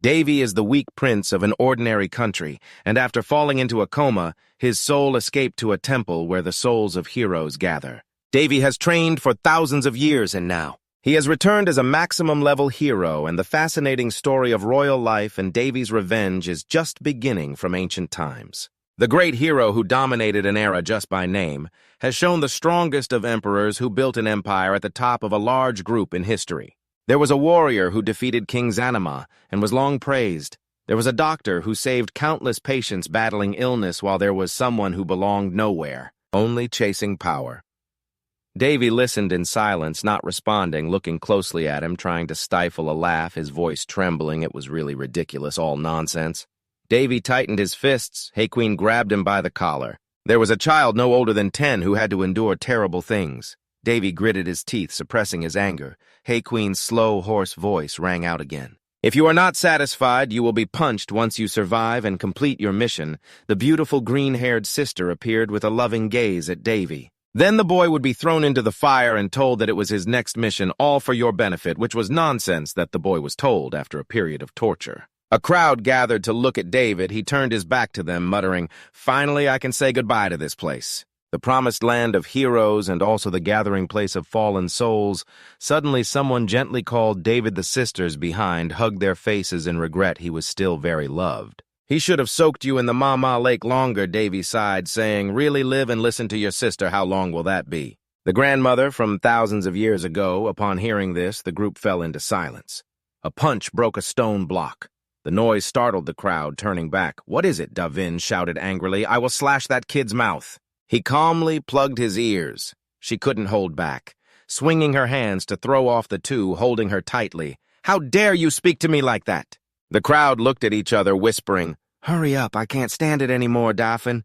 Davy is the weak prince of an ordinary country, and after falling into a coma, his soul escaped to a temple where the souls of heroes gather. Davy has trained for thousands of years, and now he has returned as a maximum-level hero, and the fascinating story of royal life and Davy's revenge is just beginning from ancient times. The great hero who dominated an era just by name has shown the strongest of emperors who built an empire at the top of a large group in history. There was a warrior who defeated King Zanima and was long praised. There was a doctor who saved countless patients battling illness, while there was someone who belonged nowhere, only chasing power. Davy listened in silence, not responding, looking closely at him, trying to stifle a laugh, his voice trembling. It was really ridiculous, all nonsense. Davy tightened his fists. Hayqueen grabbed him by the collar. There was a child no older than 10 who had to endure terrible things. Davy gritted his teeth, suppressing his anger. Hayqueen's slow, hoarse voice rang out again. If you are not satisfied, you will be punched once you survive and complete your mission. The beautiful green-haired sister appeared with a loving gaze at Davy. Then the boy would be thrown into the fire and told that it was his next mission, all for your benefit, which was nonsense that the boy was told after a period of torture. A crowd gathered to look at David. He turned his back to them, muttering, "Finally, I can say goodbye to this place." The promised land of heroes and also the gathering place of fallen souls. Suddenly, someone gently called David. The sisters behind hugged their faces in regret. He was still very loved. "He should have soaked you in the Mama Lake longer," Davy sighed, saying, "Really live and listen to your sister. How long will that be?" The grandmother from thousands of years ago. Upon hearing this, the group fell into silence. A punch broke a stone block. The noise startled the crowd, turning back. "What is it?" Davin shouted angrily. "I will slash that kid's mouth." He calmly plugged his ears. She couldn't hold back, swinging her hands to throw off the two, holding her tightly. "How dare you speak to me like that?" The crowd looked at each other, whispering, "Hurry up, I can't stand it anymore, Daffin."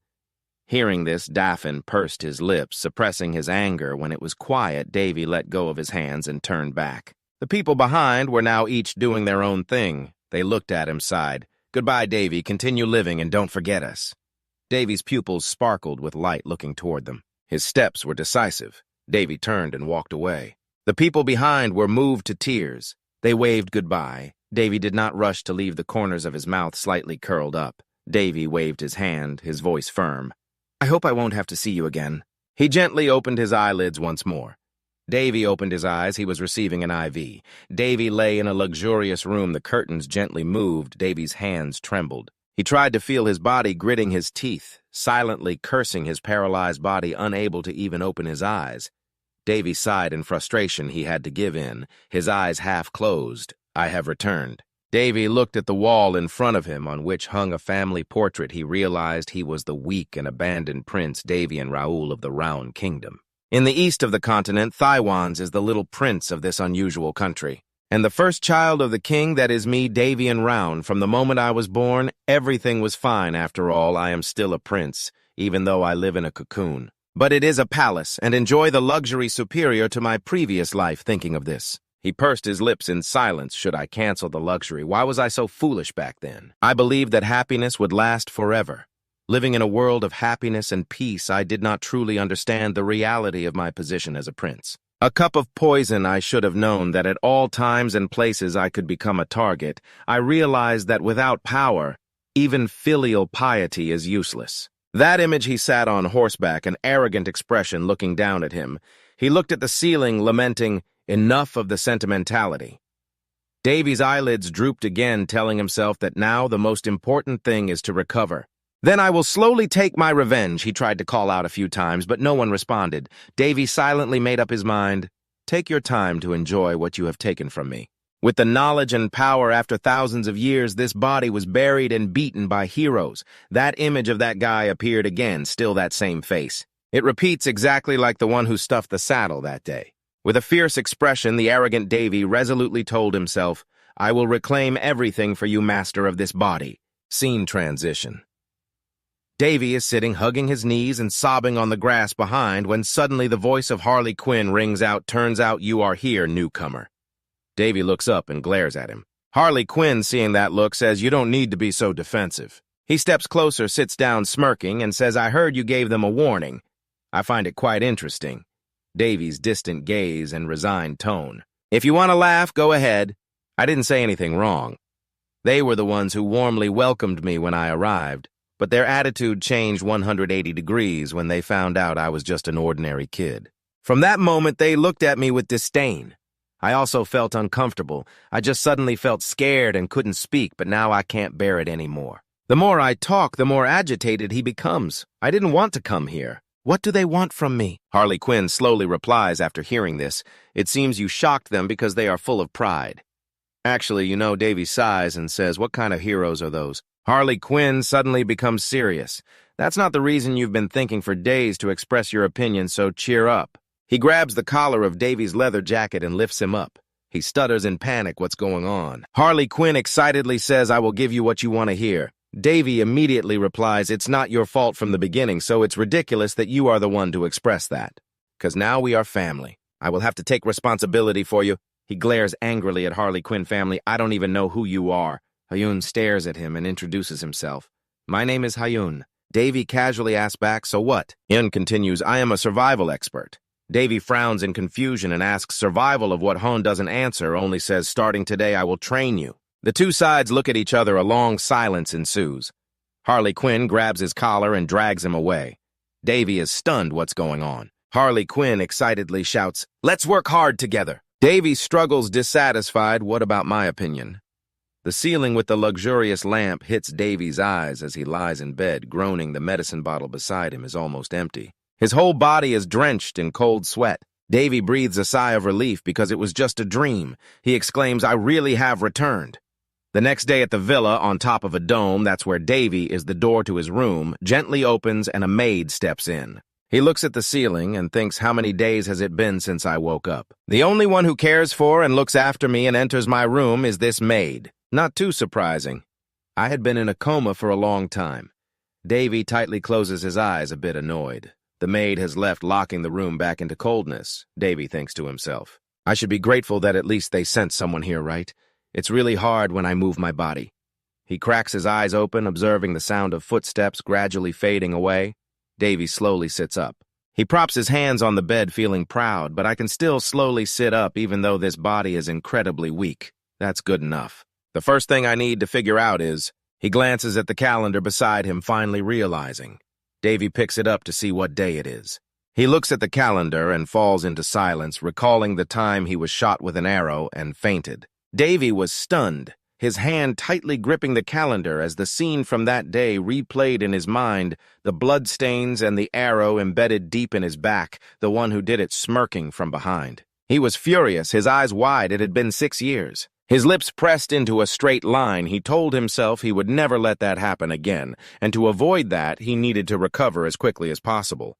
Hearing this, Daffin pursed his lips, suppressing his anger. When it was quiet, Davy let go of his hands and turned back. The people behind were now each doing their own thing. They looked at him, sighed. "Goodbye, Davy. Continue living and don't forget us." Davy's pupils sparkled with light, looking toward them. His steps were decisive. Davy turned and walked away. The people behind were moved to tears. They waved goodbye. Davy did not rush to leave, the corners of his mouth slightly curled up. Davy waved his hand, his voice firm. "I hope I won't have to see you again." He gently opened his eyelids once more. Davy opened his eyes. He was receiving an IV. Davy lay in a luxurious room. The curtains gently moved. Davy's hands trembled. He tried to feel his body, gritting his teeth, silently cursing his paralyzed body, unable to even open his eyes. Davy sighed in frustration. He had to give in. His eyes half closed. "I have returned." Davy looked at the wall in front of him, on which hung a family portrait. He realized he was the weak and abandoned Prince Davy and Raoul of the Round Kingdom. In the east of the continent, Thaiwan's is the little prince of this unusual country. And the first child of the king, that is me, Davy and Round. From the moment I was born, everything was fine. After all, I am still a prince, even though I live in a cocoon. But it is a palace, and enjoy the luxury superior to my previous life, thinking of this. He pursed his lips in silence. Should I cancel the luxury? Why was I so foolish back then? I believed that happiness would last forever. Living in a world of happiness and peace, I did not truly understand the reality of my position as a prince. A cup of poison. I should have known that at all times and places I could become a target. I realized that without power, even filial piety is useless. That image, he sat on horseback, an arrogant expression looking down at him. He looked at the ceiling, lamenting, enough of the sentimentality. Davy's eyelids drooped again, telling himself that now the most important thing is to recover. "Then I will slowly take my revenge," he tried to call out a few times, but no one responded. Davy silently made up his mind. "Take your time to enjoy what you have taken from me." With the knowledge and power after thousands of years, this body was buried and beaten by heroes. That image of that guy appeared again, still that same face. It repeats exactly like the one who stuffed the saddle that day. With a fierce expression, the arrogant Davy resolutely told himself, "I will reclaim everything for you, master of this body." Scene transition. Davy is sitting, hugging his knees and sobbing on the grass behind, when suddenly the voice of Harley Quinn rings out, "Turns out you are here, newcomer." Davy looks up and glares at him. Harley Quinn, seeing that look, says, "You don't need to be so defensive." He steps closer, sits down smirking, and says, "I heard you gave them a warning. I find it quite interesting." Davy's distant gaze and resigned tone. "If you want to laugh, go ahead. I didn't say anything wrong." They were the ones who warmly welcomed me when I arrived, but their attitude changed 180 degrees when they found out I was just an ordinary kid. From that moment, they looked at me with disdain. I also felt uncomfortable. I just suddenly felt scared and couldn't speak, but now I can't bear it anymore. The more I talk, the more agitated he becomes. I didn't want to come here. What do they want from me? Harley Quinn slowly replies after hearing this. It seems you shocked them because they are full of pride. Actually, you know Davy sighs and says, what kind of heroes are those? Harley Quinn suddenly becomes serious. That's not the reason you've been thinking for days to express your opinion, so cheer up. He grabs the collar of Davy's leather jacket and lifts him up. He stutters in panic what's going on. Harley Quinn excitedly says, I will give you what you want to hear. Davy immediately replies, it's not your fault from the beginning, so it's ridiculous that you are the one to express that. 'Cause now we are family. I will have to take responsibility for you. He glares angrily at Harley Quinn family. I don't even know who you are. Hayun stares at him and introduces himself. My name is Hayun. Davy casually asks back, so what? Hyun continues, I am a survival expert. Davy frowns in confusion and asks survival of what Hon doesn't answer, only says, starting today I will train you. The two sides look at each other, a long silence ensues. Harley Quinn grabs his collar and drags him away. Davy is stunned what's going on. Harley Quinn excitedly shouts, let's work hard together. Davy struggles dissatisfied, what about my opinion? The ceiling with the luxurious lamp hits Davy's eyes as he lies in bed, groaning. The medicine bottle beside him is almost empty. His whole body is drenched in cold sweat. Davy breathes a sigh of relief because it was just a dream. He exclaims, I really have returned. The next day at the villa, on top of a dome, that's where Davy is, the door to his room gently opens and a maid steps in. He looks at the ceiling and thinks, how many days has it been since I woke up? The only one who cares for and looks after me and enters my room is this maid. Not too surprising. I had been in a coma for a long time. Davy tightly closes his eyes, a bit annoyed. The maid has left, locking the room back into coldness, Davy thinks to himself. I should be grateful that at least they sent someone here, right? It's really hard when I move my body. He cracks his eyes open, observing the sound of footsteps gradually fading away. Davy slowly sits up. He props his hands on the bed, feeling proud, but I can still slowly sit up even though this body is incredibly weak. That's good enough. The first thing I need to figure out is, he glances at the calendar beside him, finally realizing. Davy picks it up to see what day it is. He looks at the calendar and falls into silence, recalling the time he was shot with an arrow and fainted. Davy was stunned, his hand tightly gripping the calendar as the scene from that day replayed in his mind, the bloodstains and the arrow embedded deep in his back, the one who did it smirking from behind. He was furious, his eyes wide. It had been 6 years. His lips pressed into a straight line. He told himself he would never let that happen again, and to avoid that, he needed to recover as quickly as possible.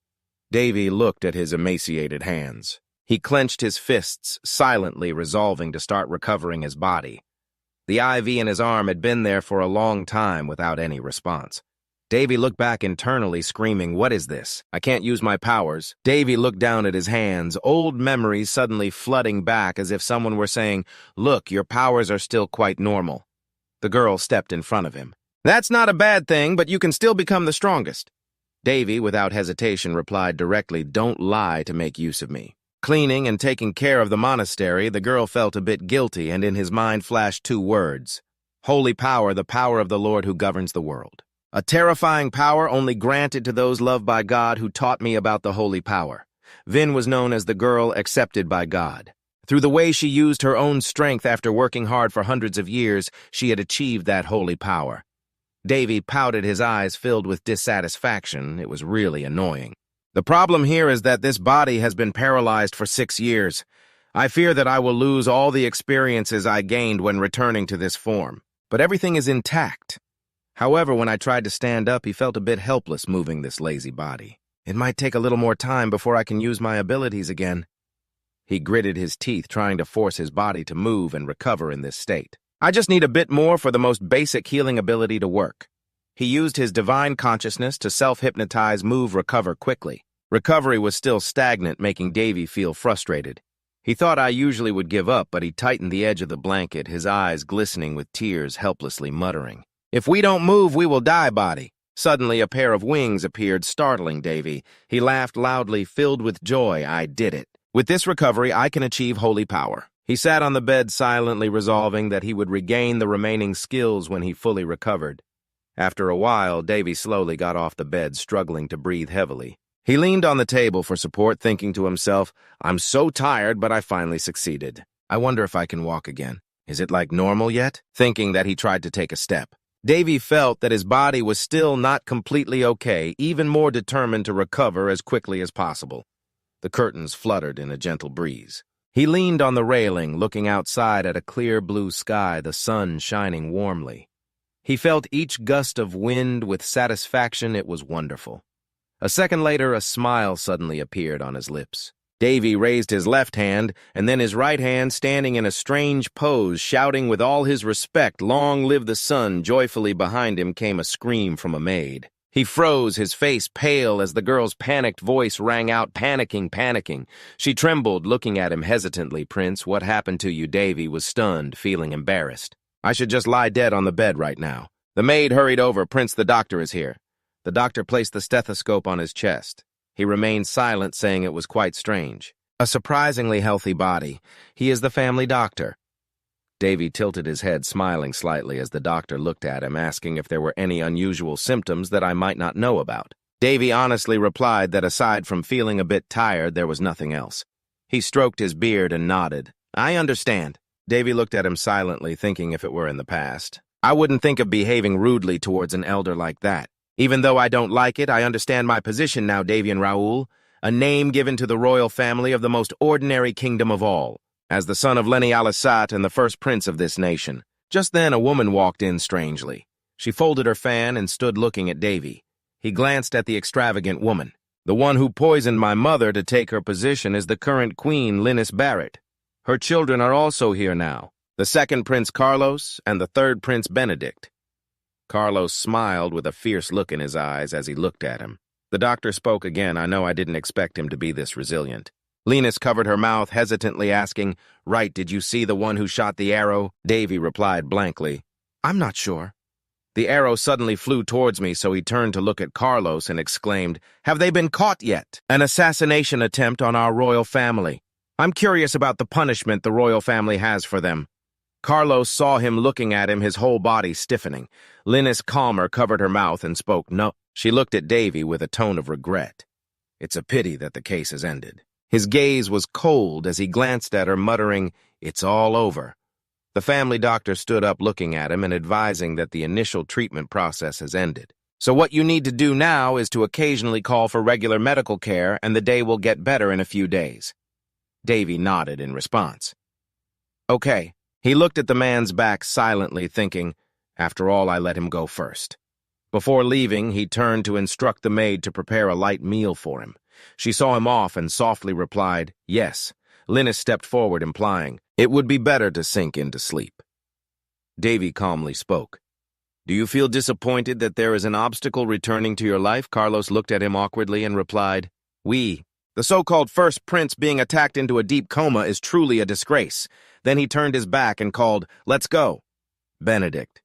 Davy looked at his emaciated hands. He clenched his fists, silently resolving to start recovering his body. The IV in his arm had been there for a long time without any response. Davy looked back internally, screaming, what is this? I can't use my powers. Davy looked down at his hands, old memories suddenly flooding back as if someone were saying, look, your powers are still quite normal. The girl stepped in front of him. That's not a bad thing, but you can still become the strongest. Davy, without hesitation, replied directly, don't lie to make use of me. Cleaning and taking care of the monastery, the girl felt a bit guilty, and in his mind flashed 2 words. Holy power, the power of the Lord who governs the world. A terrifying power only granted to those loved by God who taught me about the holy power. Vin was known as the girl accepted by God. Through the way she used her own strength after working hard for hundreds of years, she had achieved that holy power. Davy pouted, his eyes filled with dissatisfaction. It was really annoying. The problem here is that this body has been paralyzed for 6 years. I fear that I will lose all the experiences I gained when returning to this form. But everything is intact. However, when I tried to stand up, he felt a bit helpless moving this lazy body. It might take a little more time before I can use my abilities again. He gritted his teeth, trying to force his body to move and recover in this state. I just need a bit more for the most basic healing ability to work. He used his divine consciousness to self-hypnotize, move, recover quickly. Recovery was still stagnant, making Davy feel frustrated. He thought I usually would give up, but he tightened the edge of the blanket, his eyes glistening with tears, helplessly muttering. If we don't move, we will die, body. Suddenly, a pair of wings appeared, startling Davy. He laughed loudly, filled with joy. I did it. With this recovery, I can achieve holy power. He sat on the bed silently resolving that he would regain the remaining skills when he fully recovered. After a while, Davy slowly got off the bed, struggling to breathe heavily. He leaned on the table for support, thinking to himself, I'm so tired, but I finally succeeded. I wonder if I can walk again. Is it like normal yet? Thinking that he tried to take a step. Davy felt that his body was still not completely okay, even more determined to recover as quickly as possible. The curtains fluttered in a gentle breeze. He leaned on the railing, looking outside at a clear blue sky, the sun shining warmly. He felt each gust of wind with satisfaction. It was wonderful. A second later, a smile suddenly appeared on his lips. Davy raised his left hand, and then his right hand, standing in a strange pose, shouting with all his respect, "Long live the sun!" Joyfully behind him came a scream from a maid. He froze, his face pale, as the girl's panicked voice rang out, "Panicking, panicking." She trembled, looking at him hesitantly. "Prince, what happened to you?" Davy was stunned, feeling embarrassed. "I should just lie dead on the bed right now." The maid hurried over. "Prince, the doctor is here." The doctor placed the stethoscope on his chest. He remained silent, saying it was quite strange. A surprisingly healthy body. He is the family doctor. Davy tilted his head, smiling slightly as the doctor looked at him, asking if there were any unusual symptoms that I might not know about. Davy honestly replied that aside from feeling a bit tired, there was nothing else. He stroked his beard and nodded. "I understand." Davy looked at him silently, thinking if it were in the past. "I wouldn't think of behaving rudely towards an elder like that. Even though I don't like it, I understand my position now, Davian Raoul, a name given to the royal family of the most ordinary kingdom of all, as the son of Lenny Alisat and the first prince of this nation." Just then a woman walked in strangely. She folded her fan and stood looking at Davy. He glanced at the extravagant woman. "The one who poisoned my mother to take her position is the current queen, Linus Barrett. Her children are also here now, the second Prince Carlos and the third Prince Benedict." Carlos smiled with a fierce look in his eyes as he looked at him. The doctor spoke again. "I know I didn't expect him to be this resilient." Linus covered her mouth, hesitantly asking, "Right, did you see the one who shot the arrow?" Davy replied blankly, "I'm not sure." The arrow suddenly flew towards me, so he turned to look at Carlos and exclaimed, "Have they been caught yet? An assassination attempt on our royal family. I'm curious about the punishment the royal family has for them." Carlos saw him looking at him, his whole body stiffening. Linus, calmer, covered her mouth and spoke no. She looked at Davy with a tone of regret. "It's a pity that the case has ended." His gaze was cold as he glanced at her, muttering, "It's all over." The family doctor stood up, looking at him and advising that the initial treatment process has ended. "So what you need to do now is to occasionally call for regular medical care, and the day will get better in a few days." Davy nodded in response. "Okay." He looked at the man's back silently, thinking, "After all, I let him go first." Before leaving, he turned to instruct the maid to prepare a light meal for him. She saw him off and softly replied, "Yes." Linus stepped forward, implying, "It would be better to sink into sleep." Davy calmly spoke. "Do you feel disappointed that there is an obstacle returning to your life?" Carlos looked at him awkwardly and replied, "Oui. The so-called first prince being attacked into a deep coma is truly a disgrace." Then he turned his back and called, "Let's go." "Benedict."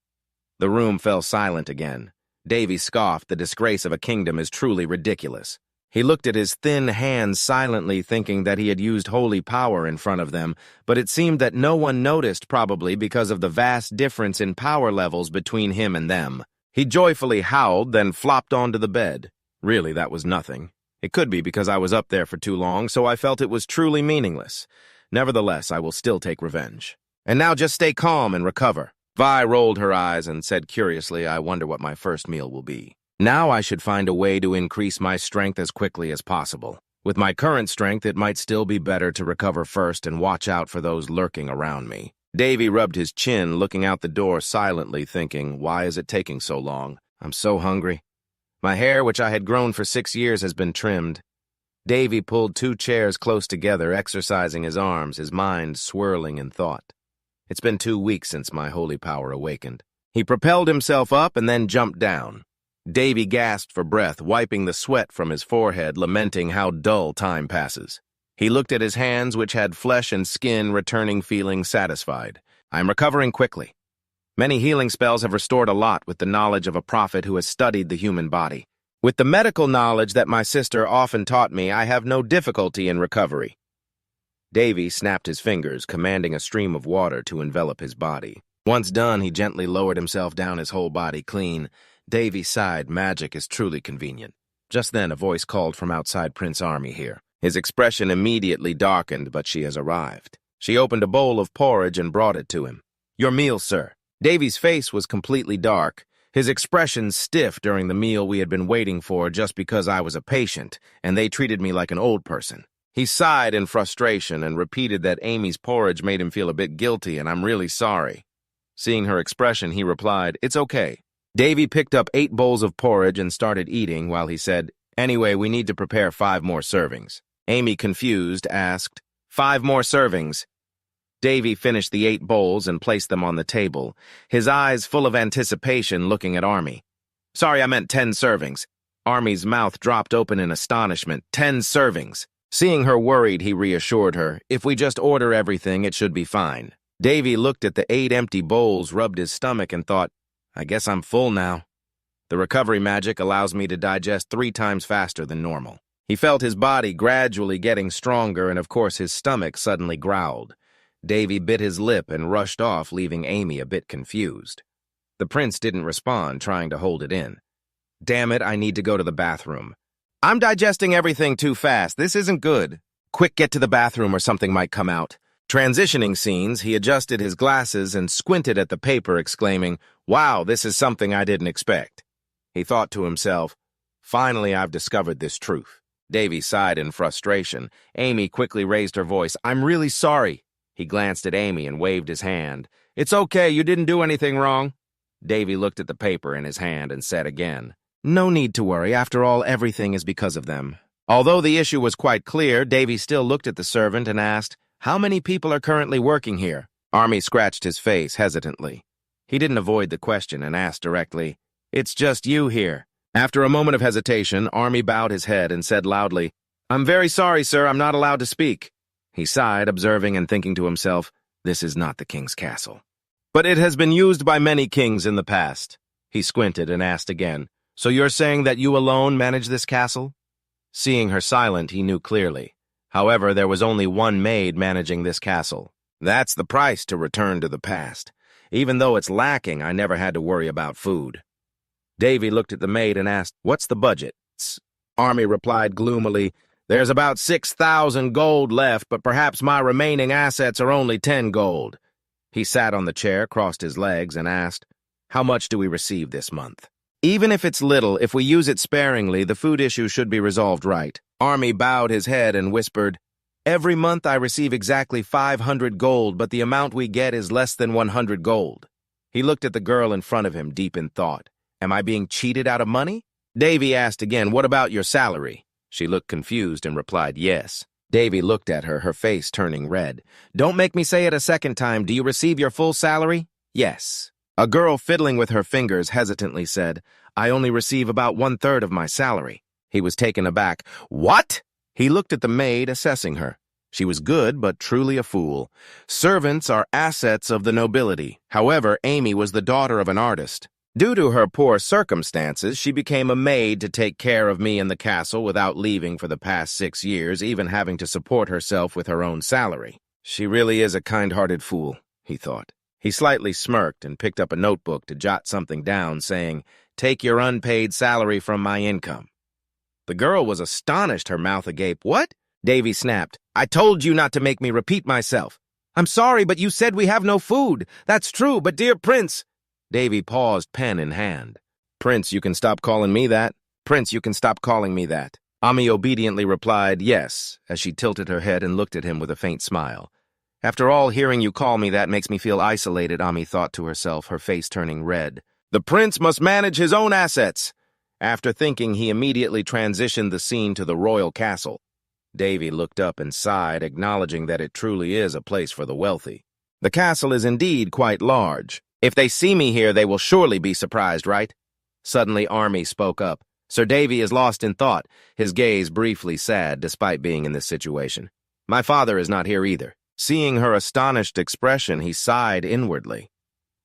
The room fell silent again. Davy scoffed. The disgrace of a kingdom is truly ridiculous. He looked at his thin hands silently, thinking that he had used holy power in front of them, but it seemed that no one noticed, probably because of the vast difference in power levels between him and them. He joyfully howled, then flopped onto the bed. Really, that was nothing. It could be because I was up there for too long, so I felt it was truly meaningless. Nevertheless, I will still take revenge. And now just stay calm and recover. Vi rolled her eyes and said curiously, "I wonder what my first meal will be. Now I should find a way to increase my strength as quickly as possible. With my current strength, it might still be better to recover first and watch out for those lurking around me." Davy rubbed his chin, looking out the door silently, thinking, "Why is it taking so long? I'm so hungry." My hair, which I had grown for 6 years, has been trimmed. Davy pulled 2 chairs close together, exercising his arms, his mind swirling in thought. It's been 2 weeks since my holy power awakened. He propelled himself up and then jumped down. Davy gasped for breath, wiping the sweat from his forehead, lamenting how dull time passes. He looked at his hands, which had flesh and skin, returning feeling satisfied. "I'm recovering quickly. Many healing spells have restored a lot with the knowledge of a prophet who has studied the human body. With the medical knowledge that my sister often taught me, I have no difficulty in recovery." Davy snapped his fingers, commanding a stream of water to envelop his body. Once done, he gently lowered himself down, his whole body clean. Davy sighed. Magic is truly convenient. Just then, a voice called from outside. Prince Army here. His expression immediately darkened, but she has arrived. She opened a bowl of porridge and brought it to him. Your meal, sir. Davy's face was completely dark, his expression stiff during the meal we had been waiting for just because I was a patient, and they treated me like an old person. He sighed in frustration and repeated that Amy's porridge made him feel a bit guilty, and I'm really sorry. Seeing her expression, he replied, It's okay. Davy picked up 8 bowls of porridge and started eating while he said, Anyway, we need to prepare 5 more servings. Amy, confused, asked, 5 more servings? Davy finished the 8 bowls and placed them on the table, his eyes full of anticipation looking at Army. Sorry, I meant 10 servings. Army's mouth dropped open in astonishment. 10 servings. Seeing her worried, he reassured her, If we just order everything, it should be fine. Davy looked at the 8 empty bowls, rubbed his stomach, and thought, I guess I'm full now. The recovery magic allows me to digest 3 times faster than normal. He felt his body gradually getting stronger, and of course his stomach suddenly growled. Davy bit his lip and rushed off, leaving Amy a bit confused. The prince didn't respond, trying to hold it in. Damn it, I need to go to the bathroom. I'm digesting everything too fast. This isn't good. Quick, get to the bathroom or something might come out. Transitioning scenes, he adjusted his glasses and squinted at the paper, exclaiming, Wow, this is something I didn't expect. He thought to himself, Finally, I've discovered this truth. Davy sighed in frustration. Amy quickly raised her voice. I'm really sorry. He glanced at Amy and waved his hand. It's okay, you didn't do anything wrong. Davy looked at the paper in his hand and said again, No need to worry. After all, everything is because of them. Although the issue was quite clear, Davy still looked at the servant and asked, How many people are currently working here? Army scratched his face hesitantly. He didn't avoid the question and asked directly, It's just you here. After a moment of hesitation, Army bowed his head and said loudly, I'm very sorry, sir, I'm not allowed to speak. He sighed, observing and thinking to himself, This is not the king's castle. But it has been used by many kings in the past. He squinted and asked again, So you're saying that you alone manage this castle? Seeing her silent, he knew clearly. However, there was only one maid managing this castle. That's the price to return to the past. Even though it's lacking, I never had to worry about food. Davy looked at the maid and asked, What's the budget? Army replied gloomily, There's about 6,000 gold left, but perhaps my remaining assets are only 10 gold. He sat on the chair, crossed his legs, and asked, How much do we receive this month? Even if it's little, if we use it sparingly, the food issue should be resolved right. Army bowed his head and whispered, Every month I receive exactly 500 gold, but the amount we get is less than 100 gold. He looked at the girl in front of him, deep in thought. Am I being cheated out of money? Davy asked again, What about your salary? She looked confused and replied, Yes. Davy looked at her, her face turning red. Don't make me say it a second time. Do you receive your full salary? Yes. A girl fiddling with her fingers hesitantly said, I only receive about 1/3 of my salary. He was taken aback. What? He looked at the maid, assessing her. She was good, but truly a fool. Servants are assets of the nobility. However, Amy was the daughter of an artist. Due to her poor circumstances, she became a maid to take care of me in the castle without leaving for the past 6 years, even having to support herself with her own salary. She really is a kind-hearted fool, he thought. He slightly smirked and picked up a notebook to jot something down, saying, Take your unpaid salary from my income. The girl was astonished, her mouth agape. What? Davy snapped. I told you not to make me repeat myself. I'm sorry, but you said we have no food. That's true, but dear Prince... Davy paused, pen in hand. Prince, you can stop calling me that. Prince, you can stop calling me that. Ami obediently replied, yes, as she tilted her head and looked at him with a faint smile. After all, hearing you call me that makes me feel isolated, Ami thought to herself, her face turning red. The prince must manage his own assets. After thinking, he immediately transitioned the scene to the royal castle. Davy looked up and sighed, acknowledging that it truly is a place for the wealthy. The castle is indeed quite large. If they see me here, they will surely be surprised, right? Suddenly, Army spoke up. Sir Davy is lost in thought, his gaze briefly sad despite being in this situation. My father is not here either. Seeing her astonished expression, he sighed inwardly.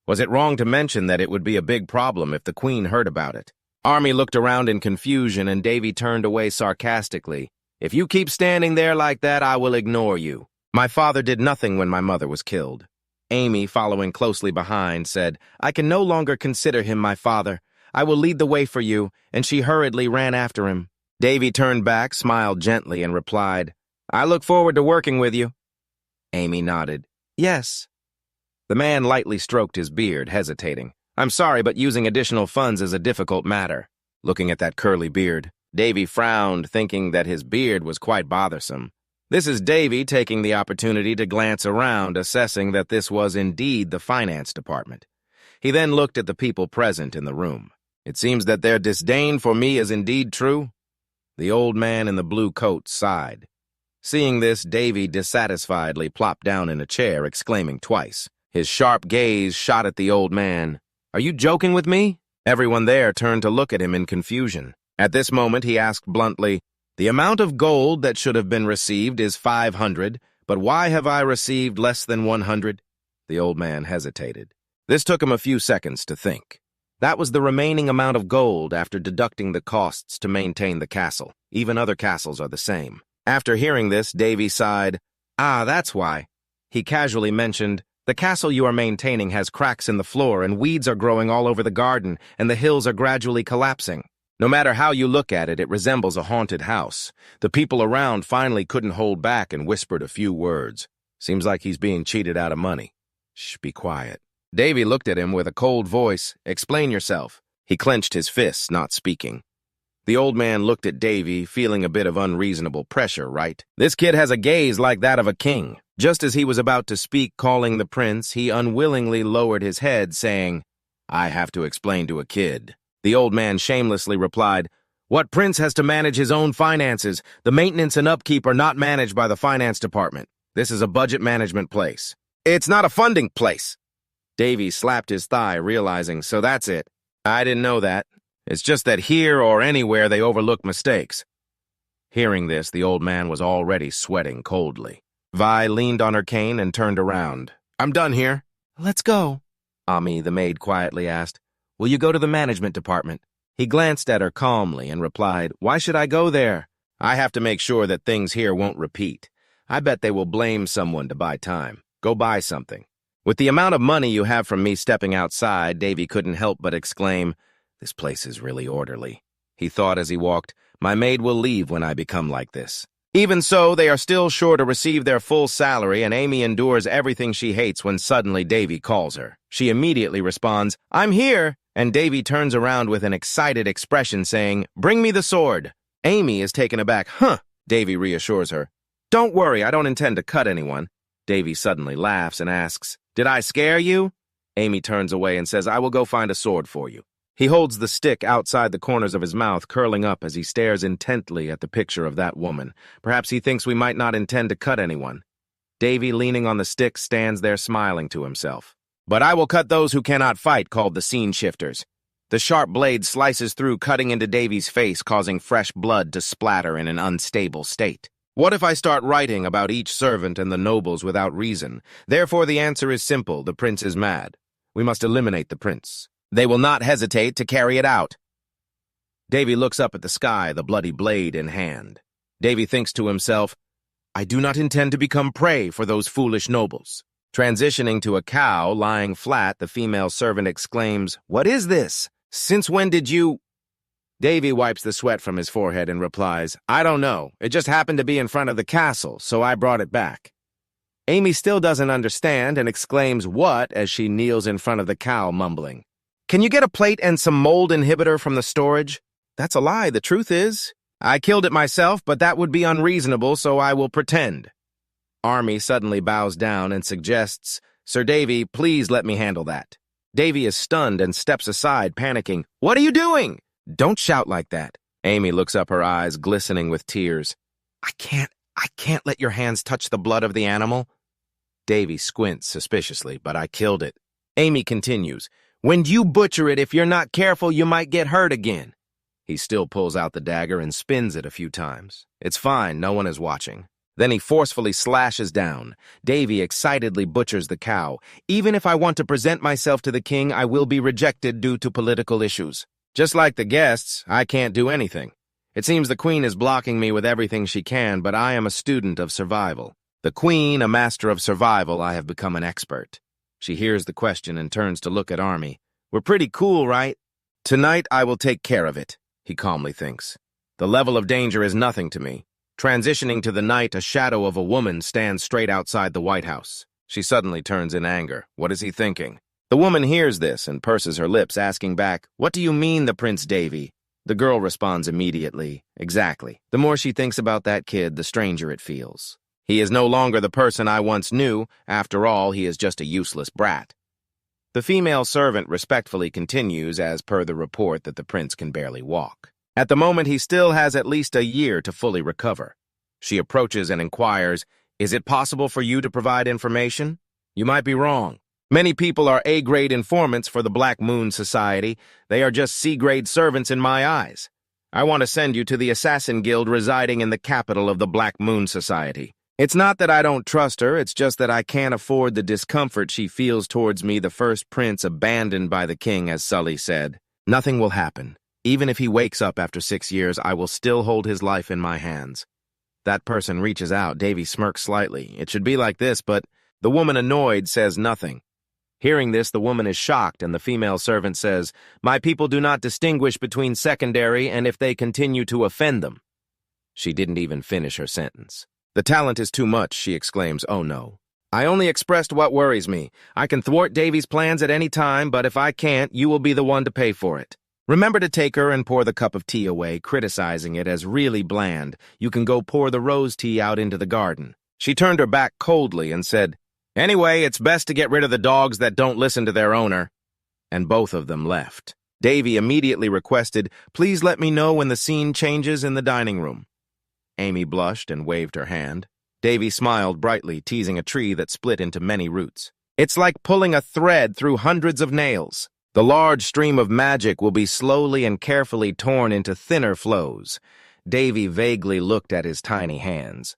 Was it wrong to mention that it would be a big problem if the queen heard about it? Army looked around in confusion, and Davy turned away sarcastically. If you keep standing there like that, I will ignore you. My father did nothing when my mother was killed. Amy, following closely behind, said, I can no longer consider him my father. I will lead the way for you, and she hurriedly ran after him. Davy turned back, smiled gently, and replied, I look forward to working with you. Amy nodded. Yes. The man lightly stroked his beard, hesitating. I'm sorry, but using additional funds is a difficult matter. Looking at that curly beard, Davy frowned, thinking that his beard was quite bothersome. This is Davy taking the opportunity to glance around, assessing that this was indeed the finance department. He then looked at the people present in the room. It seems that their disdain for me is indeed true. The old man in the blue coat sighed. Seeing this, Davy dissatisfiedly plopped down in a chair, exclaiming twice. His sharp gaze shot at the old man. Are you joking with me? Everyone there turned to look at him in confusion. At this moment, he asked bluntly, The amount of gold that should have been received is 500, but why have I received less than 100? The old man hesitated. This took him a few seconds to think. That was the remaining amount of gold after deducting the costs to maintain the castle. Even other castles are the same. After hearing this, Davy sighed. Ah, that's why. He casually mentioned, The castle you are maintaining has cracks in the floor and weeds are growing all over the garden and the hills are gradually collapsing. No matter how you look at it, it resembles a haunted house. The people around finally couldn't hold back and whispered a few words. Seems like he's being cheated out of money. Shh, be quiet. Davy looked at him with a cold voice. Explain yourself. He clenched his fists, not speaking. The old man looked at Davy, feeling a bit of unreasonable pressure, right? This kid has a gaze like that of a king. Just as he was about to speak, calling the prince, he unwillingly lowered his head, saying, I have to explain to a kid. The old man shamelessly replied, What prince has to manage his own finances? The maintenance and upkeep are not managed by the finance department. This is a budget management place. It's not a funding place. Davy slapped his thigh, realizing, so that's it. I didn't know that. It's just that here or anywhere they overlook mistakes. Hearing this, the old man was already sweating coldly. Vi leaned on her cane and turned around. I'm done here. Let's go. Ami, the maid, quietly asked, Will you go to the management department? He glanced at her calmly and replied, Why should I go there? I have to make sure that things here won't repeat. I bet they will blame someone to buy time. Go buy something. With the amount of money you have from me stepping outside, Davy couldn't help but exclaim, This place is really orderly. He thought as he walked, My maid will leave when I become like this. Even so, they are still sure to receive their full salary, and Amy endures everything she hates when suddenly Davy calls her. She immediately responds, I'm here, and Davy turns around with an excited expression saying, Bring me the sword. Amy is taken aback. Huh, Davy reassures her. Don't worry, I don't intend to cut anyone. Davy suddenly laughs and asks, Did I scare you? Amy turns away and says, I will go find a sword for you. He holds the stick outside the corners of his mouth, curling up as he stares intently at the picture of that woman. Perhaps he thinks we might not intend to cut anyone. Davy, leaning on the stick, stands there smiling to himself. But I will cut those who cannot fight, called the scene shifters. The sharp blade slices through, cutting into Davy's face, causing fresh blood to splatter in an unstable state. What if I start writing about each servant and the nobles without reason? Therefore, the answer is simple. The prince is mad. We must eliminate the prince. They will not hesitate to carry it out. Davy looks up at the sky, the bloody blade in hand. Davy thinks to himself, I do not intend to become prey for those foolish nobles. Transitioning to a cow lying flat, the female servant exclaims, What is this? Since when did you... Davy wipes the sweat from his forehead and replies, I don't know. It just happened to be in front of the castle, so I brought it back. Amy still doesn't understand and exclaims, What, as she kneels in front of the cow, mumbling. Can you get a plate and some mold inhibitor from the storage? That's a lie. The truth is, I killed it myself, but that would be unreasonable, so I will pretend. Army suddenly bows down and suggests, Sir Davy, please let me handle that. Davy is stunned and steps aside, panicking. What are you doing? Don't shout like that. Amy looks up, her eyes glistening with tears. I can't let your hands touch the blood of the animal. Davy squints suspiciously, but I killed it. Amy continues, When you butcher it, if you're not careful, you might get hurt again. He still pulls out the dagger and spins it a few times. It's fine, no one is watching. Then he forcefully slashes down. Davy excitedly butchers the cow. Even if I want to present myself to the king, I will be rejected due to political issues. Just like the guests, I can't do anything. It seems the queen is blocking me with everything she can, but I am a student of survival. The queen, a master of survival, I have become an expert. She hears the question and turns to look at Army. We're pretty cool, right? Tonight I will take care of it, he calmly thinks. The level of danger is nothing to me. Transitioning to the night, a shadow of a woman stands straight outside the White House. She suddenly turns in anger. What is he thinking? The woman hears this and purses her lips, asking back, What do you mean, the Prince Davy? The girl responds immediately, Exactly. The more she thinks about that kid, the stranger it feels. He is no longer the person I once knew. After all, he is just a useless brat. The female servant respectfully continues as per the report that the prince can barely walk. At the moment, he still has at least a year to fully recover. She approaches and inquires, Is it possible for you to provide information? You might be wrong. Many people are A-grade informants for the Black Moon Society. They are just C-grade servants in my eyes. I want to send you to the Assassin Guild residing in the capital of the Black Moon Society. It's not that I don't trust her, it's just that I can't afford the discomfort she feels towards me, the first prince abandoned by the king, as Sully said. Nothing will happen. Even if he wakes up after 6 years, I will still hold his life in my hands. That person reaches out. Davy smirks slightly. It should be like this, but the woman, annoyed, says nothing. Hearing this, the woman is shocked, and the female servant says, My people do not distinguish between secondary and if they continue to offend them. She didn't even finish her sentence. The talent is too much, she exclaims. Oh no. I only expressed what worries me. I can thwart Davy's plans at any time, but if I can't, you will be the one to pay for it. Remember to take her and pour the cup of tea away, criticizing it as really bland. You can go pour the rose tea out into the garden. She turned her back coldly and said, Anyway, it's best to get rid of the dogs that don't listen to their owner. And both of them left. Davy immediately requested, Please let me know when the scene changes in the dining room. Amy blushed and waved her hand. Davy smiled brightly, teasing a tree that split into many roots. It's like pulling a thread through hundreds of nails. The large stream of magic will be slowly and carefully torn into thinner flows. Davy vaguely looked at his tiny hands.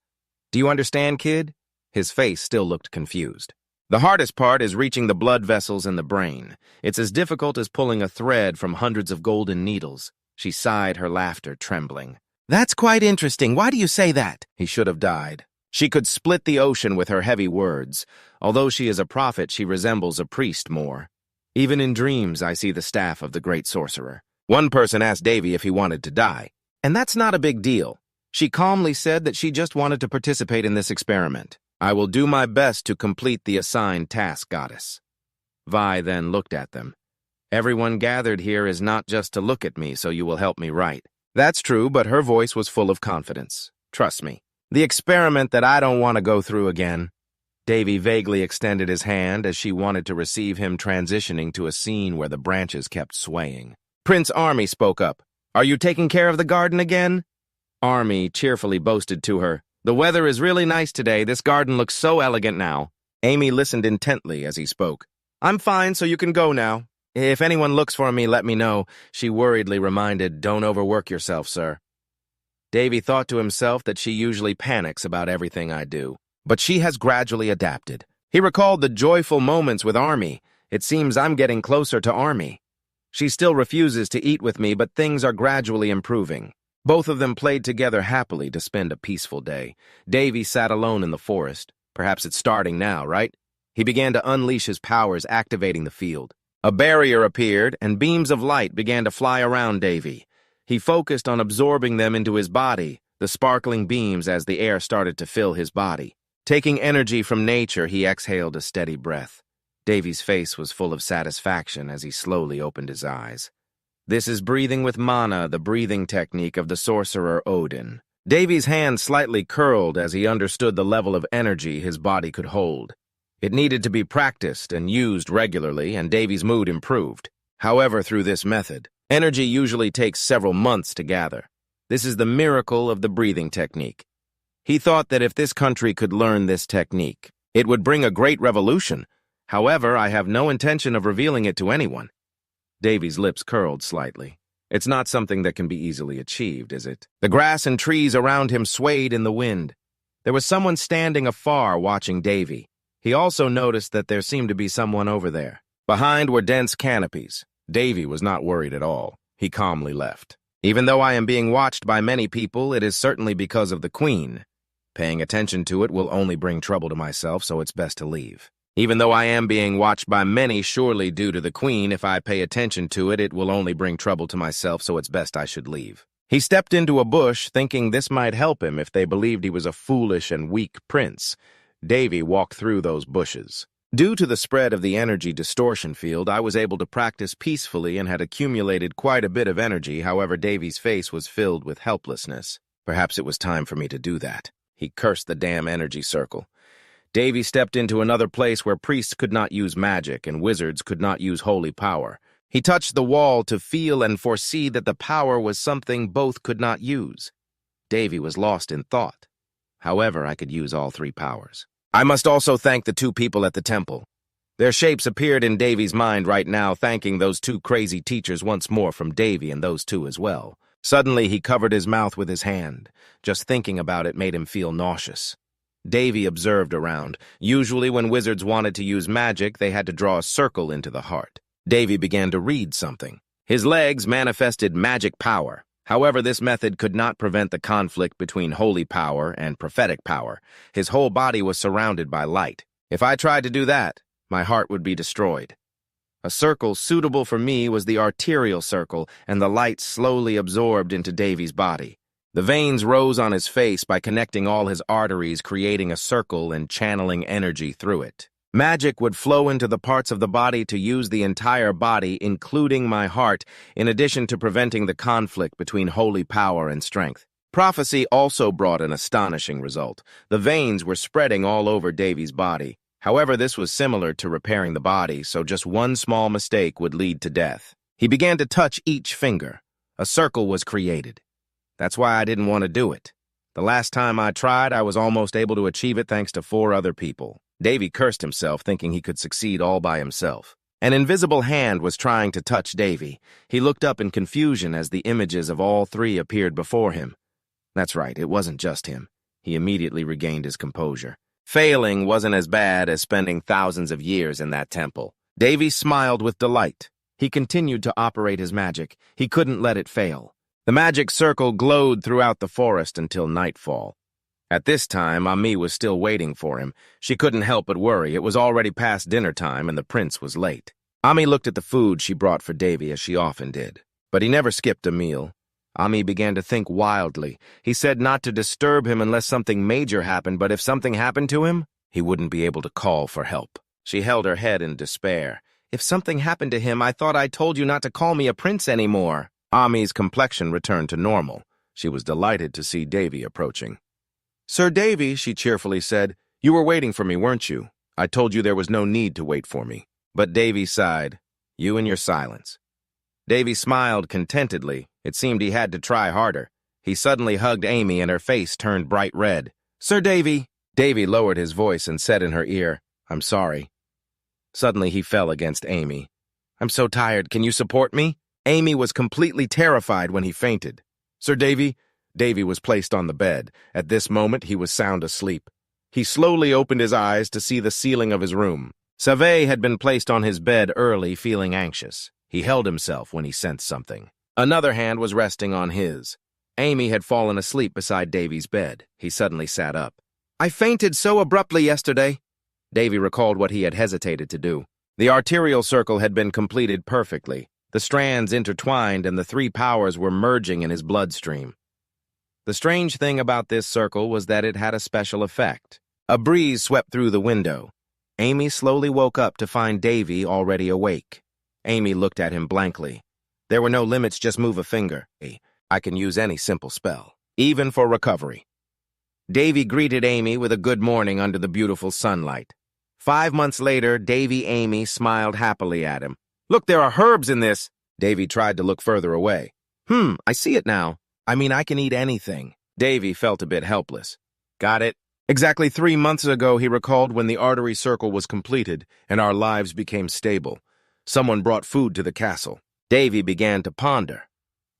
Do you understand, kid? His face still looked confused. The hardest part is reaching the blood vessels in the brain. It's as difficult as pulling a thread from hundreds of golden needles. She sighed, her laughter trembling. That's quite interesting. Why do you say that? He should have died. She could split the ocean with her heavy words. Although she is a prophet, she resembles a priest more. Even in dreams, I see the staff of the great sorcerer. One person asked Davy if he wanted to die. And that's not a big deal. She calmly said that she just wanted to participate in this experiment. I will do my best to complete the assigned task, goddess. Vi then looked at them. Everyone gathered here is not just to look at me, so you will help me right. That's true, but her voice was full of confidence. Trust me. The experiment that I don't want to go through again. Davy vaguely extended his hand as she wanted to receive him, transitioning to a scene where the branches kept swaying. Prince Army spoke up. Are you taking care of the garden again? Army cheerfully boasted to her. The weather is really nice today. This garden looks so elegant now. Amy listened intently as he spoke. I'm fine, so you can go now. If anyone looks for me, let me know. She worriedly reminded, Don't overwork yourself, sir. Davy thought to himself that she usually panics about everything I do. But she has gradually adapted. He recalled the joyful moments with Army. It seems I'm getting closer to Army. She still refuses to eat with me, but things are gradually improving. Both of them played together happily to spend a peaceful day. Davy sat alone in the forest. Perhaps it's starting now, right? He began to unleash his powers, activating the field. A barrier appeared, and beams of light began to fly around Davy. He focused on absorbing them into his body, the sparkling beams as the air started to fill his body. Taking energy from nature, he exhaled a steady breath. Davy's face was full of satisfaction as he slowly opened his eyes. This is breathing with mana, the breathing technique of the sorcerer Odin. Davy's hand slightly curled as he understood the level of energy his body could hold. It needed to be practiced and used regularly, and Davy's mood improved. However, through this method, energy usually takes several months to gather. This is the miracle of the breathing technique. He thought that if this country could learn this technique, it would bring a great revolution. However, I have no intention of revealing it to anyone. Davy's lips curled slightly. It's not something that can be easily achieved, is it? The grass and trees around him swayed in the wind. There was someone standing afar watching Davy. He also noticed that there seemed to be someone over there. Behind were dense canopies. Davy was not worried at all. He calmly left. Even though I am being watched by many people, it is certainly because of the Queen. Paying attention to it will only bring trouble to myself, so it's best to leave. Even though I am being watched by many, surely due to the queen, if I pay attention to it, it will only bring trouble to myself, so it's best I should leave. He stepped into a bush, thinking this might help him if they believed he was a foolish and weak prince. Davy walked through those bushes. Due to the spread of the energy distortion field, I was able to practice peacefully and had accumulated quite a bit of energy. However, Davy's face was filled with helplessness. Perhaps it was time for me to do that. He cursed the damn energy circle. Davy stepped into another place where priests could not use magic and wizards could not use holy power. He touched the wall to feel and foresee that the power was something both could not use. Davy was lost in thought. However, I could use all three powers. I must also thank the two people at the temple. Their shapes appeared in Davy's mind right now, thanking those two crazy teachers once more from Davy and those two as well. Suddenly, he covered his mouth with his hand. Just thinking about it made him feel nauseous. Davy observed around. Usually when wizards wanted to use magic, they had to draw a circle into the heart. Davy began to read something. His legs manifested magic power. However, this method could not prevent the conflict between holy power and prophetic power. His whole body was surrounded by light. If I tried to do that, my heart would be destroyed. A circle suitable for me was the arterial circle, and the light slowly absorbed into Davy's body. The veins rose on his face by connecting all his arteries, creating a circle and channeling energy through it. Magic would flow into the parts of the body to use the entire body, including my heart, in addition to preventing the conflict between holy power and strength. Prophecy also brought an astonishing result. The veins were spreading all over Davy's body. However, this was similar to repairing the body, so just one small mistake would lead to death. He began to touch each finger. A circle was created. That's why I didn't want to do it. The last time I tried, I was almost able to achieve it thanks to 4 other people. Davy cursed himself, thinking he could succeed all by himself. An invisible hand was trying to touch Davy. He looked up in confusion as the images of all 3 appeared before him. That's right, it wasn't just him. He immediately regained his composure. Failing wasn't as bad as spending thousands of years in that temple. Davy smiled with delight. He continued to operate his magic. He couldn't let it fail. The magic circle glowed throughout the forest until nightfall. At this time, Ami was still waiting for him. She couldn't help but worry. It was already past dinner time and the prince was late. Ami looked at the food she brought for Davy as she often did. But he never skipped a meal. Ami began to think wildly. He said not to disturb him unless something major happened, but if something happened to him, he wouldn't be able to call for help. She held her head in despair. If something happened to him, I thought I told you not to call me a prince anymore. Ami's complexion returned to normal. She was delighted to see Davy approaching. Sir Davy, she cheerfully said, you were waiting for me, weren't you? I told you there was no need to wait for me. But Davy sighed. You and your silence. Davy smiled contentedly. It seemed he had to try harder. He suddenly hugged Amy and her face turned bright red. Sir Davy! Davy lowered his voice and said in her ear, I'm sorry. Suddenly he fell against Amy. I'm so tired, can you support me? Amy was completely terrified when he fainted. Sir Davy? Davy was placed on the bed. At this moment, he was sound asleep. He slowly opened his eyes to see the ceiling of his room. Savay had been placed on his bed early, feeling anxious. He held himself when he sensed something. Another hand was resting on his. Amy had fallen asleep beside Davy's bed. He suddenly sat up. I fainted so abruptly yesterday. Davy recalled what he had hesitated to do. The arterial circle had been completed perfectly. The strands intertwined and the 3 powers were merging in his bloodstream. The strange thing about this circle was that it had a special effect. A breeze swept through the window. Amy slowly woke up to find Davy already awake. Amy looked at him blankly. There were no limits, just move a finger. I can use any simple spell, even for recovery. Davy greeted Amy with a good morning under the beautiful sunlight. 5 months later, Amy smiled happily at him. Look, there are herbs in this. Davy tried to look further away. I see it now. I mean, I can eat anything. Davy felt a bit helpless. Got it? Exactly 3 months ago, he recalled, when the artery circle was completed and our lives became stable. Someone brought food to the castle. Davy began to ponder.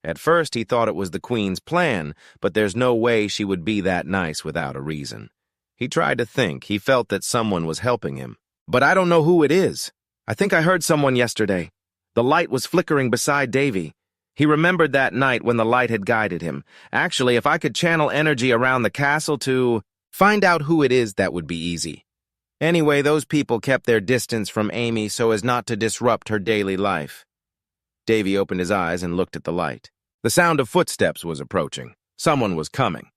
At first, he thought it was the queen's plan, but there's no way she would be that nice without a reason. He tried to think. He felt that someone was helping him. But I don't know who it is. I think I heard someone yesterday. The light was flickering beside Davy. He remembered that night when the light had guided him. Actually, if I could channel energy around the castle to... Find out who it is, that would be easy. Anyway, those people kept their distance from Amy so as not to disrupt her daily life. Davy opened his eyes and looked at the light. The sound of footsteps was approaching. Someone was coming.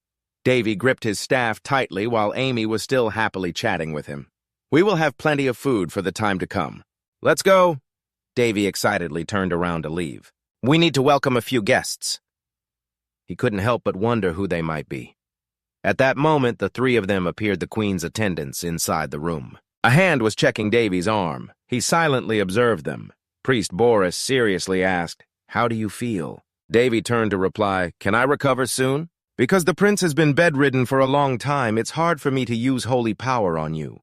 Davy gripped his staff tightly while Amy was still happily chatting with him. We will have plenty of food for the time to come. Let's go. Davy excitedly turned around to leave. We need to welcome a few guests. He couldn't help but wonder who they might be. At that moment, the three of them appeared the Queen's attendants inside the room. A hand was checking Davy's arm. He silently observed them. Priest Boris seriously asked, "How do you feel?" Davy turned to reply, "Can I recover soon? Because the prince has been bedridden for a long time, it's hard for me to use holy power on you."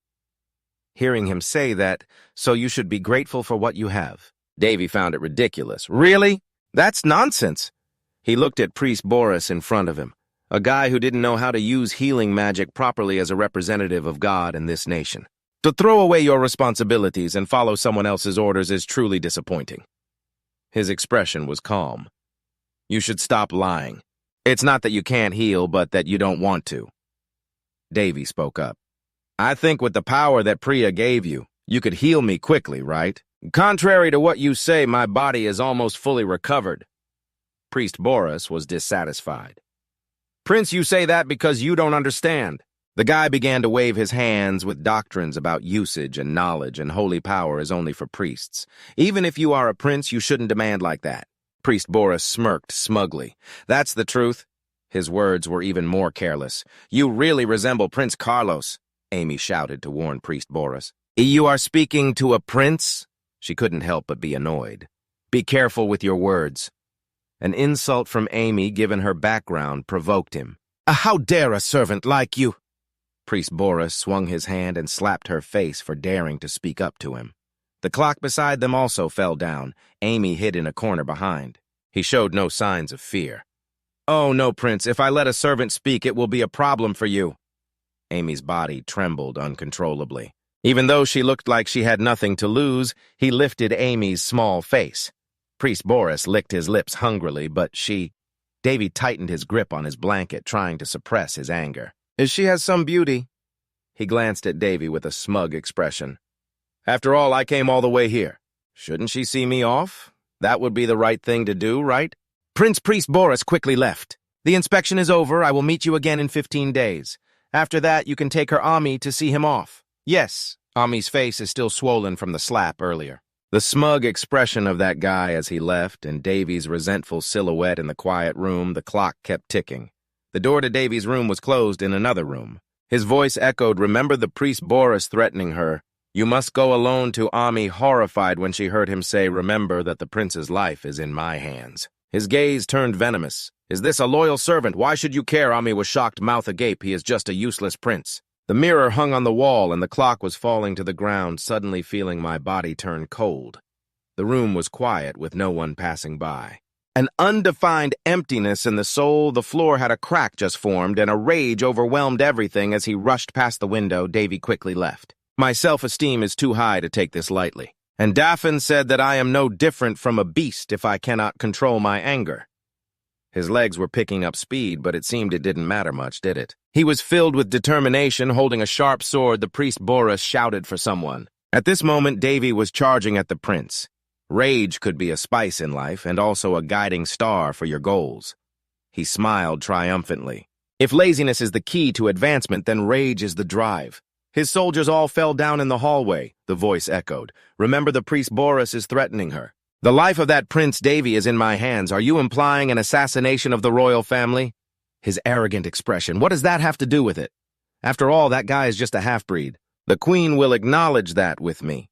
Hearing him say that, "So you should be grateful for what you have." Davy found it ridiculous. Really? That's nonsense. He looked at Priest Boris in front of him, a guy who didn't know how to use healing magic properly as a representative of God in this nation. To throw away your responsibilities and follow someone else's orders is truly disappointing. His expression was calm. You should stop lying. It's not that you can't heal, but that you don't want to. Davy spoke up. I think with the power that Priya gave you, you could heal me quickly, right? Contrary to what you say, my body is almost fully recovered. Priest Boris was dissatisfied. Prince, you say that because you don't understand. The guy began to wave his hands with doctrines about usage and knowledge, and holy power is only for priests. Even if you are a prince, you shouldn't demand like that. Priest Boris smirked smugly. That's the truth. His words were even more careless. You really resemble Prince Carlos, Amy shouted to warn Priest Boris. You are speaking to a prince? She couldn't help but be annoyed. Be careful with your words. An insult from Amy, given her background, provoked him. How dare a servant like you? Priest Boris swung his hand and slapped her face for daring to speak up to him. The clock beside them also fell down. Amy hid in a corner behind. He showed no signs of fear. Oh, no, Prince. If I let a servant speak, it will be a problem for you. Amy's body trembled uncontrollably. Even though she looked like she had nothing to lose, he lifted Amy's small face. Priest Boris licked his lips hungrily, but Davy tightened his grip on his blanket, trying to suppress his anger. She has some beauty. He glanced at Davy with a smug expression. After all, I came all the way here. Shouldn't she see me off? That would be the right thing to do, right? Priest Boris quickly left. The inspection is over. I will meet you again in 15 days. After that, you can take her Ami to see him off. Yes, Ami's face is still swollen from the slap earlier. The smug expression of that guy as he left, and Davy's resentful silhouette in the quiet room, the clock kept ticking. The door to Davy's room was closed in another room. His voice echoed, remember the Priest Boris threatening her. You must go alone to Ami, horrified when she heard him say, remember that the prince's life is in my hands. His gaze turned venomous. Is this a loyal servant? Why should you care? Ami was shocked, mouth agape. He is just a useless prince. The mirror hung on the wall and the clock was falling to the ground, suddenly feeling my body turn cold. The room was quiet with no one passing by. An undefined emptiness in the soul. The floor had a crack just formed, and a rage overwhelmed everything. As he rushed past the window, Davy quickly left. My self-esteem is too high to take this lightly. And Daffin said that I am no different from a beast if I cannot control my anger. His legs were picking up speed, but it seemed it didn't matter much, did it? He was filled with determination, holding a sharp sword. The Priest Boris shouted for someone. At this moment, Davy was charging at the prince. Rage could be a spice in life, and also a guiding star for your goals. He smiled triumphantly. If laziness is the key to advancement, then rage is the drive. His soldiers all fell down in the hallway, the voice echoed. Remember, the Priest Boris is threatening her. The life of that Prince Davy is in my hands. Are you implying an assassination of the royal family? His arrogant expression. What does that have to do with it? After all, that guy is just a half-breed. The Queen will acknowledge that with me.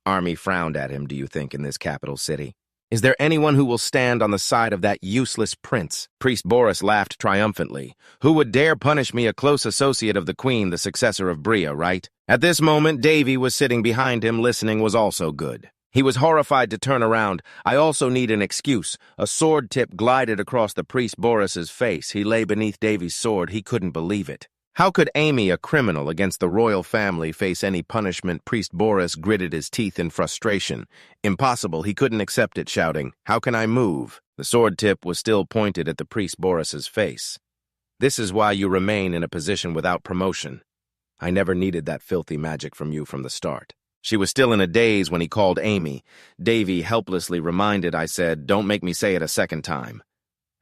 Army frowned at him, do you think, in this capital city? Is there anyone who will stand on the side of that useless prince? Priest Boris laughed triumphantly. Who would dare punish me, a close associate of the Queen, the successor of Bria, right? At this moment, Davy was sitting behind him. Listening was also good. He was horrified to turn around. I also need an excuse. A sword tip glided across the Priest Boris's face. He lay beneath Davy's sword. He couldn't believe it. How could Amy, a criminal against the royal family, face any punishment? Priest Boris gritted his teeth in frustration. Impossible. He couldn't accept it, shouting, How can I move? The sword tip was still pointed at the Priest Boris's face. This is why you remain in a position without promotion. I never needed that filthy magic from you from the start. She was still in a daze when he called Amy. Davy, helplessly reminded, I said, "Don't make me say it a second time."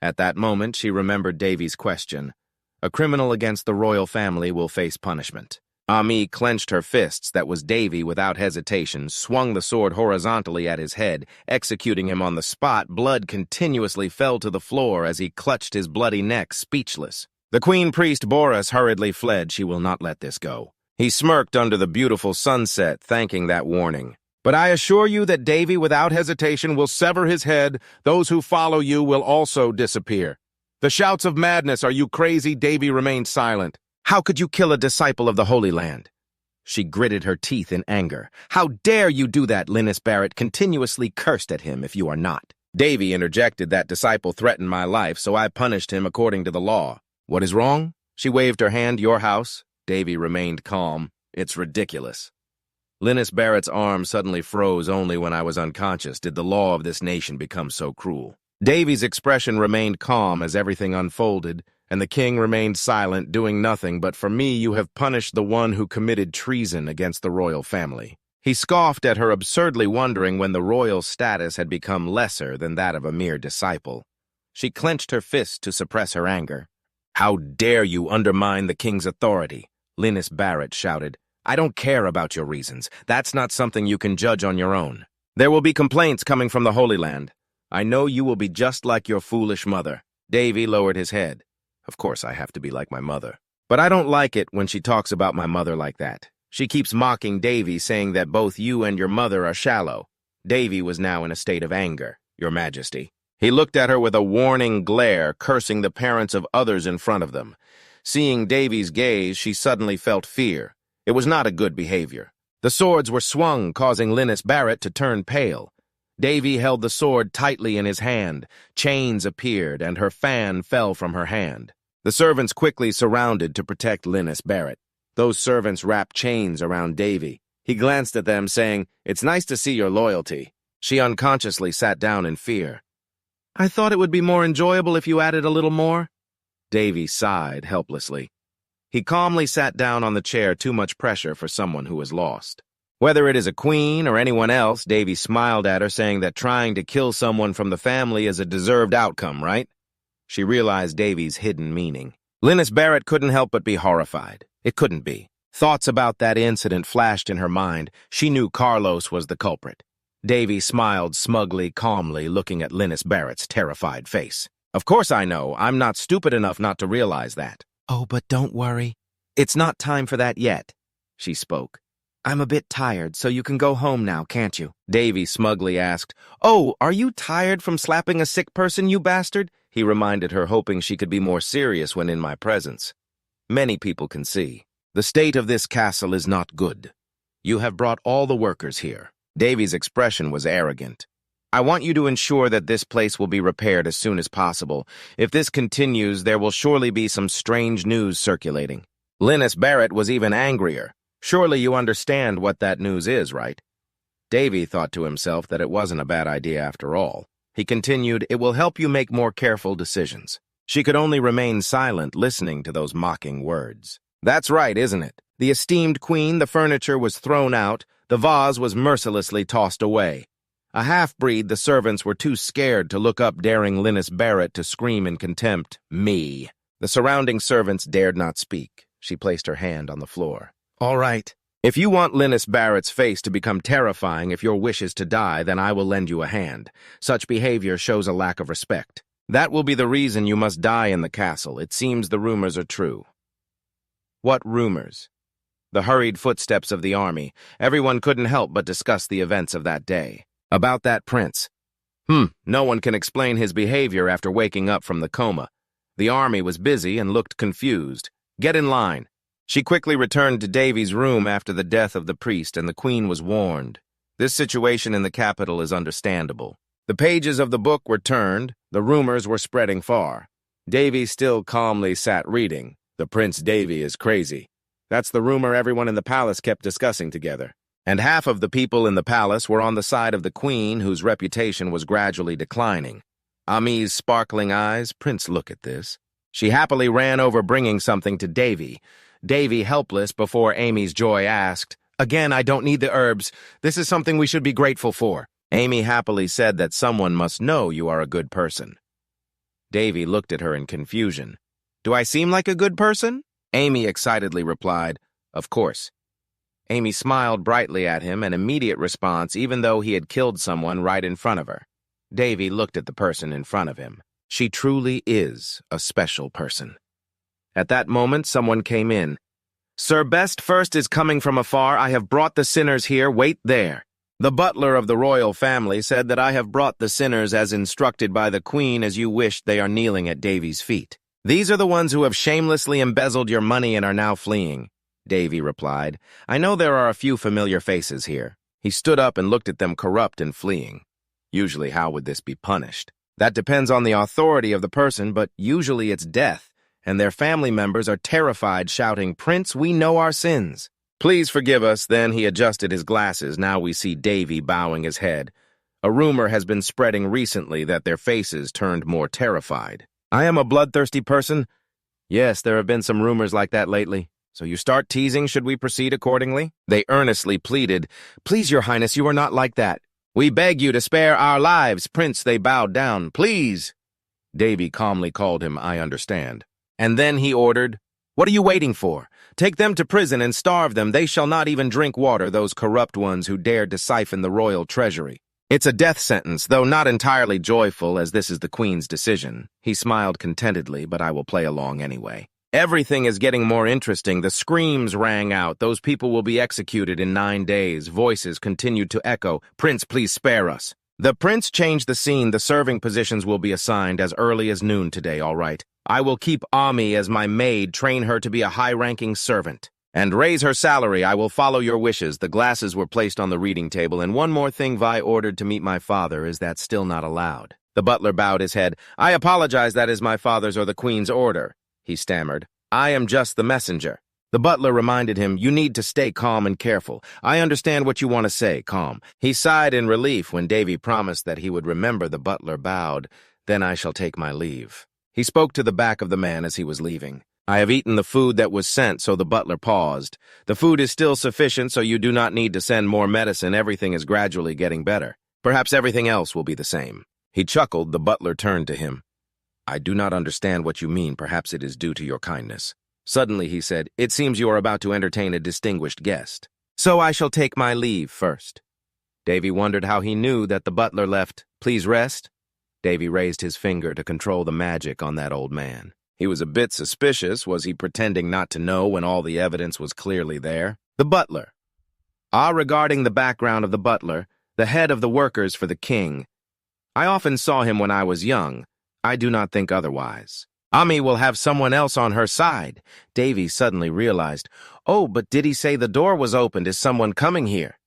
At that moment, she remembered Davy's question. A criminal against the royal family will face punishment. Ami clenched her fists, that was Davy, without hesitation, swung the sword horizontally at his head, executing him on the spot. Blood continuously fell to the floor as he clutched his bloody neck, speechless. The queen priest Boris hurriedly fled. She will not let this go. He smirked under the beautiful sunset, thanking that warning. But I assure you that Davy, without hesitation, will sever his head. Those who follow you will also disappear. The shouts of madness, "Are you crazy?" Davy remained silent. How could you kill a disciple of the Holy Land? She gritted her teeth in anger. How dare you do that? Linus Barrett continuously cursed at him. If you are not. Davy interjected. That disciple threatened my life, so I punished him according to the law. What is wrong? She waved her hand. Your house? Davy remained calm. It's ridiculous. Linus Barrett's arm suddenly froze. Only when I was unconscious did the law of this nation become so cruel. Davy's expression remained calm as everything unfolded, and the king remained silent, doing nothing. But for me, you have punished the one who committed treason against the royal family. He scoffed at her, absurdly wondering when the royal status had become lesser than that of a mere disciple. She clenched her fist to suppress her anger. How dare you undermine the king's authority? Linus Barrett shouted. I don't care about your reasons. That's not something you can judge on your own. There will be complaints coming from the Holy Land. I know you will be just like your foolish mother. Davy lowered his head. Of course I have to be like my mother. But I don't like it when she talks about my mother like that. She keeps mocking Davy, saying that both you and your mother are shallow. Davy was now in a state of anger, Your Majesty. He looked at her with a warning glare, cursing the parents of others in front of them. Seeing Davy's gaze, she suddenly felt fear. It was not a good behavior. The swords were swung, causing Linus Barrett to turn pale. Davy held the sword tightly in his hand. Chains appeared, and her fan fell from her hand. The servants quickly surrounded to protect Linus Barrett. Those servants wrapped chains around Davy. He glanced at them, saying, "It's nice to see your loyalty." She unconsciously sat down in fear. "I thought it would be more enjoyable if you added a little more." Davy sighed helplessly. He calmly sat down on the chair. Too much pressure for someone who is lost. Whether it is a queen or anyone else, Davy smiled at her, saying that trying to kill someone from the family is a deserved outcome, right? She realized Davy's hidden meaning. Linus Barrett couldn't help but be horrified. It couldn't be. Thoughts about that incident flashed in her mind. She knew Carlos was the culprit. Davy smiled smugly, calmly, looking at Linus Barrett's terrified face. "Of course I know. I'm not stupid enough not to realize that." "Oh, but don't worry. It's not time for that yet," she spoke. "I'm a bit tired, so you can go home now, can't you?" Davy smugly asked. "Oh, are you tired from slapping a sick person, you bastard?" He reminded her, hoping she could be more serious when in my presence. "Many people can see. The state of this castle is not good. You have brought all the workers here." Davy's expression was arrogant. "I want you to ensure that this place will be repaired as soon as possible. If this continues, there will surely be some strange news circulating." Linus Barrett was even angrier. "Surely you understand what that news is, right?" Davy thought to himself that it wasn't a bad idea after all. He continued, "It will help you make more careful decisions." She could only remain silent, listening to those mocking words. "That's right, isn't it? The esteemed queen, the furniture was thrown out, the vase was mercilessly tossed away. A half-breed, the servants were too scared to look up, daring Linus Barrett to scream in contempt, 'Me.' The surrounding servants dared not speak." She placed her hand on the floor. "All right. If you want Linus Barrett's face to become terrifying, if your wish is to die, then I will lend you a hand. Such behavior shows a lack of respect. That will be the reason you must die in the castle. It seems the rumors are true." "What rumors?" The hurried footsteps of the army. Everyone couldn't help but discuss the events of that day. "About that prince." No one can explain his behavior after waking up from the coma. The army was busy and looked confused. "Get in line." She quickly returned to Davy's room after the death of the priest, and the queen was warned. This situation in the capital is understandable. The pages of the book were turned. The rumors were spreading far. Davy still calmly sat reading. "The Prince Davy is crazy." That's the rumor everyone in the palace kept discussing together. And half of the people in the palace were on the side of the queen, whose reputation was gradually declining. Ami's sparkling eyes, "Prince, look at this." She happily ran over bringing something to Davy. Davy, helpless before Amy's joy, asked, "Again, I don't need the herbs. This is something we should be grateful for." Amy happily said that someone must know you are a good person. Davy looked at her in confusion. "Do I seem like a good person?" Amy excitedly replied, "Of course." Amy smiled brightly at him, an immediate response even though he had killed someone right in front of her. Davy looked at the person in front of him. She truly is a special person. At that moment, someone came in. "Sir Best First is coming from afar. I have brought the sinners here. Wait there." The butler of the royal family said that I have brought the sinners as instructed by the queen. As you wished, they are kneeling at Davy's feet. "These are the ones who have shamelessly embezzled your money and are now fleeing," Davy replied. "I know there are a few familiar faces here." He stood up and looked at them, corrupt and fleeing. Usually, how would this be punished? That depends on the authority of the person, but usually it's death, and their family members are terrified, shouting, "Prince, we know our sins." "Please forgive us." Then he adjusted his glasses. Now we see Davy bowing his head. A rumor has been spreading recently that their faces turned more terrified. "I am a bloodthirsty person?" "Yes, there have been some rumors like that lately." "So you start teasing. Should we proceed accordingly?" They earnestly pleaded, "Please, Your Highness, you are not like that." "We beg you to spare our lives, Prince." They bowed down. "Please." Davy calmly called him, "I understand." And then he ordered, "What are you waiting for? Take them to prison and starve them. They shall not even drink water, those corrupt ones who dared to siphon the royal treasury." "It's a death sentence, though not entirely joyful, as this is the Queen's decision." He smiled contentedly, "But I will play along anyway." Everything is getting more interesting. The screams rang out. "Those people will be executed in 9 days. Voices continued to echo, "Prince, please spare us." The prince changed the scene. "The serving positions will be assigned as early as noon today, all right. I will keep Ami as my maid, train her to be a high-ranking servant, and raise her salary. I will follow your wishes." The glasses were placed on the reading table. "And one more thing, Vi ordered to meet my father. Is that still not allowed?" The butler bowed his head. "I apologize, that is my father's or the Queen's order," he stammered. "I am just the messenger." The butler reminded him, "You need to stay calm and careful. I understand what you want to say, calm." He sighed in relief when Davy promised that he would remember. The butler bowed. "Then I shall take my leave." He spoke to the back of the man as he was leaving. "I have eaten the food that was sent," so the butler paused. "The food is still sufficient, so you do not need to send more medicine. Everything is gradually getting better. Perhaps everything else will be the same." He chuckled. The butler turned to him. "I do not understand what you mean. Perhaps it is due to your kindness." Suddenly he said, "It seems you are about to entertain a distinguished guest. So I shall take my leave first." Davy wondered how he knew that the butler left, "Please rest." Davy raised his finger to control the magic on that old man. He was a bit suspicious. Was he pretending not to know when all the evidence was clearly there? The butler. Regarding the background of the butler, the head of the workers for the king. I often saw him when I was young. I do not think otherwise. Ami will have someone else on her side. Davy suddenly realized, "Oh, but did he say the door was opened? Is someone coming here?"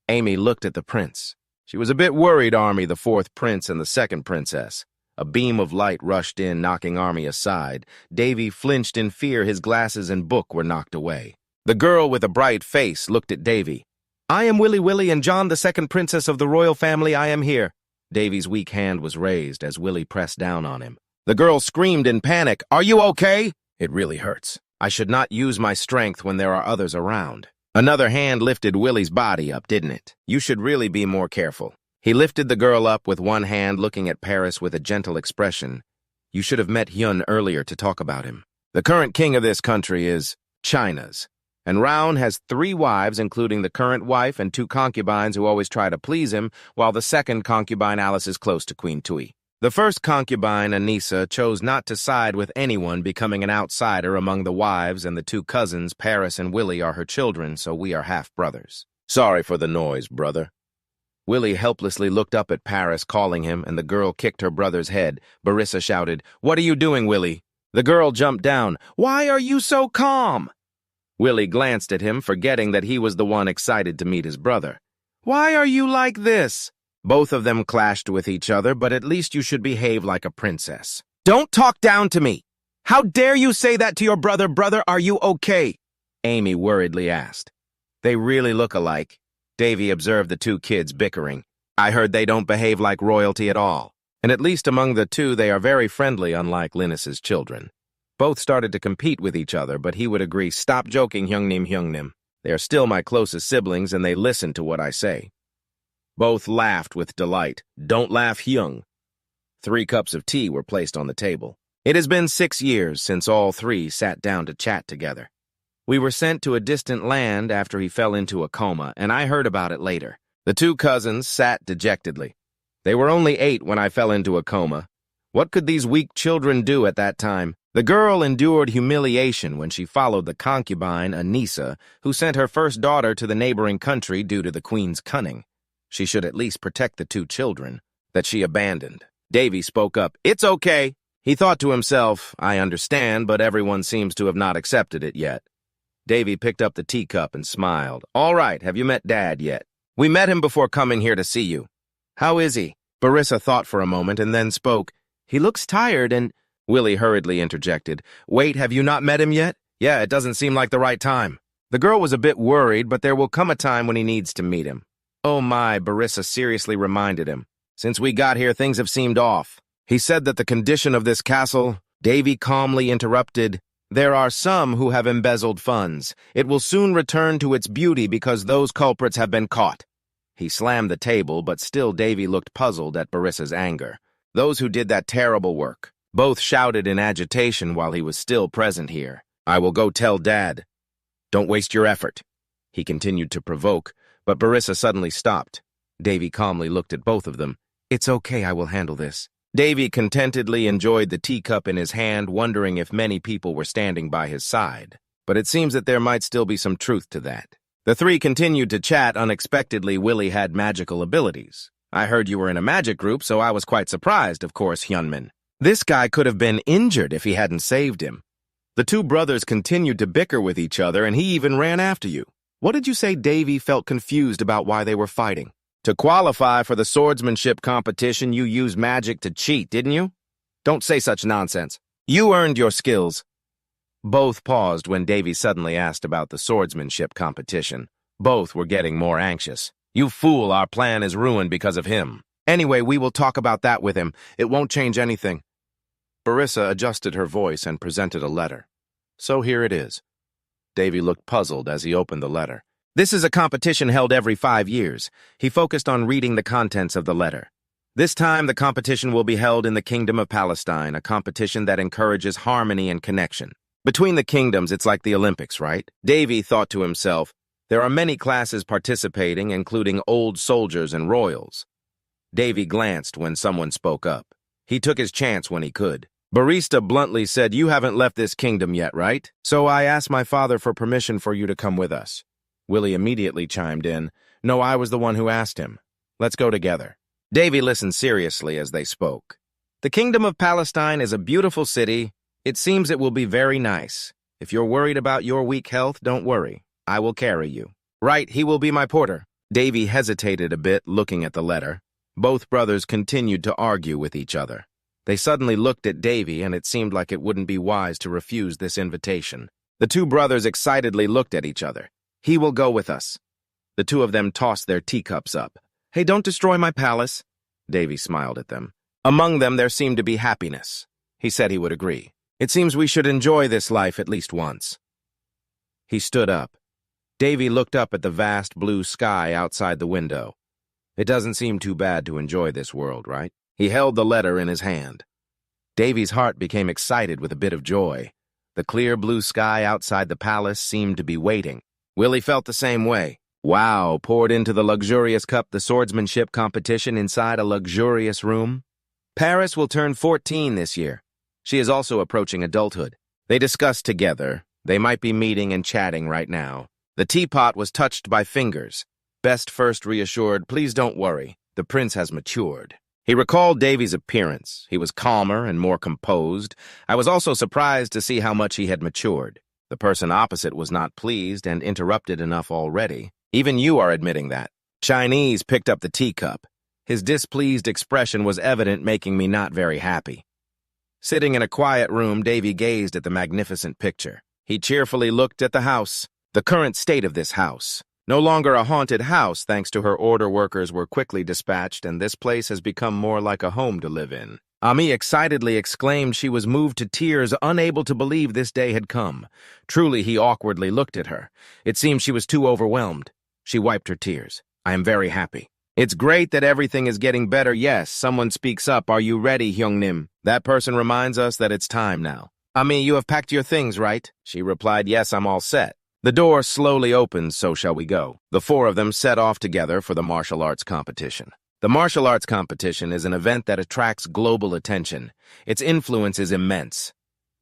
Amy looked at the prince. She was a bit worried. Army, the fourth prince, and the second princess. A beam of light rushed in, knocking Army aside. Davy flinched in fear. His glasses and book were knocked away. The girl with a bright face looked at Davy. "I am Willie and John, the second princess of the royal family. I am here." Davy's weak hand was raised as Willie pressed down on him. The girl screamed in panic, "Are you okay?" "It really hurts. I should not use my strength when there are others around." Another hand lifted Willie's body up, didn't it? "You should really be more careful." He lifted the girl up with one hand, looking at Paris with a gentle expression. "You should have met Hyun earlier to talk about him. The current king of this country is China's, and Raun has 3 wives, including the current wife and 2 concubines who always try to please him, while the second concubine, Alice, is close to Queen Tui. The first concubine, Anissa, chose not to side with anyone, becoming an outsider among the wives, and the 2 cousins, Paris and Willie, are her children, so we are half-brothers." "Sorry for the noise, brother." Willie helplessly looked up at Paris, calling him, and the girl kicked her brother's head. Barissa shouted, "What are you doing, Willie?" The girl jumped down. "Why are you so calm?" Willie glanced at him, forgetting that he was the one excited to meet his brother. "Why are you like this?" Both of them clashed with each other, but at least you should behave like a princess. "Don't talk down to me! How dare you say that to your brother? Brother, are you okay?" Amy worriedly asked. "They really look alike." Davy observed the 2 kids bickering. "I heard they don't behave like royalty at all." And at least among the two, they are very friendly, unlike Linus's children. Both started to compete with each other, but he would agree, "Stop joking, Hyungnim. They are still my closest siblings, and they listen to what I say." Both laughed with delight. "Don't laugh, Hyung." 3 cups of tea were placed on the table. It has been 6 years since all 3 sat down to chat together. We were sent to a distant land after he fell into a coma, and I heard about it later. The 2 cousins sat dejectedly. They were only 8 when I fell into a coma. What could these weak children do at that time? The girl endured humiliation when she followed the concubine, Anissa, who sent her first daughter to the neighboring country due to the queen's cunning. She should at least protect the 2 children that she abandoned. Davy spoke up. "It's okay." He thought to himself, "I understand, but everyone seems to have not accepted it yet." Davy picked up the teacup and smiled. "All right, have you met Dad yet?" "We met him before coming here to see you." "How is he?" Barissa thought for a moment and then spoke. "He looks tired and—" Willie hurriedly interjected. "Wait, have you not met him yet?" "Yeah, it doesn't seem like the right time." The girl was a bit worried, but there will come a time when he needs to meet him. "Oh my," Barissa seriously reminded him. "Since we got here, things have seemed off." He said that the condition of this castle— Davy calmly interrupted. "There are some who have embezzled funds. It will soon return to its beauty because those culprits have been caught." He slammed the table, but still Davy looked puzzled at Barissa's anger. "Those who did that terrible work." Both shouted in agitation while he was still present here. "I will go tell Dad." "Don't waste your effort." He continued to provoke, but Barissa suddenly stopped. Davy calmly looked at both of them. "It's okay, I will handle this." Davy contentedly enjoyed the teacup in his hand, wondering if many people were standing by his side. But it seems that there might still be some truth to that. The 3 continued to chat. Unexpectedly, Willie had magical abilities. "I heard you were in a magic group, so I was quite surprised, of course, Hyunmin. This guy could have been injured if he hadn't saved him." The 2 brothers continued to bicker with each other, and he even ran after you. "What did you say?" Davy felt confused about why they were fighting. "To qualify for the swordsmanship competition, you used magic to cheat, didn't you?" "Don't say such nonsense." "You earned your skills." Both paused when Davy suddenly asked about the swordsmanship competition. Both were getting more anxious. "You fool, our plan is ruined because of him." "Anyway, we will talk about that with him. It won't change anything." Barissa adjusted her voice and presented a letter. "So here it is." Davy looked puzzled as he opened the letter. "This is a competition held every 5 years. He focused on reading the contents of the letter. "This time, the competition will be held in the Kingdom of Palestine, a competition that encourages harmony and connection. Between the kingdoms, it's like the Olympics, right?" Davy thought to himself, "There are many classes participating, including old soldiers and royals." Davy glanced when someone spoke up. He took his chance when he could. Barissa bluntly said, "You haven't left this kingdom yet, right? So I asked my father for permission for you to come with us." Willie immediately chimed in. "No, I was the one who asked him. Let's go together." Davy listened seriously as they spoke. "The Kingdom of Palestine is a beautiful city. It seems it will be very nice. If you're worried about your weak health, don't worry. I will carry you." "Right, he will be my porter." Davy hesitated a bit, looking at the letter. Both brothers continued to argue with each other. They suddenly looked at Davy, and it seemed like it wouldn't be wise to refuse this invitation. The 2 brothers excitedly looked at each other. "He will go with us." The 2 of them tossed their teacups up. "Hey, don't destroy my palace." Davy smiled at them. Among them there seemed to be happiness. He said he would agree. "It seems we should enjoy this life at least once." He stood up. Davy looked up at the vast blue sky outside the window. It doesn't seem too bad to enjoy this world, right? He held the letter in his hand. Davy's heart became excited with a bit of joy. The clear blue sky outside the palace seemed to be waiting. Willie felt the same way. Wow poured into the luxurious cup the swordsmanship competition inside a luxurious room. Paris will turn 14 this year. She is also approaching adulthood. They discussed together. They might be meeting and chatting right now. The teapot was touched by fingers. Best first reassured, "Please don't worry. The prince has matured." He recalled Davy's appearance. He was calmer and more composed. I was also surprised to see how much he had matured. The person opposite was not pleased and interrupted enough already. "Even you are admitting that." Chinese picked up the teacup. His displeased expression was evident, making me not very happy. Sitting in a quiet room, Davy gazed at the magnificent picture. He cheerfully looked at the house, the current state of this house. No longer a haunted house thanks to her order workers were quickly dispatched, and this place has become more like a home to live in. Ami excitedly exclaimed she was moved to tears, unable to believe this day had come. Truly, he awkwardly looked at her. It seemed she was too overwhelmed. She wiped her tears. I am very happy. It's great that everything is getting better. Yes, someone speaks up. Are you ready, Hyungnim? That person reminds us that it's time now. Ami, you have packed your things, right? She replied, yes, I'm all set. The door slowly opened, so shall we go. The four of them set off together for the martial arts competition. The martial arts competition is an event that attracts global attention. Its influence is immense.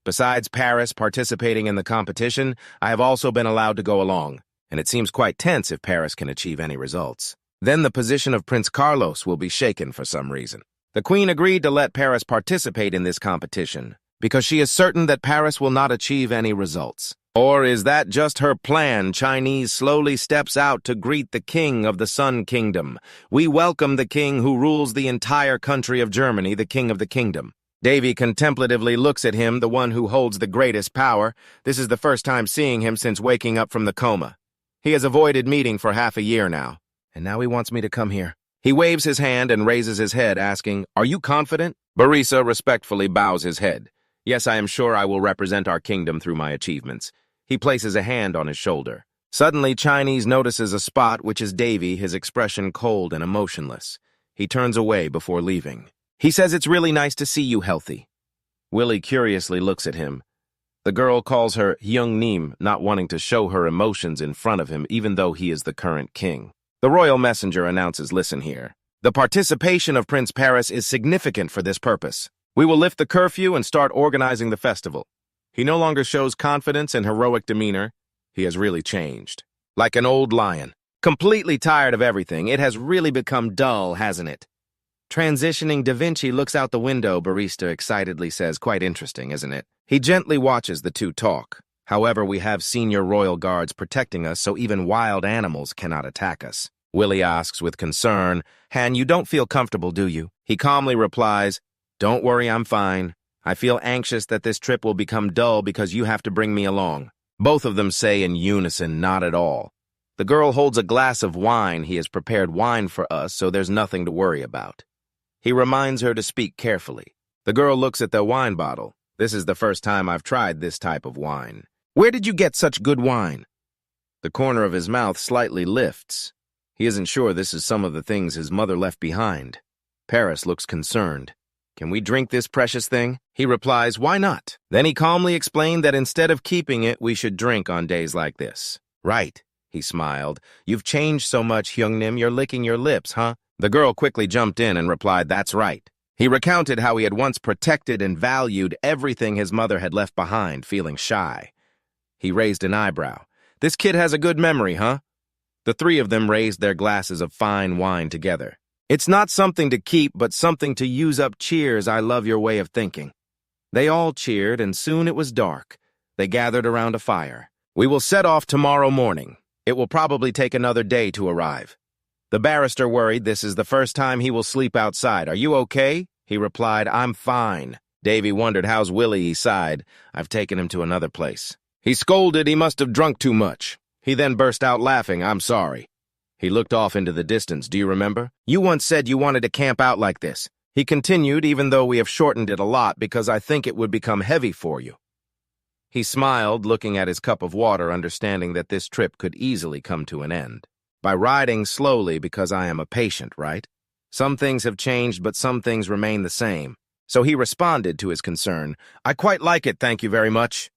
Besides Paris participating in the competition, I have also been allowed to go along, and it seems quite tense if Paris can achieve any results. Then the position of Prince Carlos will be shaken for some reason. The Queen agreed to let Paris participate in this competition because she is certain that Paris will not achieve any results. Or is that just her plan? Chinese slowly steps out to greet the king of the Sun Kingdom. We welcome the king who rules the entire country of Germany, the king of the kingdom. Davy contemplatively looks at him, the one who holds the greatest power. This is the first time seeing him since waking up from the coma. He has avoided meeting for half a year now, and now he wants me to come here. He waves his hand and raises his head, asking, "Are you confident?" Barissa respectfully bows his head. Yes, I am sure I will represent our kingdom through my achievements. He places a hand on his shoulder. Suddenly, Chinese notices a spot, which is Davy, his expression cold and emotionless. He turns away before leaving. He says it's really nice to see you healthy. Willie curiously looks at him. The girl calls her Hyungnim, not wanting to show her emotions in front of him, even though he is the current king. The royal messenger announces, listen here. The participation of Prince Paris is significant for this purpose. We will lift the curfew and start organizing the festival. He no longer shows confidence and heroic demeanor. He has really changed. Like an old lion. Completely tired of everything. It has really become dull, hasn't it? Transitioning Da Vinci looks out the window, Barista excitedly says. Quite interesting, isn't it? He gently watches the two talk. However, we have senior royal guards protecting us, so even wild animals cannot attack us. Willie asks with concern, Han, you don't feel comfortable, do you? He calmly replies, don't worry, I'm fine. I feel anxious that this trip will become dull because you have to bring me along. Both of them say in unison, not at all. The girl holds a glass of wine. He has prepared wine for us, so there's nothing to worry about. He reminds her to speak carefully. The girl looks at the wine bottle. This is the first time I've tried this type of wine. Where did you get such good wine? The corner of his mouth slightly lifts. He isn't sure this is some of the things his mother left behind. Paris looks concerned. Can we drink this precious thing? He replies, why not? Then he calmly explained that instead of keeping it, we should drink on days like this. Right, he smiled. You've changed so much, Hyungnim, you're licking your lips, huh? The girl quickly jumped in and replied, that's right. He recounted how he had once protected and valued everything his mother had left behind, feeling shy. He raised an eyebrow. This kid has a good memory, huh? The three of them raised their glasses of fine wine together. It's not something to keep, but something to use up. Cheers, I love your way of thinking. They all cheered, and soon it was dark. They gathered around a fire. We will set off tomorrow morning. It will probably take another day to arrive. The barrister worried this is the first time he will sleep outside. Are you okay? He replied, I'm fine. Davy wondered, how's Willie? He sighed. I've taken him to another place. He scolded he must have drunk too much. He then burst out laughing, I'm sorry. He looked off into the distance. Do you remember? You once said you wanted to camp out like this. He continued, even though we have shortened it a lot because I think it would become heavy for you. He smiled, looking at his cup of water, understanding that this trip could easily come to an end. By riding slowly because I am a patient, right? Some things have changed, but some things remain the same. So he responded to his concern. I quite like it, thank you very much.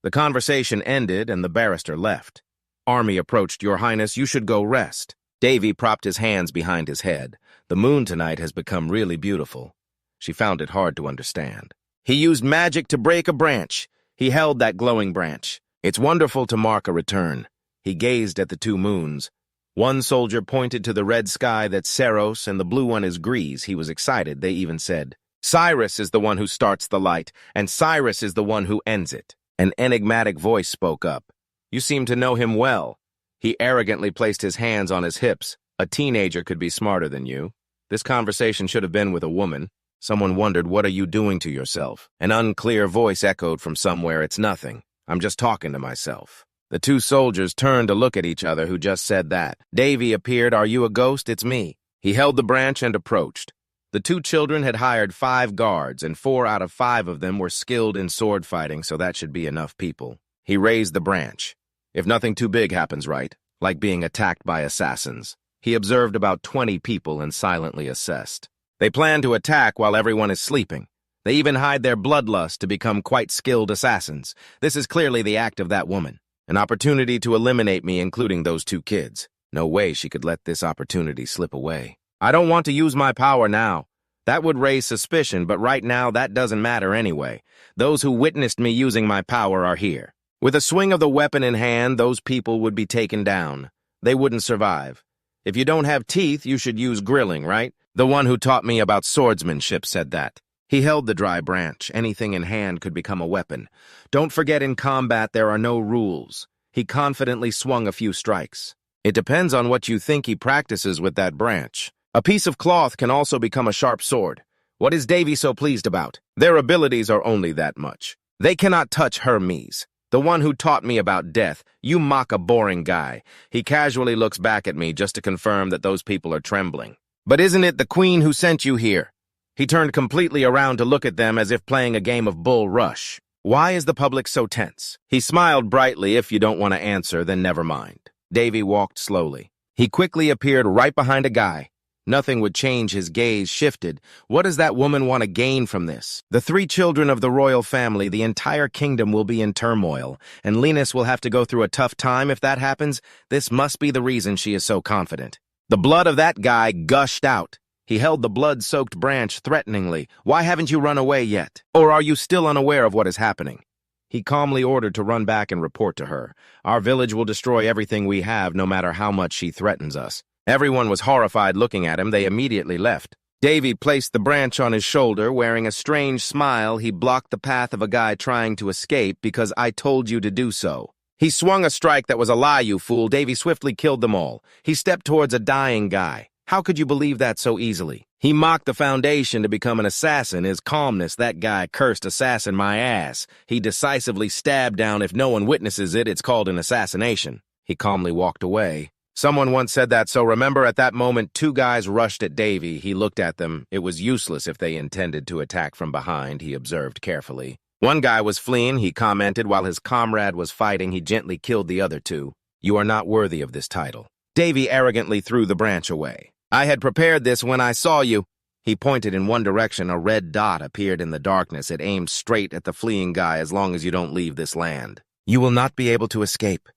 The conversation ended and the barrister left. Army approached, Your Highness, you should go rest. Davy propped his hands behind his head. The moon tonight has become really beautiful. She found it hard to understand. He used magic to break a branch. He held that glowing branch. It's wonderful to mark a return. He gazed at the two moons. One soldier pointed to the red sky that's Ceros and the blue one is Greece. He was excited. They even said, Cyrus is the one who starts the light, and Cyrus is the one who ends it. An enigmatic voice spoke up. You seem to know him well. He arrogantly placed his hands on his hips. A teenager could be smarter than you. This conversation should have been with a woman. Someone wondered, what are you doing to yourself? An unclear voice echoed from somewhere, it's nothing. I'm just talking to myself. The two soldiers turned to look at each other who just said that. Davy appeared. "Are you a ghost? It's me." He held the branch and approached. The two children had hired 5 guards, and 4 out of 5 of them were skilled in sword fighting, so that should be enough people. He raised the branch. If nothing too big happens, right? Like being attacked by assassins. He observed about 20 people and silently assessed. They plan to attack while everyone is sleeping. They even hide their bloodlust to become quite skilled assassins. This is clearly the act of that woman. An opportunity to eliminate me, including those 2 kids. No way she could let this opportunity slip away. I don't want to use my power now. That would raise suspicion, but right now that doesn't matter anyway. Those who witnessed me using my power are here. With a swing of the weapon in hand, those people would be taken down. They wouldn't survive. If you don't have teeth, you should use grilling, right? The one who taught me about swordsmanship said that. He held the dry branch. Anything in hand could become a weapon. Don't forget, in combat there are no rules. He confidently swung a few strikes. It depends on what you think he practices with that branch. A piece of cloth can also become a sharp sword. What is Davy so pleased about? Their abilities are only that much. They cannot touch Hermes, the one who taught me about death. You mock a boring guy. He casually looks back at me just to confirm that those people are trembling. But isn't it the queen who sent you here? He turned completely around to look at them as if playing a game of bull rush. Why is the public so tense? He smiled brightly. If you don't want to answer, then never mind. Davy walked slowly. He quickly appeared right behind a guy. Nothing would change. His gaze shifted. What does that woman want to gain from this? The 3 children of the royal family, the entire kingdom will be in turmoil, and Linus will have to go through a tough time if that happens. This must be the reason she is so confident. The blood of that guy gushed out. He held the blood-soaked branch threateningly. Why haven't you run away yet? Or are you still unaware of what is happening? He calmly ordered to run back and report to her. Our village will destroy everything we have, no matter how much she threatens us. Everyone was horrified looking at him. They immediately left. Davy placed the branch on his shoulder. Wearing a strange smile, he blocked the path of a guy trying to escape because I told you to do so. He swung a strike that was a lie, you fool. Davy swiftly killed them all. He stepped towards a dying guy. How could you believe that so easily? He mocked the Foundation to become an assassin. His calmness, that guy cursed assassin my ass. He decisively stabbed down. If no one witnesses it, it's called an assassination. He calmly walked away. Someone once said that, so remember at that moment 2 guys rushed at Davy. He looked at them. It was useless if they intended to attack from behind, he observed carefully. One guy was fleeing, he commented, while his comrade was fighting. He gently killed the other 2. You are not worthy of this title. Davy arrogantly threw the branch away. I had prepared this when I saw you. He pointed in one direction. A red dot appeared in the darkness. It aimed straight at the fleeing guy. As long as you don't leave this land, you will not be able to escape.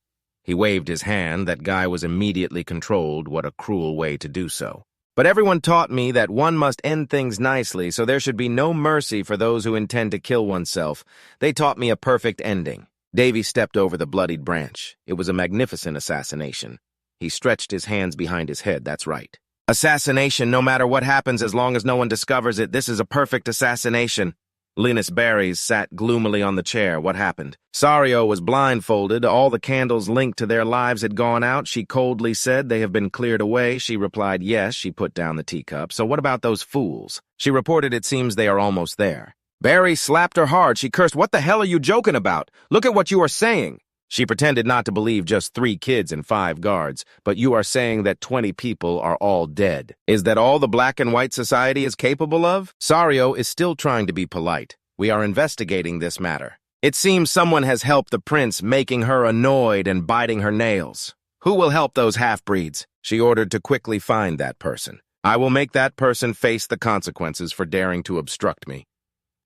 He waved his hand. That guy was immediately controlled. What a cruel way to do so. But everyone taught me that one must end things nicely, so there should be no mercy for those who intend to kill oneself. They taught me a perfect ending. Davy stepped over the bloodied branch. It was a magnificent assassination. He stretched his hands behind his head. That's right. Assassination, no matter what happens, as long as no one discovers it. This is a perfect assassination. Linus Barrys sat gloomily on the chair. What happened? Sario was blindfolded. All the candles linked to their lives had gone out. She coldly said, they have been cleared away. She replied, yes. She put down the teacup. So what about those fools? She reported, it seems they are almost there. Barry slapped her hard. She cursed, what the hell are you joking about? Look at what you are saying. She pretended not to believe just 3 kids and 5 guards, but you are saying that 20 people are all dead. Is that all the black and white society is capable of? Sario is still trying to be polite. We are investigating this matter. It seems someone has helped the prince, making her annoyed and biting her nails. Who will help those half-breeds? She ordered to quickly find that person. I will make that person face the consequences for daring to obstruct me.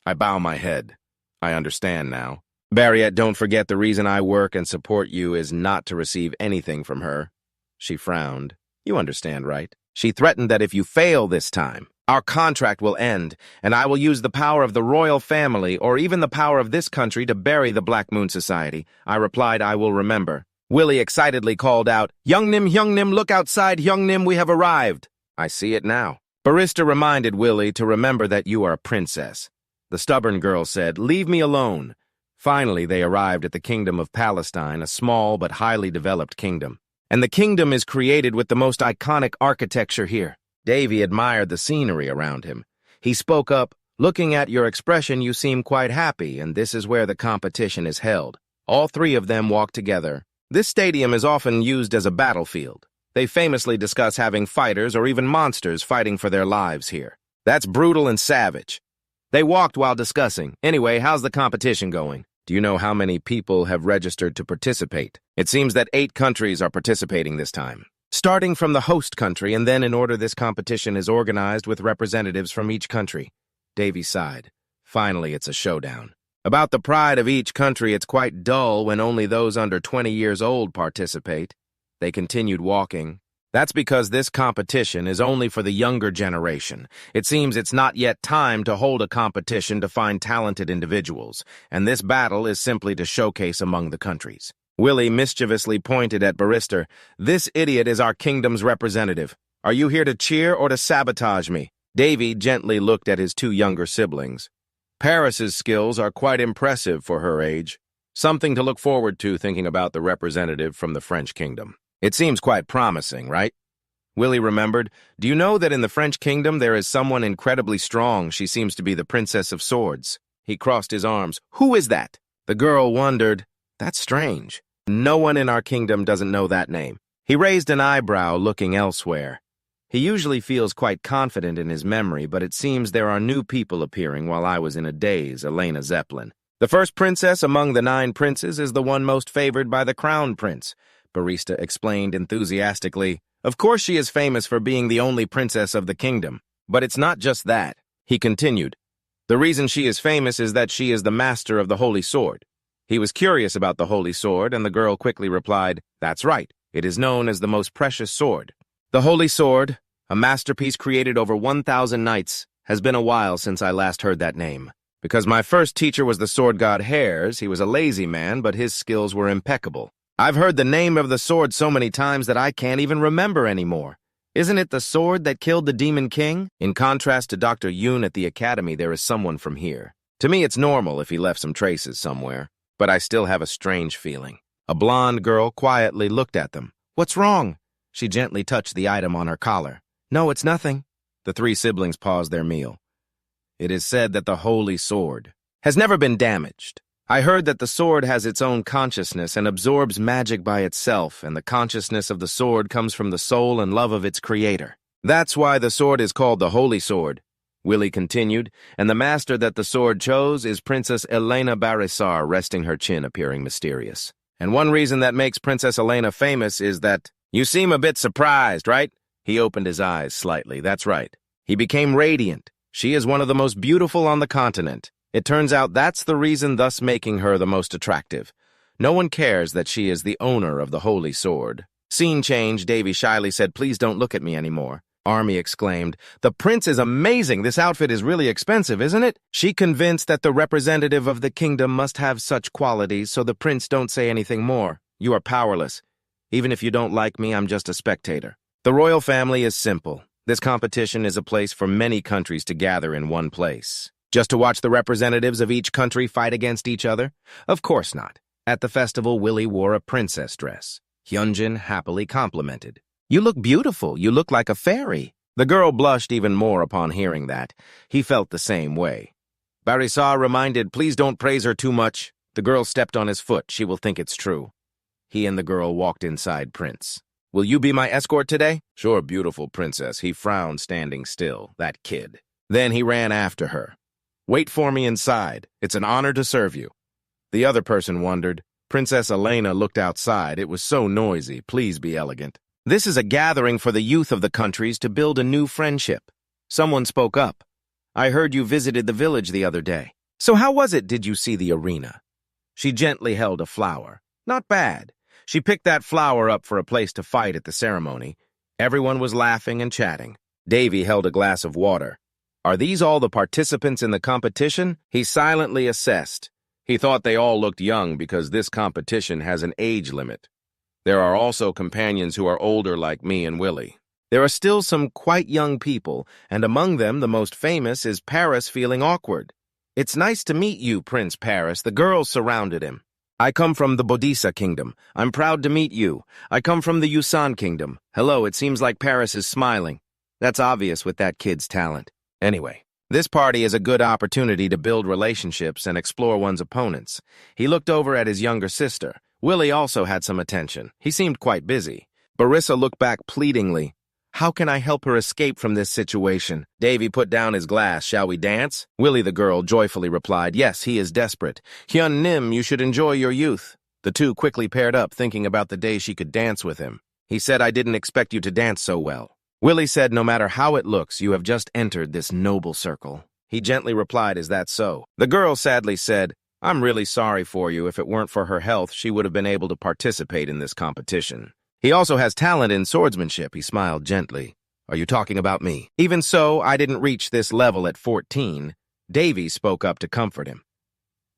I bow my head. I understand now. Barriette, don't forget the reason I work and support you is not to receive anything from her. She frowned. You understand, right? She threatened that if you fail this time, our contract will end, and I will use the power of the royal family or even the power of this country to bury the Black Moon Society. I replied, I will remember. Willie excitedly called out, Young Nim, look outside, Young Nim, we have arrived. I see it now. Barissa reminded Willie to remember that you are a princess. The stubborn girl said, leave me alone. Finally, they arrived at the Kingdom of Palestine, a small but highly developed kingdom. And the kingdom is created with the most iconic architecture here. Davy admired the scenery around him. He spoke up, looking at your expression, you seem quite happy, and this is where the competition is held. All 3 of them walked together. This stadium is often used as a battlefield. They famously discuss having fighters or even monsters fighting for their lives here. That's brutal and savage. They walked while discussing. Anyway, how's the competition going? Do you know how many people have registered to participate? It seems that 8 countries are participating this time. Starting from the host country, and then in order this competition is organized with representatives from each country. Davy sighed. Finally, it's a showdown. About the pride of each country, it's quite dull when only those under 20 years old participate. They continued walking. That's because this competition is only for the younger generation. It seems it's not yet time to hold a competition to find talented individuals, and this battle is simply to showcase among the countries. Willie mischievously pointed at Barissa. This idiot is our kingdom's representative. Are you here to cheer or to sabotage me? Davy gently looked at his 2 younger siblings. Paris's skills are quite impressive for her age. Something to look forward to thinking about the representative from the French kingdom. It seems quite promising, right? Willie remembered. Do you know that in the French kingdom there is someone incredibly strong? She seems to be the Princess of Swords. He crossed his arms. Who is that? The girl wondered. That's strange. No one in our kingdom doesn't know that name. He raised an eyebrow, looking elsewhere. He usually feels quite confident in his memory, but it seems there are new people appearing while I was in a daze, Elena Zeppelin. The first princess among the 9 princes is the one most favored by the crown prince, Barissa explained enthusiastically. Of course she is famous for being the only princess of the kingdom, but it's not just that. He continued. The reason she is famous is that she is the master of the Holy Sword. He was curious about the Holy Sword, and the girl quickly replied, That's right, it is known as the most precious sword. The Holy Sword, a masterpiece created over 1,000 nights, has been a while since I last heard that name. Because my first teacher was the sword god Hares, he was a lazy man, but his skills were impeccable. I've heard the name of the sword so many times that I can't even remember anymore. Isn't it the sword that killed the Demon King? In contrast to Dr. Yoon at the academy, there is someone from here. To me, it's normal if he left some traces somewhere. But I still have a strange feeling. A blonde girl quietly looked at them. What's wrong? She gently touched the item on her collar. No, it's nothing. The 3 siblings paused their meal. It is said that the Holy Sword has never been damaged. I heard that the sword has its own consciousness and absorbs magic by itself, and the consciousness of the sword comes from the soul and love of its creator. That's why the sword is called the Holy Sword, Willie continued, and the master that the sword chose is Princess Elena Barissa, resting her chin, appearing mysterious. And one reason that makes Princess Elena famous is that... You seem a bit surprised, right? He opened his eyes slightly. That's right. He became radiant. She is one of the most beautiful on the continent. It turns out that's the reason, thus making her the most attractive. No one cares that she is the owner of the Holy Sword. Scene change, Davy shyly said, Please don't look at me anymore. Army exclaimed, The prince is amazing. This outfit is really expensive, isn't it? She convinced that the representative of the kingdom must have such qualities, so the prince don't say anything more. You are powerless. Even if you don't like me, I'm just a spectator. The royal family is simple. This competition is a place for many countries to gather in one place. Just to watch the representatives of each country fight against each other? Of course not. At the festival, Willie wore a princess dress. Hyunjin happily complimented. You look beautiful. You look like a fairy. The girl blushed even more upon hearing that. He felt the same way. Barissa reminded, Please don't praise her too much. The girl stepped on his foot. She will think it's true. He and the girl walked inside Prince. Will you be my escort today? Sure, beautiful princess. He frowned, standing still. That kid. Then he ran after her. Wait for me inside. It's an honor to serve you. The other person wondered. Princess Elena looked outside. It was so noisy. Please be elegant. This is a gathering for the youth of the countries to build a new friendship. Someone spoke up. I heard you visited the village the other day. So how was it? Did you see the arena? She gently held a flower. Not bad. She picked that flower up for a place to fight at the ceremony. Everyone was laughing and chatting. Davy held a glass of water. Are these all the participants in the competition? He silently assessed. He thought they all looked young because this competition has an age limit. There are also companions who are older like me and Willie. There are still some quite young people, and among them the most famous is Paris feeling awkward. It's nice to meet you, Prince Paris. The girls surrounded him. I come from the Bodhisattva kingdom. I'm proud to meet you. I come from the Yusan kingdom. Hello, it seems like Paris is smiling. That's obvious with that kid's talent. Anyway, this party is a good opportunity to build relationships and explore one's opponents. He looked over at his younger sister. Willie also had some attention. He seemed quite busy. Barissa looked back pleadingly. How can I help her escape from this situation? Davy put down his glass. Shall we dance? Willie the girl joyfully replied, yes, he is desperate. Hyun Nim, you should enjoy your youth. The two quickly paired up, thinking about the day she could dance with him. He said, I didn't expect you to dance so well. Willie said, no matter how it looks, you have just entered this noble circle. He gently replied, is that so? The girl sadly said, I'm really sorry for you. If it weren't for her health, she would have been able to participate in this competition. He also has talent in swordsmanship, he smiled gently. Are you talking about me? Even so, I didn't reach this level at 14. Davy spoke up to comfort him.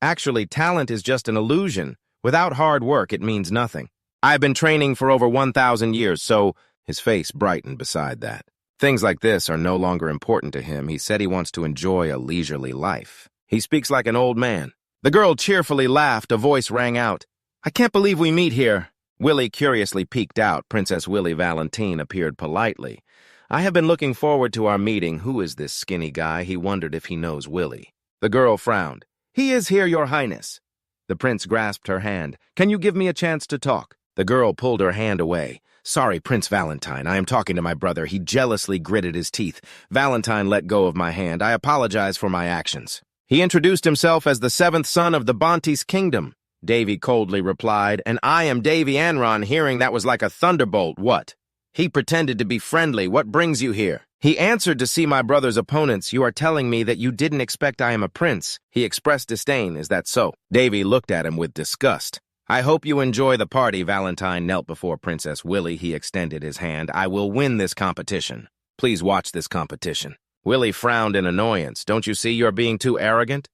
Actually, talent is just an illusion. Without hard work, it means nothing. I've been training for over 1,000 years, so his face brightened beside that. Things like this are no longer important to him. He said he wants to enjoy a leisurely life. He speaks like an old man. The girl cheerfully laughed. A voice rang out. I can't believe we meet here. Willie curiously peeked out. Princess Willie Valentine appeared politely. I have been looking forward to our meeting. Who is this skinny guy? He wondered if he knows Willie. The girl frowned. He is here, Your Highness. The prince grasped her hand. Can you give me a chance to talk? The girl pulled her hand away. Sorry, Prince Valentine. I am talking to my brother. He jealously gritted his teeth. Valentine let go of my hand. I apologize for my actions. He introduced himself as the seventh son of the Bonte's kingdom. Davy coldly replied, and I am Davy Anron. Hearing that was like a thunderbolt. What? He pretended to be friendly. What brings you here? He answered to see my brother's opponents. You are telling me that you didn't expect I am a prince. He expressed disdain. Is that so? Davy looked at him with disgust. I hope you enjoy the party. Valentine knelt before Princess Willie. He extended his hand. I will win this competition. Please watch this competition. Willie frowned in annoyance. Don't you see you're being too arrogant?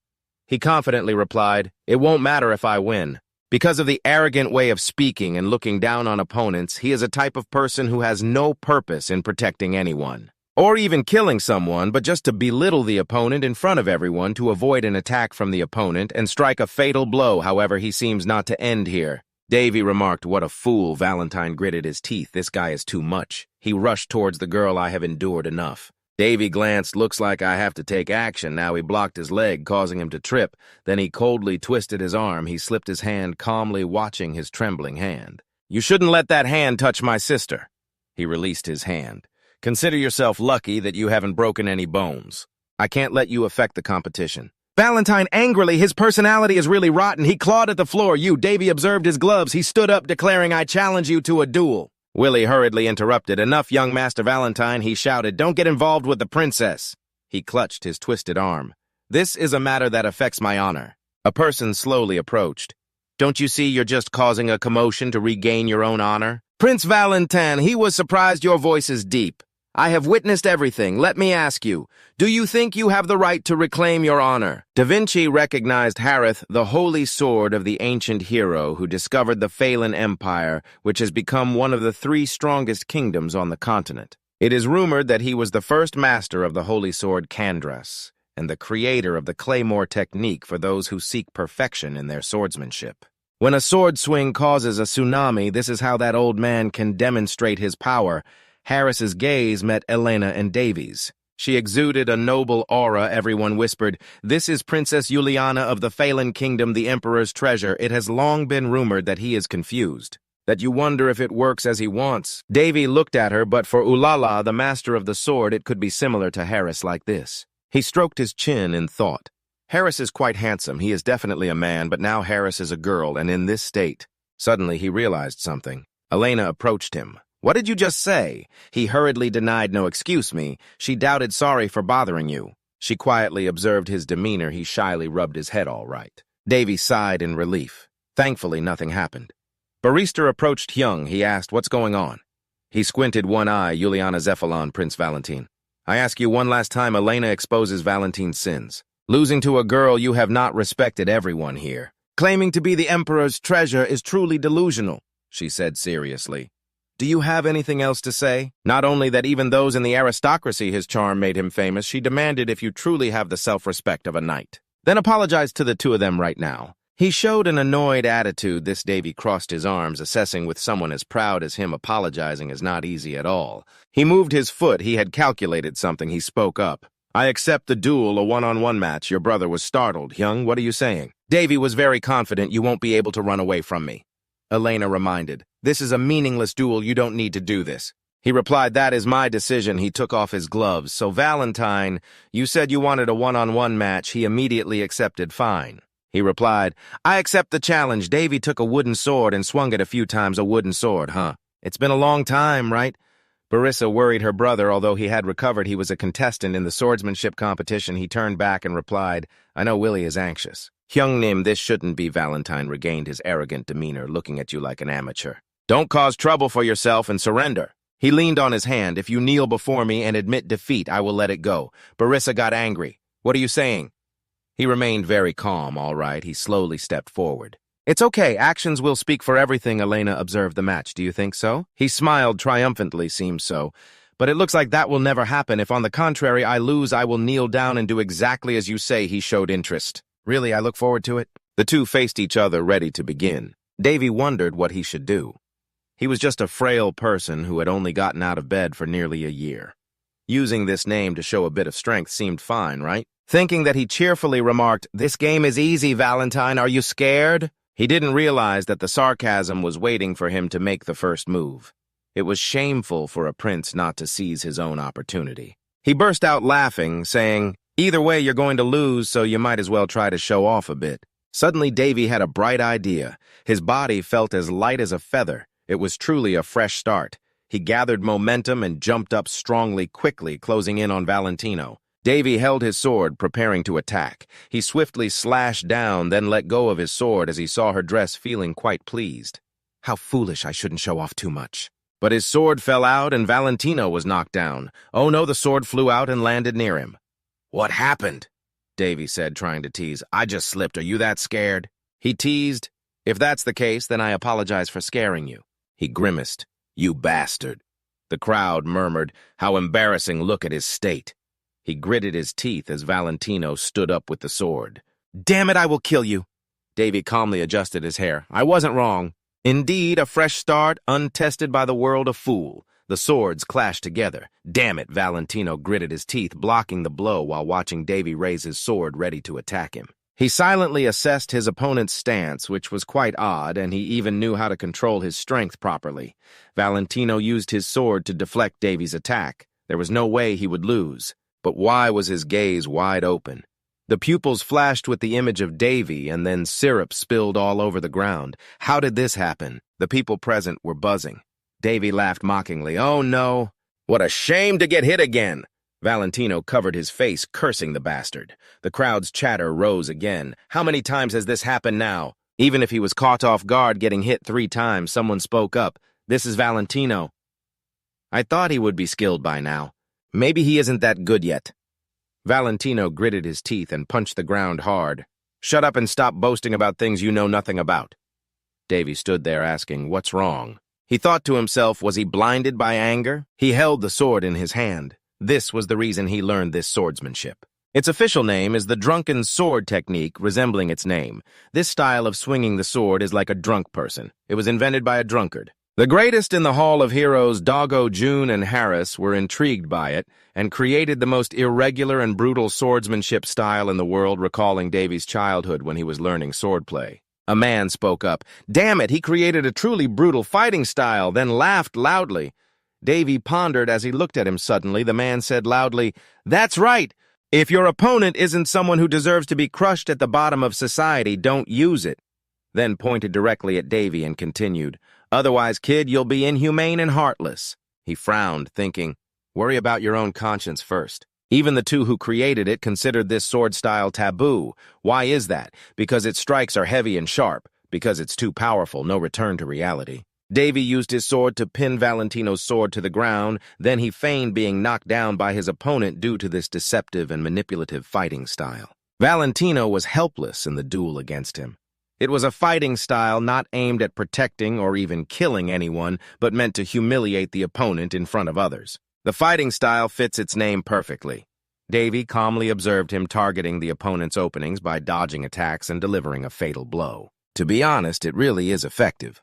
He confidently replied, it won't matter if I win. Because of the arrogant way of speaking and looking down on opponents, he is a type of person who has no purpose in protecting anyone. Or even killing someone, but just to belittle the opponent in front of everyone to avoid an attack from the opponent and strike a fatal blow. However, he seems not to end here. Davy remarked, what a fool. Valentine gritted his teeth. This guy is too much. He rushed towards the girl. I have endured enough. Davy glanced. Looks like I have to take action. Now he blocked his leg, causing him to trip. Then he coldly twisted his arm. He slipped his hand, calmly watching his trembling hand. You shouldn't let that hand touch my sister. He released his hand. Consider yourself lucky that you haven't broken any bones. I can't let you affect the competition. Valentine angrily, his personality is really rotten. He clawed at the floor. Davy observed his gloves. He stood up, declaring, I challenge you to a duel. Willie hurriedly interrupted. Enough, young Master Valentine, he shouted. Don't get involved with the princess. He clutched his twisted arm. This is a matter that affects my honor. A person slowly approached. Don't you see you're just causing a commotion to regain your own honor? Prince Valentine, he was surprised. Your voice is deep. I have witnessed everything. Let me ask you, do you think you have the right to reclaim your honor? Da Vinci recognized Harith, the holy sword of the ancient hero who discovered the Phelan Empire, which has become one of the 3 strongest kingdoms on the continent. It is rumored that he was the first master of the holy sword Kandras, and the creator of the claymore technique for those who seek perfection in their swordsmanship. When a sword swing causes a tsunami, this is how that old man can demonstrate his power. Harris's gaze met Elena and Davy's. She exuded a noble aura. Everyone whispered, this is Princess Juliana of the Phelan Kingdom, the Emperor's treasure. It has long been rumored that he is confused, that you wonder if it works as he wants. Davy looked at her, but for Ulala, the master of the sword, it could be similar to Harris like this. He stroked his chin in thought. Harris is quite handsome. He is definitely a man, but now Harris is a girl, and in this state. Suddenly he realized something. Elena approached him. What did you just say? He hurriedly denied. No, excuse me. She doubted. Sorry for bothering you. She quietly observed his demeanor. He shyly rubbed his head. All right. Davy sighed in relief. Thankfully, nothing happened. Barista approached Hyung. He asked, what's going on? He squinted one eye. Juliana Zephalon, Prince Valentine. I ask you one last time. Elena exposes Valentine's sins. Losing to a girl, you have not respected everyone here. Claiming to be the Emperor's treasure is truly delusional, she said seriously. Do you have anything else to say? Not only that even those in the aristocracy his charm made him famous, she demanded if you truly have the self-respect of a knight. Then apologize to the two of them right now. He showed an annoyed attitude. This Davy crossed his arms, assessing with someone as proud as him apologizing is not easy at all. He moved his foot. He had calculated something. He spoke up. I accept the duel, a one-on-one match. Your brother was startled. Hyung, what are you saying? Davy was very confident you won't be able to run away from me. Elena reminded. "This is a meaningless duel. You don't need to do this." He replied, "That is my decision." He took off his gloves. "So, Valentine, you said you wanted a one-on-one match." He immediately accepted. "Fine." He replied, "I accept the challenge." Davy took a wooden sword and swung it a few times. "A wooden sword, huh? It's been a long time, right?" Barissa worried her brother. Although he had recovered, he was a contestant in the swordsmanship competition. He turned back and replied, "I know Willie is anxious." "Hyungnim, this shouldn't be." Valentine regained his arrogant demeanor, looking at you like an amateur. "Don't cause trouble for yourself and surrender." He leaned on his hand. "If you kneel before me and admit defeat, I will let it go." Barissa got angry. "What are you saying?" He remained very calm. "All right." He slowly stepped forward. "It's okay. Actions will speak for everything." Elena observed the match. "Do you think so?" He smiled triumphantly. "Seems so. But it looks like that will never happen. If, on the contrary, I lose, I will kneel down and do exactly as you say." He showed interest. "Really, I look forward to it." The two faced each other, ready to begin. Davy wondered what he should do. He was just a frail person who had only gotten out of bed for nearly a year. Using this name to show a bit of strength seemed fine, right? Thinking that, he cheerfully remarked, "This game is easy, Valentine. Are you scared?" He didn't realize that the sarcasm was waiting for him to make the first move. It was shameful for a prince not to seize his own opportunity. He burst out laughing, saying, "Either way, you're going to lose, so you might as well try to show off a bit." Suddenly, Davy had a bright idea. His body felt as light as a feather. It was truly a fresh start. He gathered momentum and jumped up strongly, quickly, closing in on Valentino. Davy held his sword, preparing to attack. He swiftly slashed down, then let go of his sword as he saw her dress, feeling quite pleased. "How foolish, I shouldn't show off too much." But his sword fell out and Valentino was knocked down. Oh no, the sword flew out and landed near him. "What happened?" Davy said, trying to tease. "I just slipped. Are you that scared?" He teased. "If that's the case, then I apologize for scaring you." He grimaced. "You bastard." The crowd murmured, "How embarrassing, look at his state." He gritted his teeth as Valentino stood up with the sword. "Damn it, I will kill you." Davy calmly adjusted his hair. "I wasn't wrong." Indeed, a fresh start, untested by the world, a fool. The swords clashed together. "Damn it," Valentino gritted his teeth, blocking the blow while watching Davy raise his sword ready to attack him. He silently assessed his opponent's stance, which was quite odd, and he even knew how to control his strength properly. Valentino used his sword to deflect Davy's attack. There was no way he would lose. But why was his gaze wide open? The pupils flashed with the image of Davy, and then syrup spilled all over the ground. How did this happen? The people present were buzzing. Davy laughed mockingly. "Oh no! What a shame to get hit again!" Valentino covered his face, cursing the bastard. The crowd's chatter rose again. How many times has this happened now? Even if he was caught off guard getting hit 3 times, someone spoke up. "This is Valentino." "I thought he would be skilled by now. Maybe he isn't that good yet." Valentino gritted his teeth and punched the ground hard. "Shut up and stop boasting about things you know nothing about." Davy stood there asking, "What's wrong?" He thought to himself, was he blinded by anger? He held the sword in his hand. This was the reason he learned this swordsmanship. Its official name is the drunken sword technique, resembling its name. This style of swinging the sword is like a drunk person. It was invented by a drunkard. The greatest in the Hall of Heroes, Doggo, June, and Harris, were intrigued by it and created the most irregular and brutal swordsmanship style in the world, recalling Davy's childhood when he was learning swordplay. A man spoke up. "Damn it, he created a truly brutal fighting style," then laughed loudly. Davy pondered as he looked at him suddenly. The man said loudly, "That's right. If your opponent isn't someone who deserves to be crushed at the bottom of society, don't use it." Then pointed directly at Davy and continued, "Otherwise, kid, you'll be inhumane and heartless." He frowned, thinking, worry about your own conscience first. Even the two who created it considered this sword style taboo. Why is that? Because its strikes are heavy and sharp. Because it's too powerful, no return to reality. Davy used his sword to pin Valentino's sword to the ground, then he feigned being knocked down by his opponent due to this deceptive and manipulative fighting style. Valentino was helpless in the duel against him. It was a fighting style not aimed at protecting or even killing anyone, but meant to humiliate the opponent in front of others. The fighting style fits its name perfectly. Davy calmly observed him targeting the opponent's openings by dodging attacks and delivering a fatal blow. To be honest, it really is effective.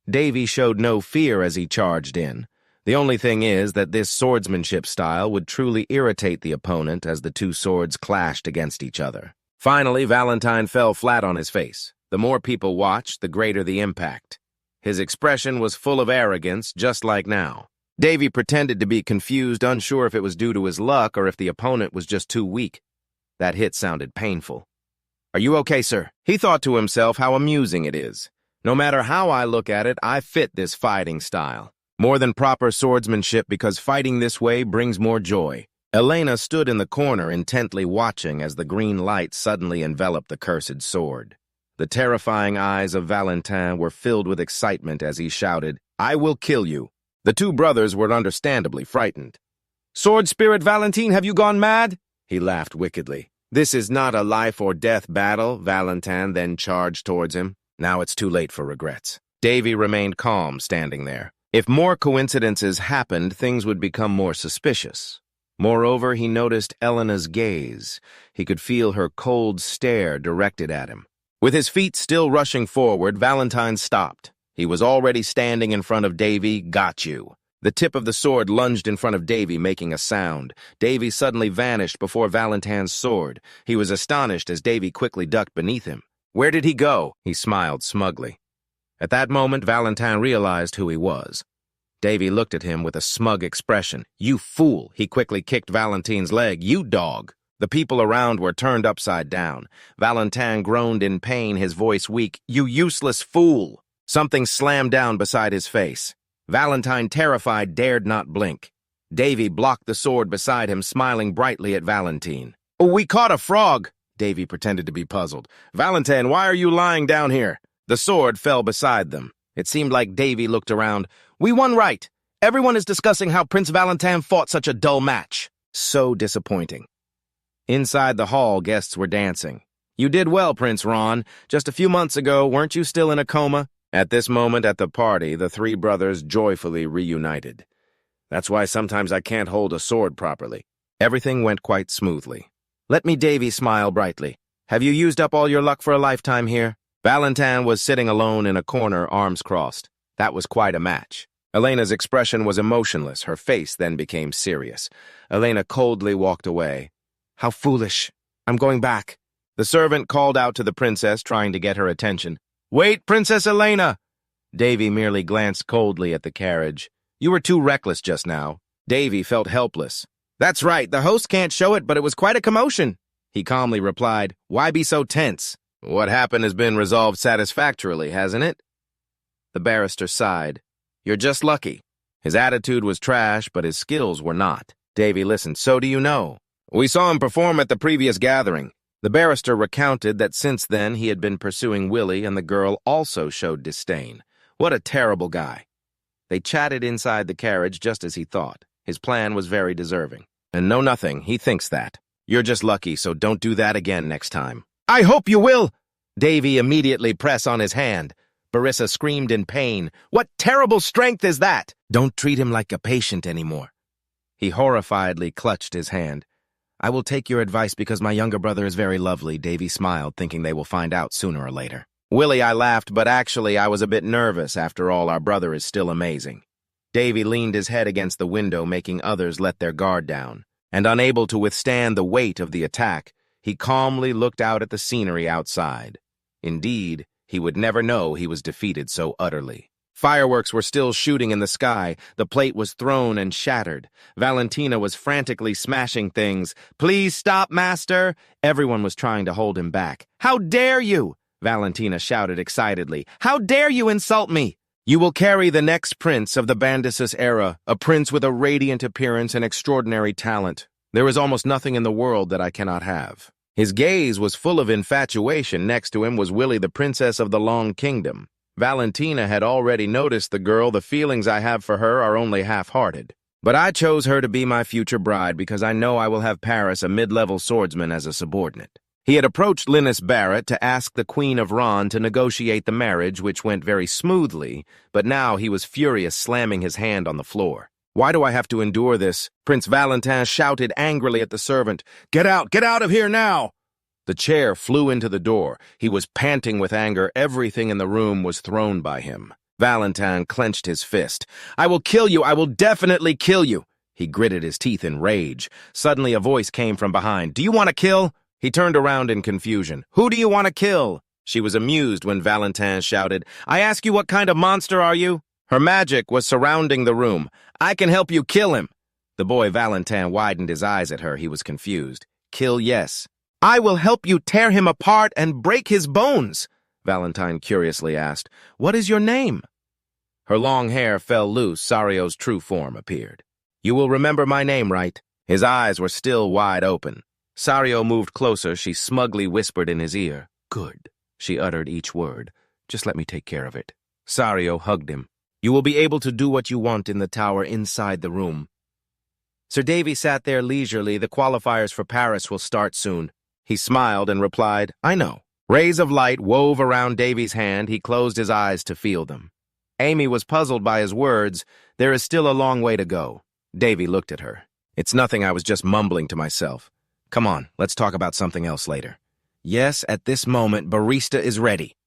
Davy showed no fear as he charged in. The only thing is that this swordsmanship style would truly irritate the opponent as the two swords clashed against each other. Finally, Valentine fell flat on his face. The more people watched, the greater the impact. His expression was full of arrogance, just like now. Davy pretended to be confused, unsure if it was due to his luck or if the opponent was just too weak. That hit sounded painful. "Are you okay, sir?" He thought to himself how amusing it is. No matter how I look at it, I fit this fighting style. More than proper swordsmanship, because fighting this way brings more joy. Elena stood in the corner intently watching as the green light suddenly enveloped the cursed sword. The terrifying eyes of Valentine were filled with excitement as he shouted, "I will kill you." The two brothers were understandably frightened. "Sword Spirit Valentine, have you gone mad?" He laughed wickedly. "This is not a life-or-death battle," Valentine then charged towards him. Now it's too late for regrets. Davy remained calm, standing there. If more coincidences happened, things would become more suspicious. Moreover, he noticed Elena's gaze. He could feel her cold stare directed at him. With his feet still rushing forward, Valentine stopped. He was already standing in front of Davy. "Got you." The tip of the sword lunged in front of Davy, making a sound. Davy suddenly vanished before Valentine's sword. He was astonished as Davy quickly ducked beneath him. "Where did he go?" He smiled smugly. At that moment, Valentine realized who he was. Davy looked at him with a smug expression. "You fool!" He quickly kicked Valentine's leg. "You dog!" The people around were turned upside down. Valentine groaned in pain, his voice weak. "You useless fool!" Something slammed down beside his face. Valentine, terrified, dared not blink. Davy blocked the sword beside him, smiling brightly at Valentine. "Oh, we caught a frog!" Davy pretended to be puzzled. "Valentine, why are you lying down here?" The sword fell beside them. It seemed like Davy looked around. "We won right. Everyone is discussing how Prince Valentine fought such a dull match." So disappointing. Inside the hall, guests were dancing. "You did well, Prince Ron. Just a few months ago, weren't you still in a coma?" At this moment at the party, the three brothers joyfully reunited. "That's why sometimes I can't hold a sword properly." Everything went quite smoothly. "Let me," Davy smiled brightly. "Have you used up all your luck for a lifetime here?" Valentine was sitting alone in a corner, arms crossed. That was quite a match. Elena's expression was emotionless. Her face then became serious. Elena coldly walked away. "How foolish. I'm going back." The servant called out to the princess, trying to get her attention. "Wait, Princess Elena!" Davy merely glanced coldly at the carriage. "You were too reckless just now." Davy felt helpless. "That's right, the host can't show it, but it was quite a commotion." He calmly replied, "Why be so tense?" "What happened has been resolved satisfactorily, hasn't it?" The barrister sighed. "You're just lucky." His attitude was trash, but his skills were not. Davy listened. "So do you know?" "We saw him perform at the previous gathering." The barrister recounted that since then he had been pursuing Willie, and the girl also showed disdain. What a terrible guy. They chatted inside the carriage just as he thought. His plan was very deserving. "And know nothing, he thinks that. You're just lucky, so don't do that again next time." "I hope you will!" Davy immediately pressed on his hand. Barissa screamed in pain. "What terrible strength is that?" "Don't treat him like a patient anymore." He horrifiedly clutched his hand. "I will take your advice because my younger brother is very lovely," Davy smiled, thinking they will find out sooner or later. "Willie," I laughed, "but actually I was a bit nervous. After all, our brother is still amazing." Davy leaned his head against the window, making others let their guard down. And unable to withstand the weight of the attack, he calmly looked out at the scenery outside. Indeed, he would never know he was defeated so utterly. Fireworks were still shooting in the sky. The plate was thrown and shattered. Valentina was frantically smashing things. "Please stop, master!" Everyone was trying to hold him back. "How dare you!" Valentina shouted excitedly. "How dare you insult me!" "You will carry the next prince of the Bandisus era, a prince with a radiant appearance and extraordinary talent. There is almost nothing in the world that I cannot have." His gaze was full of infatuation. Next to him was Willie, the princess of the Long Kingdom. Valentina had already noticed the girl. "The feelings I have for her are only half-hearted. But I chose her to be my future bride because I know I will have Paris, a mid-level swordsman, as a subordinate." He had approached Linus Barrett to ask the Queen of Ron to negotiate the marriage, which went very smoothly, but now he was furious, slamming his hand on the floor. "Why do I have to endure this?" Prince Valentine shouted angrily at the servant. Get out of here now!" The chair flew into the door. He was panting with anger. Everything in the room was thrown by him. Valentine clenched his fist. "I will kill you! I will definitely kill you!" He gritted his teeth in rage. Suddenly a voice came from behind. "Do you want to kill?" He turned around in confusion. "Who do you want to kill?" She was amused when Valentine shouted, "I ask you, what kind of monster are you?" Her magic was surrounding the room. "I can help you kill him." The boy Valentine widened his eyes at her. He was confused. "Kill, yes." "I will help you tear him apart and break his bones," Valentine curiously asked. "What is your name?" Her long hair fell loose. Sario's true form appeared. "You will remember my name, right?" His eyes were still wide open. Sario moved closer. She smugly whispered in his ear. "Good." She uttered each word. "Just let me take care of it." Sario hugged him. "You will be able to do what you want in the tower inside the room." Sir Davy sat there leisurely. "The qualifiers for Paris will start soon." He smiled and replied, "I know." Rays of light wove around Davy's hand. He closed his eyes to feel them. Amy was puzzled by his words. "There is still a long way to go." Davy looked at her. "It's nothing, I was just mumbling to myself. Come on, let's talk about something else later." "Yes, at this moment, Barissa is ready."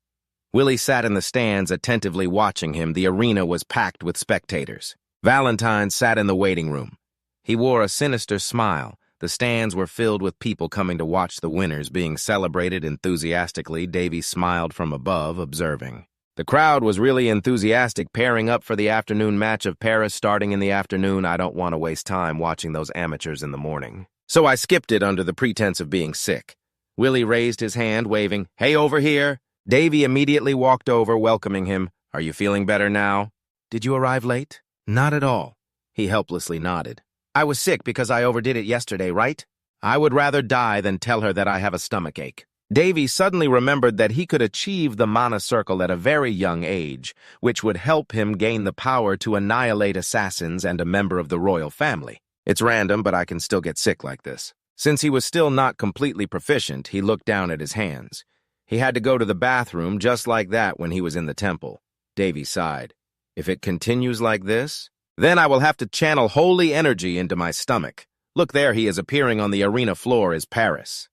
Willie sat in the stands, attentively watching him. The arena was packed with spectators. Valentine sat in the waiting room. He wore a sinister smile. The stands were filled with people coming to watch the winners being celebrated enthusiastically. Davy smiled from above, observing. The crowd was really enthusiastic, pairing up for the afternoon match of Paris starting in the afternoon. I don't want to waste time watching those amateurs in the morning. So I skipped it under the pretense of being sick. Willie raised his hand, waving, "Hey, over here." Davy immediately walked over, welcoming him. "Are you feeling better now?" "Did you arrive late?" "Not at all." He helplessly nodded. "I was sick because I overdid it yesterday, right? I would rather die than tell her that I have a stomachache." Davy suddenly remembered that he could achieve the mana circle at a very young age, which would help him gain the power to annihilate assassins and a member of the royal family. "It's random, but I can still get sick like this." Since he was still not completely proficient, he looked down at his hands. He had to go to the bathroom just like that when he was in the temple. Davy sighed. "If it continues like this, then I will have to channel holy energy into my stomach. Look, there he is appearing on the arena floor as Paris."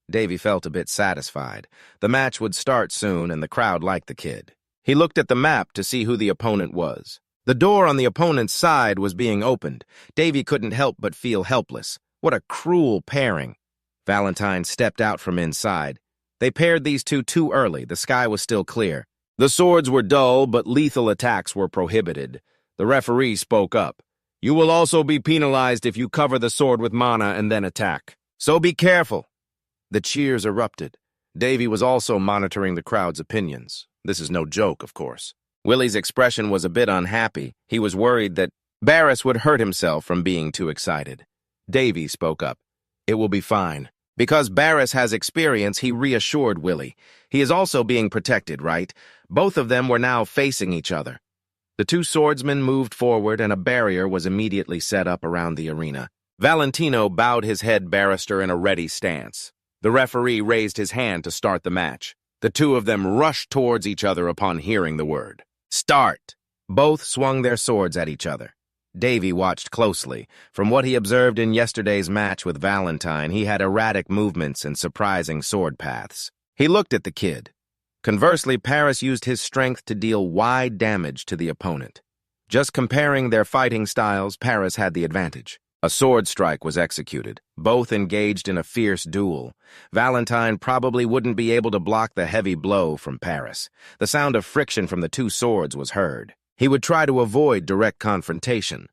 Davy felt a bit satisfied. The match would start soon, and the crowd liked the kid. He looked at the map to see who the opponent was. The door on the opponent's side was being opened. Davy couldn't help but feel helpless. What a cruel pairing. Valentine stepped out from inside. They paired these two too early. The sky was still clear. The swords were dull, but lethal attacks were prohibited. The referee spoke up. "You will also be penalized if you cover the sword with mana and then attack. So be careful." The cheers erupted. Davy was also monitoring the crowd's opinions. This is no joke, of course. Willie's expression was a bit unhappy. He was worried that Barris would hurt himself from being too excited. Davy spoke up. "It will be fine." Because Barris has experience, he reassured Willie. He is also being protected, right? Both of them were now facing each other. The two swordsmen moved forward, and a barrier was immediately set up around the arena. Valentino bowed his head barrister in a ready stance. The referee raised his hand to start the match. The two of them rushed towards each other upon hearing the word. "Start!" Both swung their swords at each other. Davy watched closely. From what he observed in yesterday's match with Valentine, he had erratic movements and surprising sword paths. He looked at the kid. Conversely, Paris used his strength to deal wide damage to the opponent. Just comparing their fighting styles, Paris had the advantage. A sword strike was executed. Both engaged in a fierce duel. Valentine probably wouldn't be able to block the heavy blow from Paris. The sound of friction from the two swords was heard. He would try to avoid direct confrontation.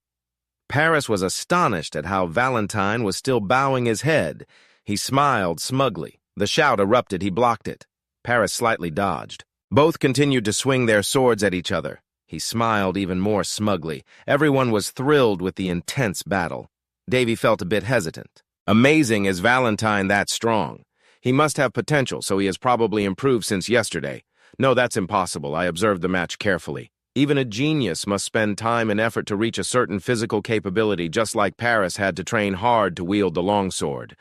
Paris was astonished at how Valentine was still bowing his head. He smiled smugly. The shout erupted. He blocked it. Paris slightly dodged. Both continued to swing their swords at each other. He smiled even more smugly. Everyone was thrilled with the intense battle. Davy felt a bit hesitant. Amazing, is Valentine that strong? He must have potential, so he has probably improved since yesterday. No, that's impossible. I observed the match carefully. Even a genius must spend time and effort to reach a certain physical capability, just like Paris had to train hard to wield the longsword.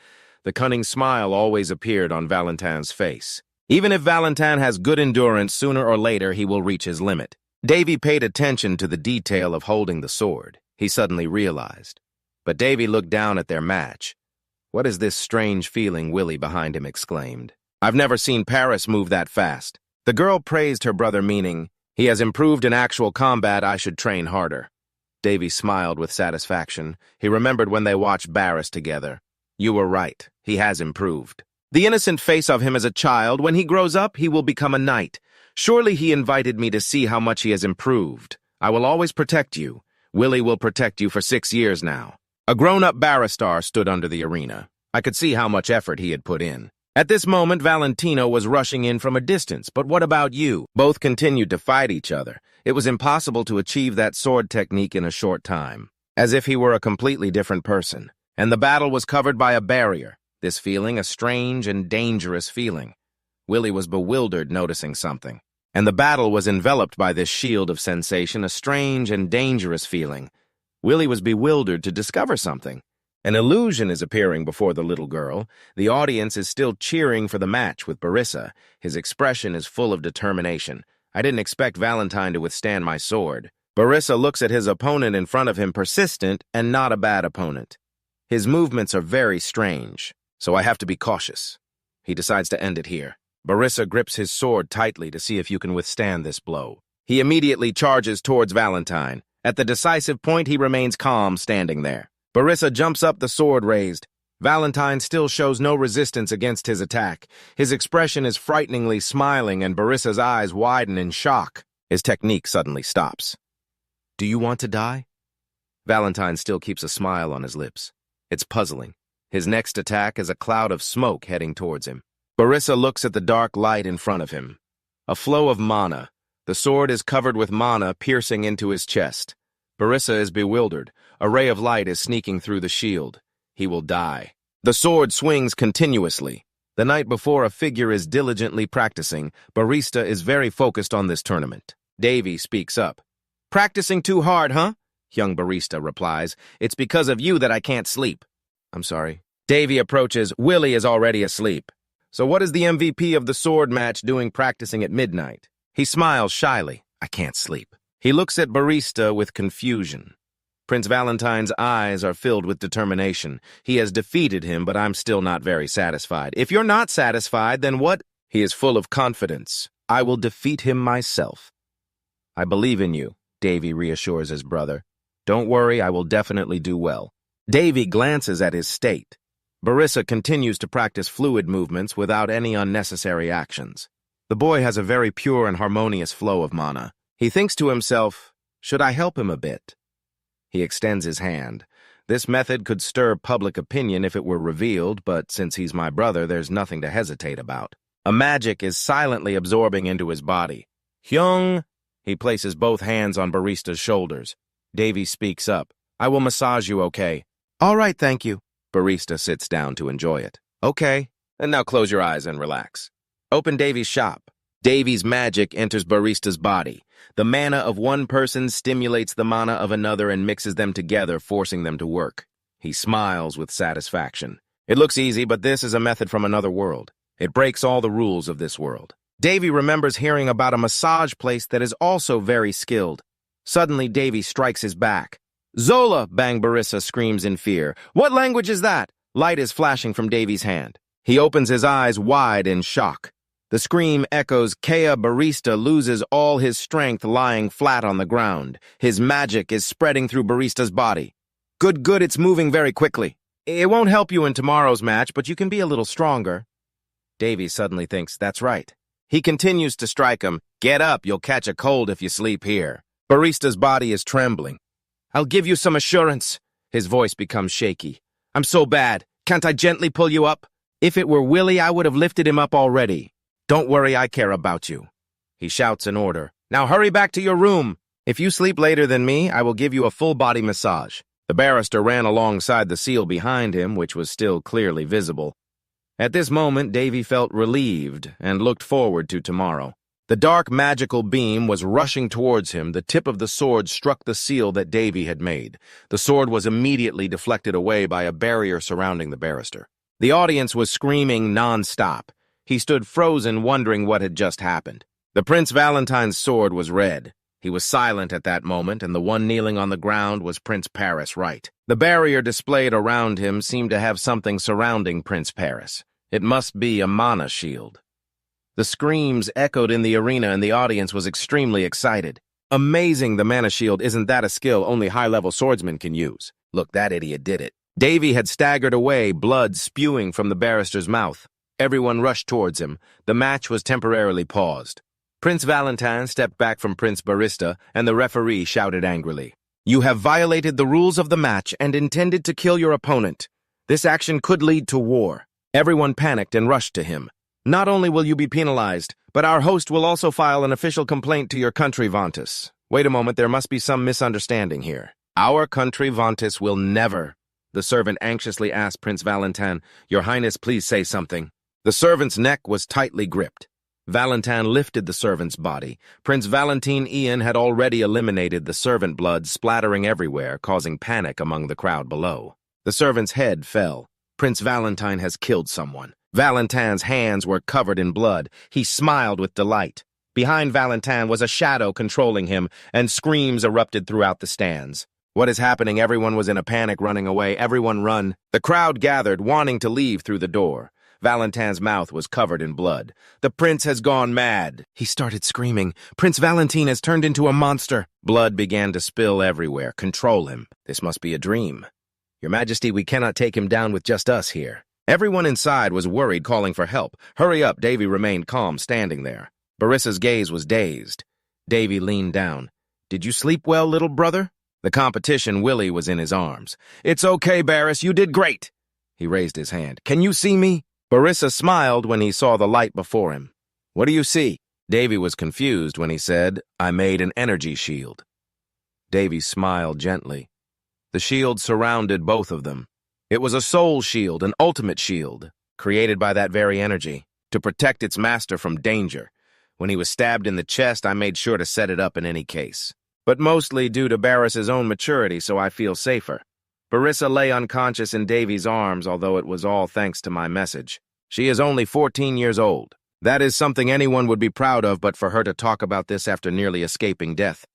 The cunning smile always appeared on Valentine's face. Even if Valentine has good endurance, sooner or later he will reach his limit. Davy paid attention to the detail of holding the sword. He suddenly realized. But Davy looked down at their match. "What is this strange feeling?" Willie behind him exclaimed. "I've never seen Paris move that fast." The girl praised her brother, meaning, "He has improved in actual combat. I should train harder." Davy smiled with satisfaction. He remembered when they watched Barris together. "You were right. He has improved." The innocent face of him as a child, when he grows up, he will become a knight. Surely he invited me to see how much he has improved. I will always protect you. Willie will protect you for 6 years now. A grown-up Barristar stood under the arena. I could see how much effort he had put in. At this moment, Valentino was rushing in from a distance. But what about you? Both continued to fight each other. It was impossible to achieve that sword technique in a short time, as if he were a completely different person. And the battle was covered by a barrier. This feeling, a strange and dangerous feeling. Willie was bewildered, noticing something. And the battle was enveloped by this shield of sensation, a strange and dangerous feeling. Willie was bewildered to discover something. An illusion is appearing before the little girl. The audience is still cheering for the match with Barissa. His expression is full of determination. I didn't expect Valentine to withstand my sword. Barissa looks at his opponent in front of him, persistent and not a bad opponent. His movements are very strange, so I have to be cautious. He decides to end it here. Barissa grips his sword tightly to see if you can withstand this blow. He immediately charges towards Valentine. At the decisive point, he remains calm, standing there. Barissa jumps up, the sword raised. Valentine still shows no resistance against his attack. His expression is frighteningly smiling, and Barissa's eyes widen in shock. His technique suddenly stops. Do you want to die? Valentine still keeps a smile on his lips. It's puzzling. His next attack is a cloud of smoke heading towards him. Barissa looks at the dark light in front of him. A flow of mana. The sword is covered with mana piercing into his chest. Barissa is bewildered. A ray of light is sneaking through the shield. He will die. The sword swings continuously. The night before, a figure is diligently practicing. Barissa is very focused on this tournament. Davy speaks up. Practicing too hard, huh? Young Barissa replies. It's because of you that I can't sleep. I'm sorry. Davy approaches. Willie is already asleep. So what is the MVP of the sword match doing practicing at midnight? He smiles shyly. I can't sleep. He looks at Barissa with confusion. Prince Valentine's eyes are filled with determination. He has defeated him, but I'm still not very satisfied. If you're not satisfied, then what? He is full of confidence. I will defeat him myself. I believe in you, Davy reassures his brother. Don't worry, I will definitely do well. Davy glances at his state. Barissa continues to practice fluid movements without any unnecessary actions. The boy has a very pure and harmonious flow of mana. He thinks to himself, should I help him a bit? He extends his hand. This method could stir public opinion if it were revealed, but since he's my brother, there's nothing to hesitate about. A magic is silently absorbing into his body. Hyung! He places both hands on Barissa's shoulders. Davy speaks up. I will massage you, okay? All right, thank you. Barissa sits down to enjoy it. Okay, and now close your eyes and relax. Open Davy's shop. Davy's magic enters Barissa's body. The mana of one person stimulates the mana of another and mixes them together, forcing them to work. He smiles with satisfaction. It looks easy, but this is a method from another world. It breaks all the rules of this world. Davy remembers hearing about a massage place that is also very skilled. Suddenly, Davy strikes his back. Zola! Bang! Barissa screams in fear. What language is that? Light is flashing from Davy's hand. He opens his eyes wide in shock. The scream echoes. Kea Barissa loses all his strength lying flat on the ground. His magic is spreading through Barissa's body. Good, it's moving very quickly. It won't help you in tomorrow's match, but you can be a little stronger. Davy suddenly thinks, that's right. He continues to strike him. Get up, you'll catch a cold if you sleep here. Barissa's body is trembling. I'll give you some assurance. His voice becomes shaky. I'm so bad. Can't I gently pull you up? If it were Willie, I would have lifted him up already. Don't worry, I care about you. He shouts an order. Now hurry back to your room. If you sleep later than me, I will give you a full-body massage. The barrister ran alongside the seal behind him, which was still clearly visible. At this moment, Davy felt relieved and looked forward to tomorrow. The dark magical beam was rushing towards him. The tip of the sword struck the seal that Davy had made. The sword was immediately deflected away by a barrier surrounding the barrister. The audience was screaming non-stop. He stood frozen, wondering what had just happened. The Prince Valentine's sword was red. He was silent at that moment, and the one kneeling on the ground was Prince Paris Wright. The barrier displayed around him seemed to have something surrounding Prince Paris. It must be a mana shield. The screams echoed in the arena, and the audience was extremely excited. Amazing, the mana shield. Isn't that a skill only high-level swordsmen can use? Look, that idiot did it. Davy had staggered away, blood spewing from the barrister's mouth. Everyone rushed towards him. The match was temporarily paused. Prince Valentine stepped back from Prince Barissa, and the referee shouted angrily, "You have violated the rules of the match and intended to kill your opponent. This action could lead to war." Everyone panicked and rushed to him. "Not only will you be penalized, but our host will also file an official complaint to your country, Vantus." "Wait a moment, there must be some misunderstanding here." "Our country, Vantus, will never." The servant anxiously asked Prince Valentine, "Your Highness, please say something." The servant's neck was tightly gripped. Valentine lifted the servant's body. Prince Valentine Ian had already eliminated the servant blood splattering everywhere, causing panic among the crowd below. The servant's head fell. Prince Valentine has killed someone. Valentine's hands were covered in blood. He smiled with delight. Behind Valentine was a shadow controlling him, and screams erupted throughout the stands. "What is happening?" Everyone was in a panic, running away. "Everyone run." The crowd gathered, wanting to leave through the door. Valentine's mouth was covered in blood. "The prince has gone mad." He started screaming. "Prince Valentine has turned into a monster." Blood began to spill everywhere. "Control him. This must be a dream." "Your Majesty, we cannot take him down with just us here." Everyone inside was worried, calling for help. "Hurry up." Davy remained calm, standing there. Barissa's gaze was dazed. Davy leaned down. "Did you sleep well, little brother?" The competition, Willie, was in his arms. "It's okay, Barris, you did great." He raised his hand. "Can you see me?" Barissa smiled when he saw the light before him. "What do you see?" Davy was confused when he said, "I made an energy shield." Davy smiled gently. The shield surrounded both of them. It was a soul shield, an ultimate shield, created by that very energy, to protect its master from danger. When he was stabbed in the chest, I made sure to set it up in any case. But mostly due to Barris's own maturity, so I feel safer. Barissa lay unconscious in Davy's arms, although it was all thanks to my message. She is only 14 years old. That is something anyone would be proud of, but for her to talk about this after nearly escaping death.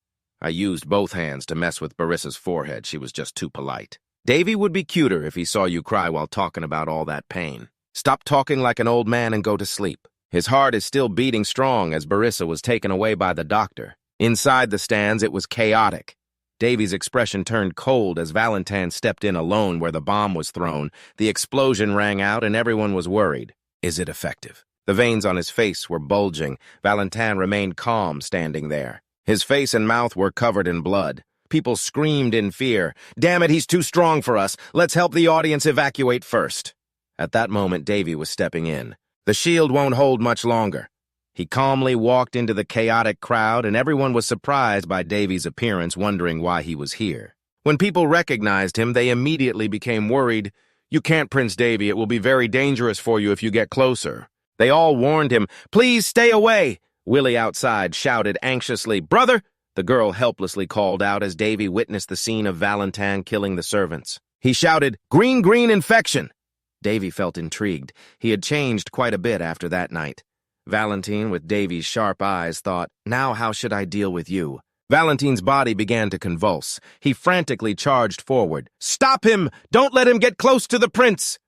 I used both hands to mess with Barissa's forehead. She was just too polite. Davy would be cuter if he saw you cry while talking about all that pain. Stop talking like an old man and go to sleep. His heart is still beating strong as Barissa was taken away by the doctor. Inside the stands, it was chaotic. Davy's expression turned cold as Valentine stepped in alone where the bomb was thrown. The explosion rang out and everyone was worried. Is it effective? The veins on his face were bulging. Valentine remained calm, standing there. His face and mouth were covered in blood. People screamed in fear. "Damn it, he's too strong for us. Let's help the audience evacuate first." At that moment, Davy was stepping in. "The shield won't hold much longer." He calmly walked into the chaotic crowd, and everyone was surprised by Davy's appearance, wondering why he was here. When people recognized him, they immediately became worried. "You can't, Prince Davy. It will be very dangerous for you if you get closer." They all warned him. "Please stay away." Willie outside shouted anxiously, "Brother!" The girl helplessly called out as Davy witnessed the scene of Valentine killing the servants. He shouted, "Green, green infection!" Davy felt intrigued. He had changed quite a bit after that night. Valentine, with Davy's sharp eyes, thought, "Now how should I deal with you?" Valentine's body began to convulse. He frantically charged forward. "Stop him! Don't let him get close to the prince!"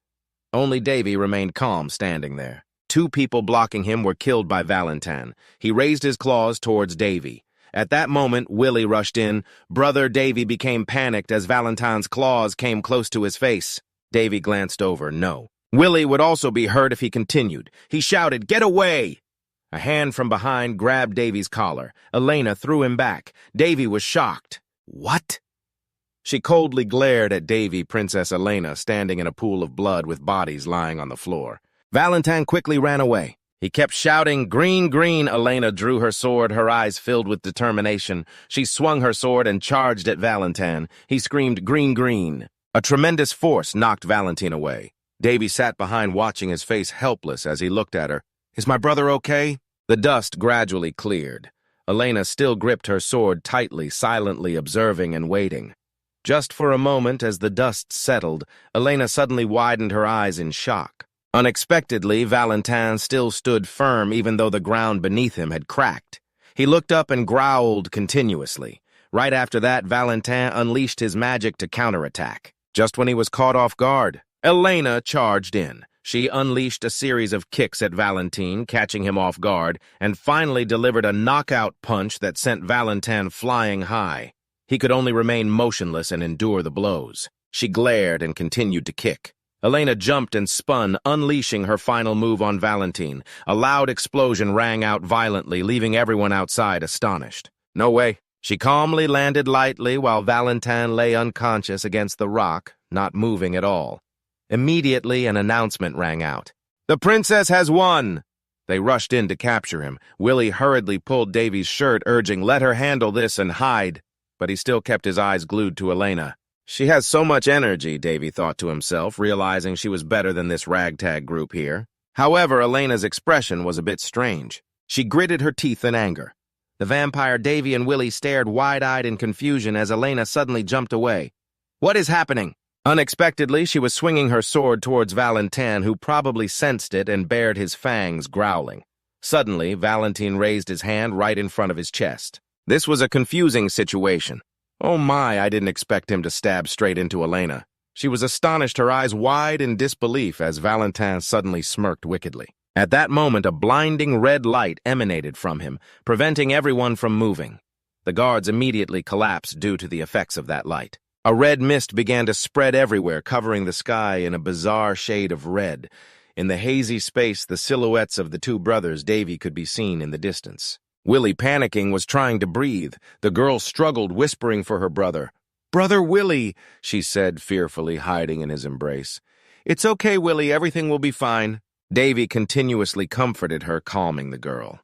Only Davy remained calm, standing there. 2 people blocking him were killed by Valentine. He raised his claws towards Davy. At that moment, Willie rushed in. Brother Davy became panicked as Valentine's claws came close to his face. Davy glanced over. No. Willie would also be hurt if he continued. He shouted, "Get away!" A hand from behind grabbed Davy's collar. Elena threw him back. Davy was shocked. "What?" She coldly glared at Davy, Princess Elena, standing in a pool of blood with bodies lying on the floor. Valentine quickly ran away. He kept shouting, "Green, green!" Elena drew her sword, her eyes filled with determination. She swung her sword and charged at Valentine. He screamed, "Green, green!" A tremendous force knocked Valentine away. Davy sat behind, watching his face helpless as he looked at her. "Is my brother okay?" The dust gradually cleared. Elena still gripped her sword tightly, silently observing and waiting. Just for a moment, as the dust settled, Elena suddenly widened her eyes in shock. Unexpectedly, Valentine still stood firm even though the ground beneath him had cracked. He looked up and growled continuously. Right after that, Valentine unleashed his magic to counterattack. Just when he was caught off guard, Elena charged in. She unleashed a series of kicks at Valentine, catching him off guard, and finally delivered a knockout punch that sent Valentine flying high. He could only remain motionless and endure the blows. She glared and continued to kick. Elena jumped and spun, unleashing her final move on Valentine. A loud explosion rang out violently, leaving everyone outside astonished. No way. She calmly landed lightly while Valentine lay unconscious against the rock, not moving at all. Immediately, an announcement rang out. "The princess has won!" They rushed in to capture him. Willie hurriedly pulled Davy's shirt, urging, "Let her handle this and hide." But he still kept his eyes glued to Elena. She has so much energy, Davy thought to himself, realizing she was better than this ragtag group here. However, Elena's expression was a bit strange. She gritted her teeth in anger. The vampire Davy and Willie stared wide-eyed in confusion as Elena suddenly jumped away. "What is happening?" Unexpectedly, she was swinging her sword towards Valentine, who probably sensed it and bared his fangs, growling. Suddenly, Valentine raised his hand right in front of his chest. This was a confusing situation. Oh my, I didn't expect him to stab straight into Elena. She was astonished, her eyes wide in disbelief as Valentine suddenly smirked wickedly. At that moment, a blinding red light emanated from him, preventing everyone from moving. The guards immediately collapsed due to the effects of that light. A red mist began to spread everywhere, covering the sky in a bizarre shade of red. In the hazy space, the silhouettes of the two brothers Davy could be seen in the distance. Willie, panicking, was trying to breathe. The girl struggled, whispering for her brother. "Brother Willie," she said, fearfully hiding in his embrace. "It's okay, Willie, everything will be fine." Davy continuously comforted her, calming the girl.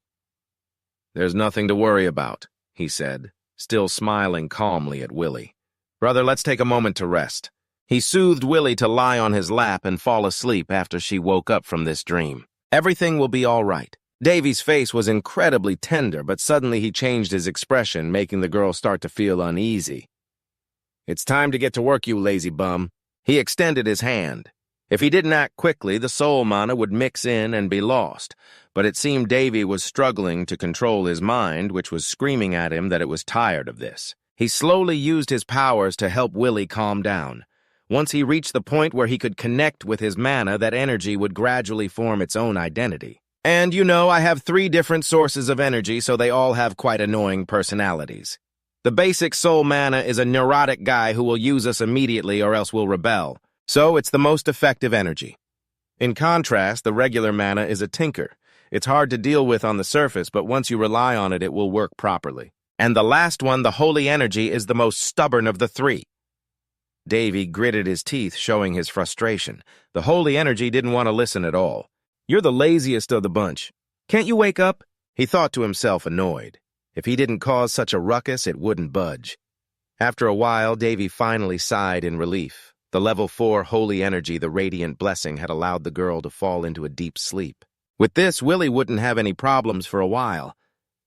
"There's nothing to worry about," he said, still smiling calmly at Willie. "Brother, let's take a moment to rest." He soothed Willie to lie on his lap and fall asleep after she woke up from this dream. "Everything will be all right." Davy's face was incredibly tender, but suddenly he changed his expression, making the girl start to feel uneasy. "It's time to get to work, you lazy bum." He extended his hand. If he didn't act quickly, the soul mana would mix in and be lost, but it seemed Davy was struggling to control his mind, which was screaming at him that it was tired of this. He slowly used his powers to help Willie calm down. Once he reached the point where he could connect with his mana, that energy would gradually form its own identity. And, you know, I have 3 different sources of energy, so they all have quite annoying personalities. The basic soul mana is a neurotic guy who will use us immediately or else will rebel, so it's the most effective energy. In contrast, the regular mana is a tinker. It's hard to deal with on the surface, but once you rely on it, it will work properly. And the last one, the holy energy, is the most stubborn of the 3. Davy gritted his teeth, showing his frustration. The holy energy didn't want to listen at all. "You're the laziest of the bunch. Can't you wake up?" He thought to himself, annoyed. If he didn't cause such a ruckus, it wouldn't budge. After a while, Davy finally sighed in relief. The level 4 holy energy, the radiant blessing, had allowed the girl to fall into a deep sleep. With this, Willie wouldn't have any problems for a while.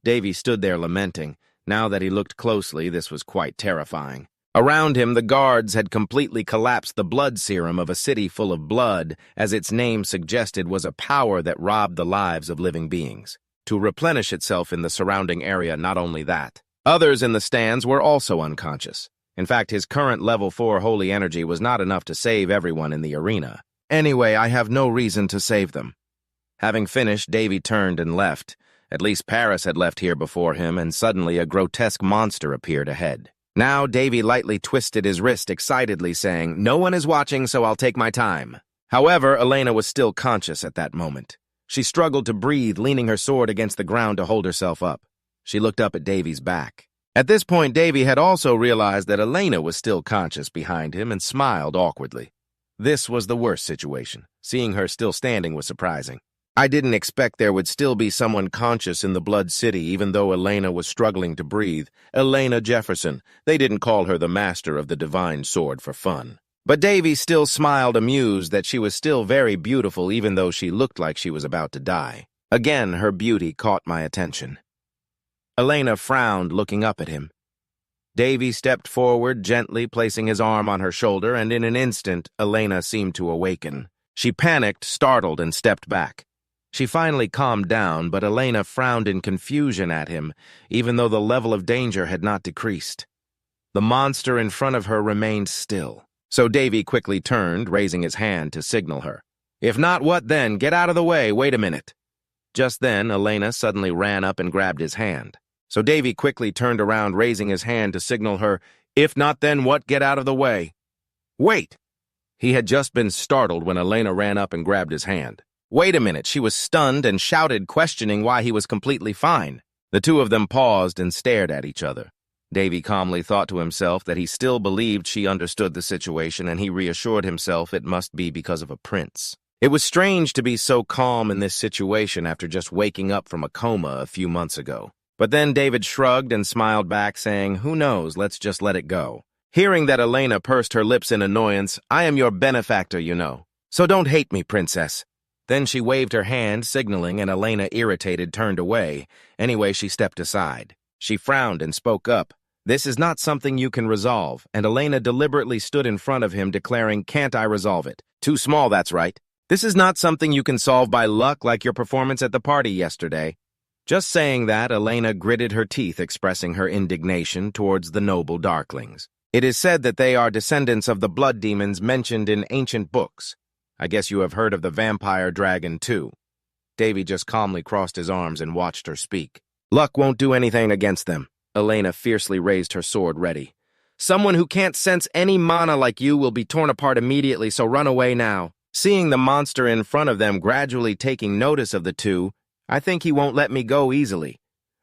Davy stood there lamenting. Now that he looked closely, this was quite terrifying. Around him, the guards had completely collapsed. The blood serum of a city full of blood, as its name suggested, was a power that robbed the lives of living beings. To replenish itself in the surrounding area, not only that. Others in the stands were also unconscious. In fact, his current level 4 holy energy was not enough to save everyone in the arena. Anyway, I have no reason to save them. Having finished, Davy turned and left. At least Paris had left here before him, and suddenly a grotesque monster appeared ahead. Now Davy lightly twisted his wrist excitedly, saying, "No one is watching, so I'll take my time." However, Elena was still conscious at that moment. She struggled to breathe, leaning her sword against the ground to hold herself up. She looked up at Davy's back. At this point, Davy had also realized that Elena was still conscious behind him and smiled awkwardly. This was the worst situation. Seeing her still standing was surprising. I didn't expect there would still be someone conscious in the Blood City, even though Elena was struggling to breathe. Elena Jefferson. They didn't call her the master of the divine sword for fun. But Davy still smiled, amused that she was still very beautiful, even though she looked like she was about to die. Again, her beauty caught my attention. Elena frowned, looking up at him. Davy stepped forward, gently placing his arm on her shoulder, and in an instant, Elena seemed to awaken. She panicked, startled, and stepped back. She finally calmed down, but Elena frowned in confusion at him, even though the level of danger had not decreased. The monster in front of her remained still, so Davy quickly turned, raising his hand to signal her. "If not, what then? Get out of the way, wait a minute." Just then, Elena suddenly ran up and grabbed his hand. So Davy quickly turned around, raising his hand to signal her, "If not, then what? Get out of the way." "Wait!" He had just been startled when Elena ran up and grabbed his hand. Wait a minute, she was stunned and shouted, questioning why he was completely fine. The two of them paused and stared at each other. Davy calmly thought to himself that he still believed she understood the situation, and he reassured himself it must be because of a prince. It was strange to be so calm in this situation after just waking up from a coma a few months ago. But then David shrugged and smiled back, saying, "Who knows, let's just let it go." Hearing that Elena pursed her lips in annoyance, "I am your benefactor, you know. So don't hate me, princess." Then she waved her hand, signaling, and Elena, irritated, turned away. Anyway, she stepped aside. She frowned and spoke up. "This is not something you can resolve," and Elena deliberately stood in front of him, declaring, "Can't I resolve it? Too small, that's right. This is not something you can solve by luck like your performance at the party yesterday." Just saying that, Elena gritted her teeth, expressing her indignation towards the noble darklings. It is said that they are descendants of the blood demons mentioned in ancient books. I guess you have heard of the vampire dragon, too. Davy just calmly crossed his arms and watched her speak. "Luck won't do anything against them." Elena fiercely raised her sword, ready. "Someone who can't sense any mana like you will be torn apart immediately, so run away now." Seeing the monster in front of them gradually taking notice of the two, "I think he won't let me go easily."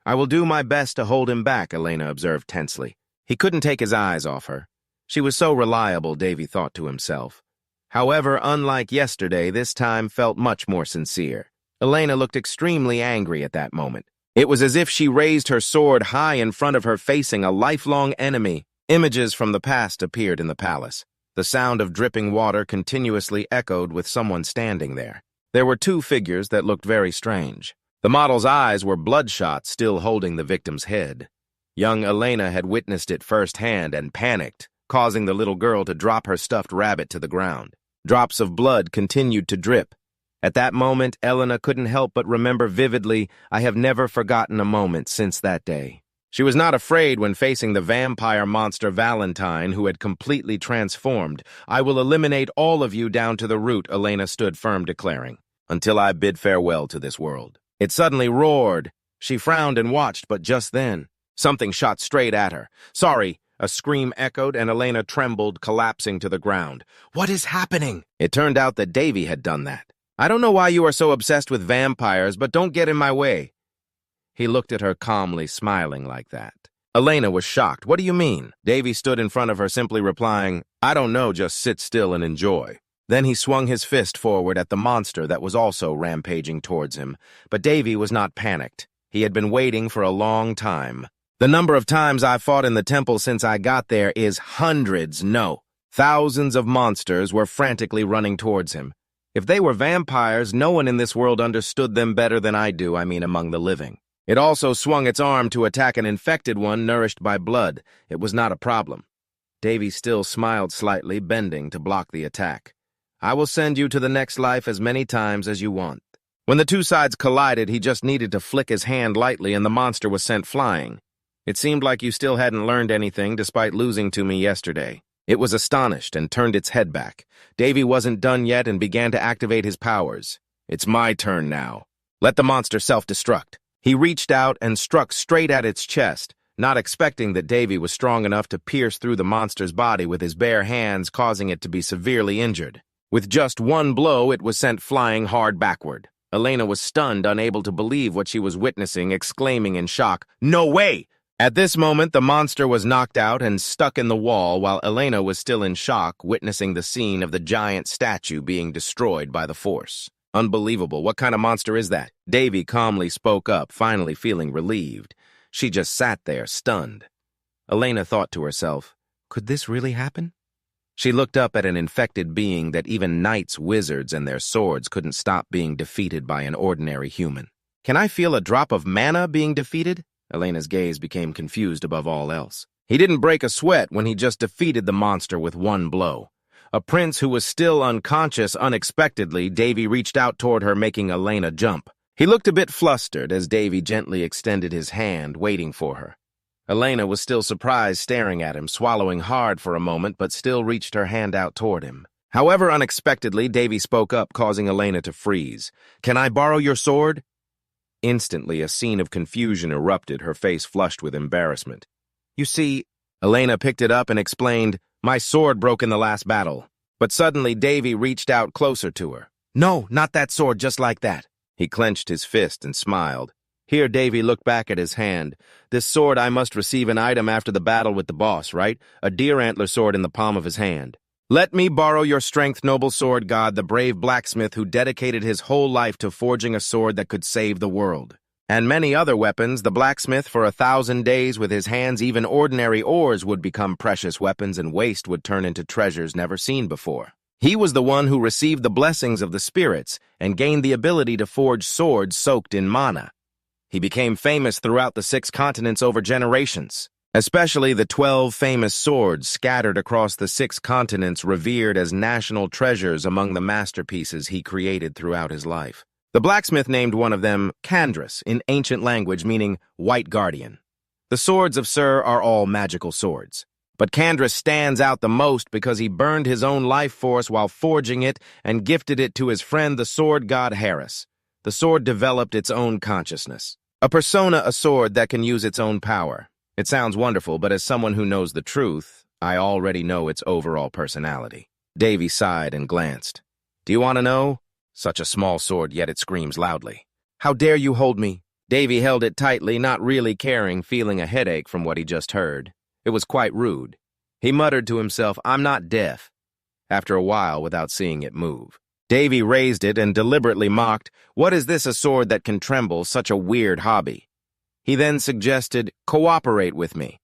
"I will do my best to hold him back," Elena observed tensely. He couldn't take his eyes off her. She was so reliable, Davy thought to himself. However, unlike yesterday, this time felt much more sincere. Elena looked extremely angry at that moment. It was as if she raised her sword high in front of her, facing a lifelong enemy. Images from the past appeared in the palace. The sound of dripping water continuously echoed with someone standing there. There were two figures that looked very strange. The model's eyes were bloodshot, still holding the victim's head. Young Elena had witnessed it firsthand and panicked, causing the little girl to drop her stuffed rabbit to the ground. Drops of blood continued to drip. At that moment, Elena couldn't help but remember vividly, "I have never forgotten a moment since that day." She was not afraid when facing the vampire monster Valentine, who had completely transformed. "I will eliminate all of you down to the root," Elena stood firm, declaring, "until I bid farewell to this world." It suddenly roared. She frowned and watched, but just then, something shot straight at her. "Sorry," a scream echoed, and Elena trembled, collapsing to the ground. "What is happening?" It turned out that Davy had done that. "I don't know why you are so obsessed with vampires, but don't get in my way." He looked at her calmly, smiling like that. Elena was shocked. "What do you mean?" Davy stood in front of her, simply replying, "I don't know, just sit still and enjoy." Then he swung his fist forward at the monster that was also rampaging towards him. But Davy was not panicked. He had been waiting for a long time. "The number of times I've fought in the temple since I got there is hundreds, no. Thousands of monsters were frantically running towards him. If they were vampires, no one in this world understood them better than I do, among the living." It also swung its arm to attack an infected one nourished by blood. It was not a problem. Davy still smiled slightly, bending to block the attack. "I will send you to the next life as many times as you want." When the two sides collided, he just needed to flick his hand lightly and the monster was sent flying. "It seemed like you still hadn't learned anything despite losing to me yesterday." It was astonished and turned its head back. Davy wasn't done yet and began to activate his powers. "It's my turn now. Let the monster self-destruct." He reached out and struck straight at its chest, not expecting that Davy was strong enough to pierce through the monster's body with his bare hands, causing it to be severely injured. With just one blow, it was sent flying hard backward. Elena was stunned, unable to believe what she was witnessing, exclaiming in shock, "No way!" At this moment, the monster was knocked out and stuck in the wall, while Elena was still in shock, witnessing the scene of the giant statue being destroyed by the force. "Unbelievable. What kind of monster is that?" Davy calmly spoke up, finally feeling relieved. She just sat there, stunned. Elena thought to herself, could this really happen? She looked up at an infected being that even knights, wizards, and their swords couldn't stop being defeated by an ordinary human. "Can I feel a drop of mana being defeated?" Elena's gaze became confused above all else. He didn't break a sweat when he just defeated the monster with one blow. A prince who was still unconscious unexpectedly, Davy reached out toward her, making Elena jump. He looked a bit flustered as Davy gently extended his hand, waiting for her. Elena was still surprised, staring at him, swallowing hard for a moment, but still reached her hand out toward him. However, unexpectedly, Davy spoke up, causing Elena to freeze. "Can I borrow your sword?" Instantly, a scene of confusion erupted, her face flushed with embarrassment. "You see," Elena picked it up and explained, "my sword broke in the last battle." But suddenly Davy reached out closer to her. "No, not that sword, just like that." He clenched his fist and smiled. Here Davy looked back at his hand. "This sword I must receive an item after the battle with the boss, right? A deer antler sword in the palm of his hand. Let me borrow your strength, noble sword god, the brave blacksmith who dedicated his whole life to forging a sword that could save the world. And many other weapons, the blacksmith for 1,000 days with his hands, even ordinary ores would become precious weapons and waste would turn into treasures never seen before. He was the one who received the blessings of the spirits and gained the ability to forge swords soaked in mana. He became famous throughout the 6 continents over generations, especially the 12 famous swords scattered across the 6 continents revered as national treasures among the masterpieces he created throughout his life. The blacksmith named one of them Candrus, in ancient language meaning white guardian. The swords of Sir are all magical swords, but Candrus stands out the most because he burned his own life force while forging it and gifted it to his friend the sword god Harris. The sword developed its own consciousness. A persona, a sword that can use its own power. It sounds wonderful, but as someone who knows the truth, I already know its overall personality. Davy sighed and glanced. Do you want to know? Such a small sword, yet it screams loudly. How dare you hold me? Davy held it tightly, not really caring, feeling a headache from what he just heard. It was quite rude. He muttered to himself, I'm not deaf. After a while, without seeing it move. Davy raised it and deliberately mocked, what is this, a sword that can tremble, such a weird hobby? He then suggested, cooperate with me.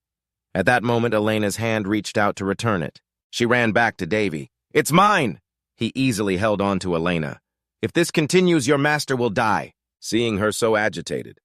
At that moment, Elena's hand reached out to return it. She ran back to Davy. It's mine! He easily held on to Elena. If this continues, your master will die. Seeing her so agitated.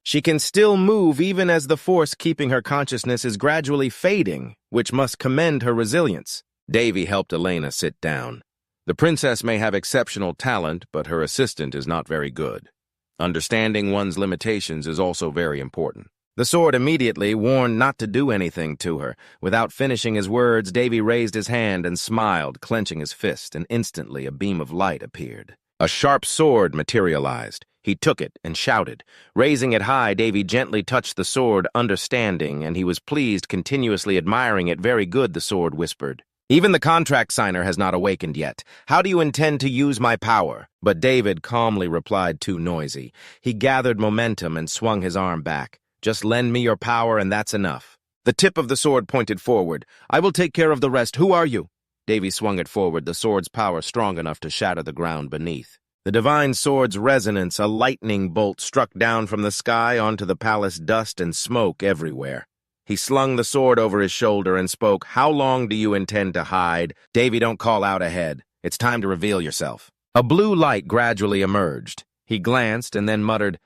She can still move even as the force keeping her consciousness is gradually fading, which must commend her resilience. Davy helped Elena sit down. The princess may have exceptional talent, but her assistant is not very good. Understanding one's limitations is also very important. The sword immediately warned not to do anything to her. Without finishing his words, Davy raised his hand and smiled, clenching his fist, and instantly a beam of light appeared. A sharp sword materialized. He took it and shouted. Raising it high, Davy gently touched the sword, understanding, and he was pleased, continuously admiring it. Very good, the sword whispered. Even the contract signer has not awakened yet. How do you intend to use my power? But David calmly replied, too noisy. He gathered momentum and swung his arm back. Just lend me your power and that's enough. The tip of the sword pointed forward. I will take care of the rest. Who are you? Davy swung it forward, the sword's power strong enough to shatter the ground beneath. The divine sword's resonance, a lightning bolt, struck down from the sky onto the palace, dust and smoke everywhere. He slung the sword over his shoulder and spoke, How long do you intend to hide? Davy, don't call out ahead. It's time to reveal yourself. A blue light gradually emerged. He glanced and then muttered,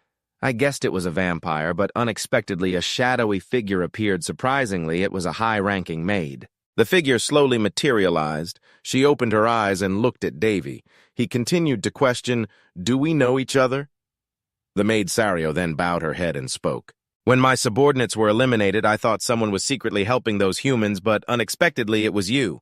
I guessed it was a vampire, but unexpectedly a shadowy figure appeared. Surprisingly, it was a high-ranking maid. The figure slowly materialized. She opened her eyes and looked at Davy. He continued to question, Do we know each other? The maid Sario then bowed her head and spoke. When my subordinates were eliminated, I thought someone was secretly helping those humans, but unexpectedly it was you.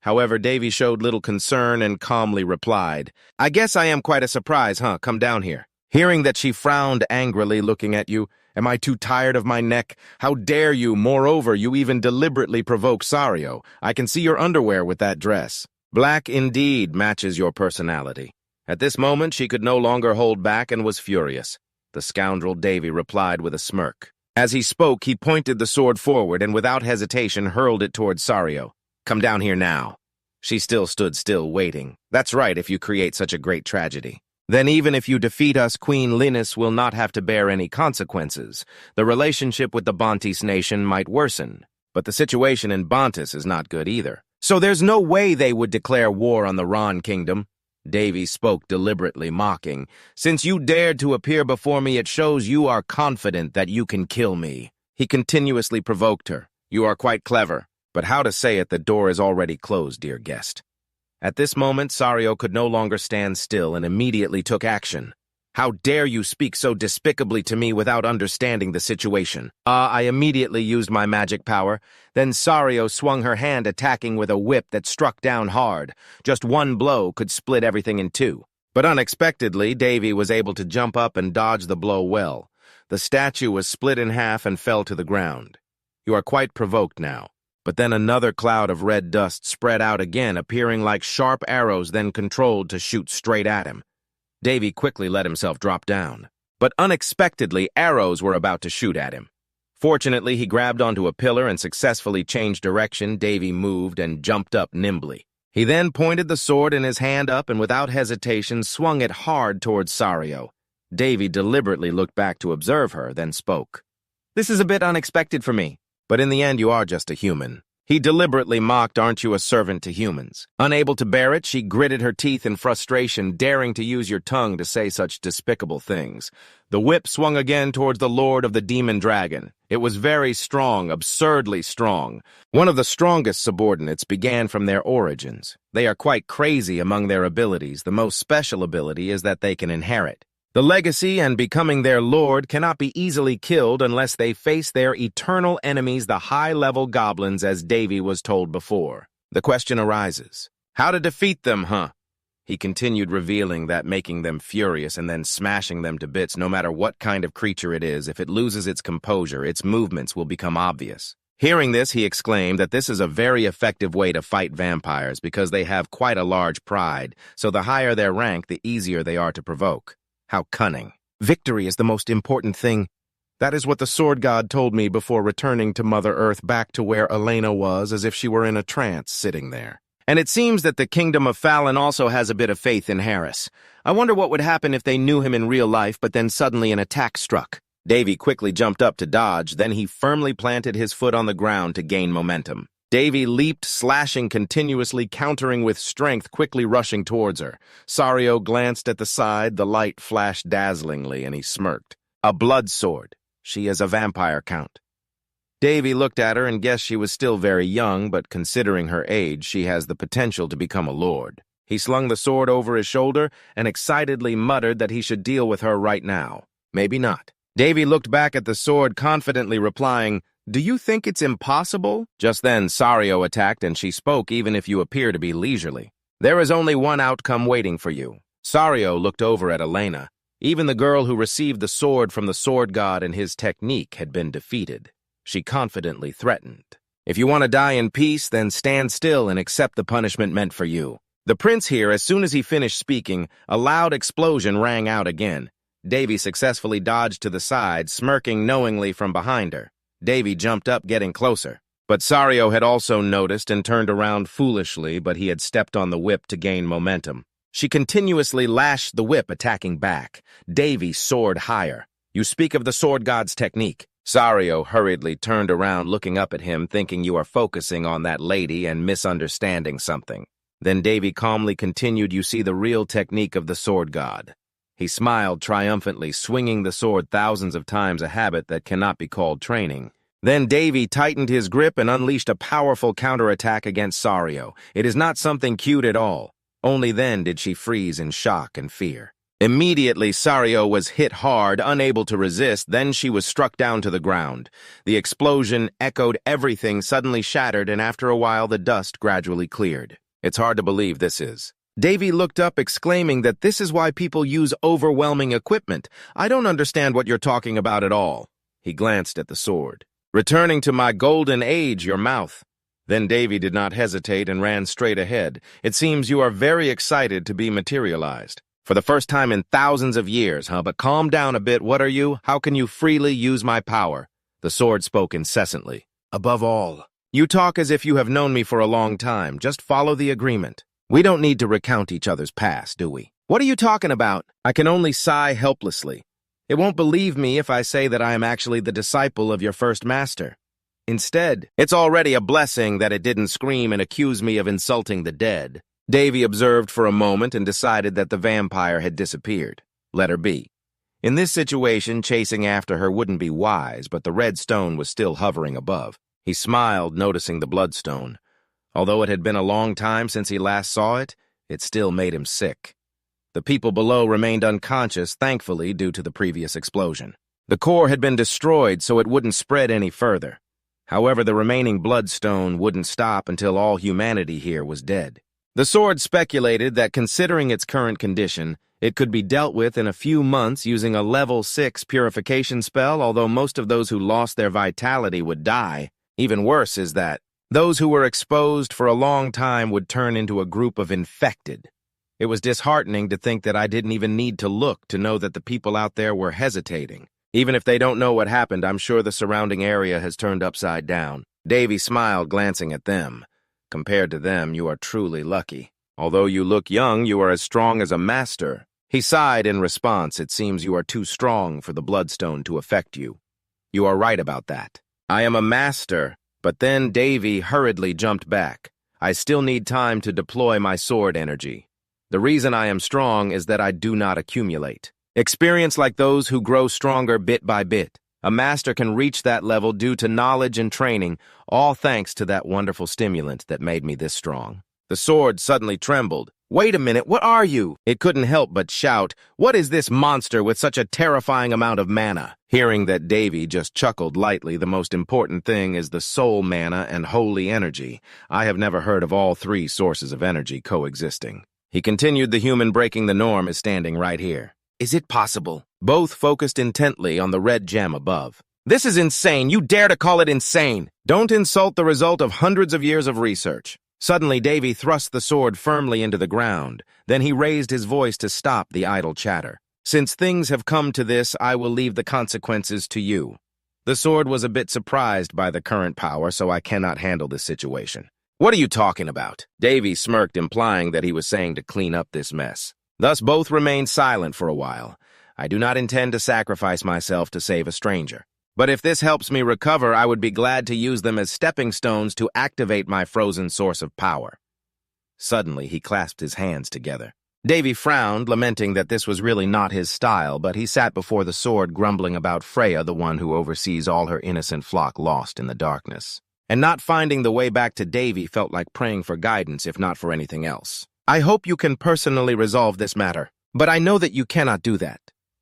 However, Davy showed little concern and calmly replied, I guess I am quite a surprise, huh? Come down here. Hearing that she frowned angrily, looking at you, Am I too tired of my neck? How dare you? Moreover, you even deliberately provoke Sario. I can see your underwear with that dress. Black indeed matches your personality. At this moment, she could no longer hold back and was furious. The scoundrel Davy replied with a smirk. As he spoke, he pointed the sword forward and without hesitation hurled it toward Sario. Come down here now. She still stood still, waiting. That's right, if you create such a great tragedy. Then even if you defeat us, Queen Linus will not have to bear any consequences. The relationship with the Bontis nation might worsen, but the situation in Bontis is not good either. So there's no way they would declare war on the Ron kingdom. Davy spoke deliberately, mocking. Since you dared to appear before me, it shows you are confident that you can kill me. He continuously provoked her. You are quite clever, but how to say it, the door is already closed, dear guest. At this moment, Sario could no longer stand still and immediately took action. How dare you speak so despicably to me without understanding the situation? I immediately used my magic power. Then Sario swung her hand, attacking with a whip that struck down hard. Just one blow could split everything in two. But unexpectedly, Davy was able to jump up and dodge the blow well. The statue was split in half and fell to the ground. You are quite provoked now. But then another cloud of red dust spread out again, appearing like sharp arrows then controlled to shoot straight at him. Davy quickly let himself drop down. But unexpectedly, arrows were about to shoot at him. Fortunately, he grabbed onto a pillar and successfully changed direction. Davy moved and jumped up nimbly. He then pointed the sword in his hand up and without hesitation swung it hard towards Sario. Davy deliberately looked back to observe her, then spoke. "This is a bit unexpected for me, but in the end you are just a human." He deliberately mocked, "Aren't you a servant to humans?" Unable to bear it, she gritted her teeth in frustration, daring to use your tongue to say such despicable things. The whip swung again towards the Lord of the Demon Dragon. It was very strong, absurdly strong. One of the strongest subordinates began from their origins. They are quite crazy among their abilities. The most special ability is that they can inherit. The legacy and becoming their lord cannot be easily killed unless they face their eternal enemies, the high-level goblins, as Davy was told before. The question arises, how to defeat them, huh? He continued, revealing that, making them furious and then smashing them to bits. No matter what kind of creature it is, if it loses its composure, its movements will become obvious. Hearing this, he exclaimed that this is a very effective way to fight vampires because they have quite a large pride, so the higher their rank, the easier they are to provoke. How cunning. Victory is the most important thing. That is what the sword god told me before returning to Mother Earth, back to where Elena was, as if she were in a trance sitting there. And it seems that the kingdom of Fallon also has a bit of faith in Harris. I wonder what would happen if they knew him in real life, but then suddenly an attack struck. Davy quickly jumped up to dodge, then he firmly planted his foot on the ground to gain momentum. Davy leaped, slashing continuously, countering with strength, quickly rushing towards her. Sario glanced at the side, the light flashed dazzlingly, and he smirked. A blood sword. She is a vampire count. Davy looked at her and guessed she was still very young, but considering her age, she has the potential to become a lord. He slung the sword over his shoulder and excitedly muttered that he should deal with her right now. Maybe not. Davy looked back at the sword, confidently replying, "Do you think it's impossible?" Just then, Sario attacked, and she spoke, "Even if you appear to be leisurely. There is only one outcome waiting for you." Sario looked over at Elena. Even the girl who received the sword from the sword god and his technique had been defeated. She confidently threatened, "If you want to die in peace, then stand still and accept the punishment meant for you." The prince here, as soon as he finished speaking, a loud explosion rang out again. Davy successfully dodged to the side, smirking knowingly from behind her. Davy jumped up, getting closer. But Sario had also noticed and turned around foolishly, but he had stepped on the whip to gain momentum. She continuously lashed the whip, attacking back. Davy soared higher. "You speak of the sword god's technique." Sario hurriedly turned around, looking up at him, thinking you are focusing on that lady and misunderstanding something. Then Davy calmly continued, "You see the real technique of the sword god." He smiled triumphantly, swinging the sword thousands of times, a habit that cannot be called training. Then Davy tightened his grip and unleashed a powerful counterattack against Sario. It is not something cute at all. Only then did she freeze in shock and fear. Immediately, Sario was hit hard, unable to resist, then she was struck down to the ground. The explosion echoed, everything suddenly shattered, and after a while the dust gradually cleared. It's hard to believe this is. Davy looked up, exclaiming that this is why people use overwhelming equipment. I don't understand what you're talking about at all. He glanced at the sword. "Returning to my golden age, your mouth." Then Davy did not hesitate and ran straight ahead. "It seems you are very excited to be materialized. For the first time in thousands of years, huh? But calm down a bit. What are you? How can you freely use my power?" The sword spoke incessantly. "Above all, you talk as if you have known me for a long time. Just follow the agreement. We don't need to recount each other's past, do we?" "What are you talking about?" I can only sigh helplessly. "It won't believe me if I say that I am actually the disciple of your first master. Instead, it's already a blessing that it didn't scream and accuse me of insulting the dead." Davy observed for a moment and decided that the vampire had disappeared. Let her be. In this situation, chasing after her wouldn't be wise, but the red stone was still hovering above. He smiled, noticing the bloodstone. Although it had been a long time since he last saw it, it still made him sick. The people below remained unconscious, thankfully, due to the previous explosion. The core had been destroyed so it wouldn't spread any further. However, the remaining bloodstone wouldn't stop until all humanity here was dead. The sword speculated that, considering its current condition, it could be dealt with in a few months using a level 6 purification spell, although most of those who lost their vitality would die. Even worse is that Those who were exposed for a long time would turn into a group of infected. It was disheartening to think that I didn't even need to look to know that the people out there were hesitating. Even if they don't know what happened, I'm sure the surrounding area has turned upside down. Davy smiled, glancing at them. Compared to them, you are truly lucky. Although you look young, you are as strong as a master. He sighed in response. It seems you are too strong for the bloodstone to affect you. You are right about that. I am a master. But then Davy hurriedly jumped back. I still need time to deploy my sword energy. The reason I am strong is that I do not accumulate. Experience like those who grow stronger bit by bit. A master can reach that level due to knowledge and training, all thanks to that wonderful stimulant that made me this strong. The sword suddenly trembled. Wait a minute, what are you? It couldn't help but shout, what is this monster with such a terrifying amount of mana? Hearing that Davy just chuckled lightly, the most important thing is the soul mana and holy energy. I have never heard of all three sources of energy coexisting. He continued, the human breaking the norm is standing right here. Is it possible? Both focused intently on the red gem above. This is insane. You dare to call it insane. Don't insult the result of hundreds of years of research. Suddenly, Davy thrust the sword firmly into the ground. Then he raised his voice to stop the idle chatter. Since things have come to this, I will leave the consequences to you. The sword was a bit surprised by the current power, so I cannot handle this situation. What are you talking about? Davy smirked, implying that he was saying to clean up this mess. Thus both remained silent for a while. I do not intend to sacrifice myself to save a stranger. But if this helps me recover, I would be glad to use them as stepping stones to activate my frozen source of power. Suddenly, he clasped his hands together. Davy frowned, lamenting that this was really not his style, but he sat before the sword grumbling about Freya, the one who oversees all her innocent flock lost in the darkness. And not finding the way back to Davy felt like praying for guidance, if not for anything else. I hope you can personally resolve this matter, but I know that you cannot do that.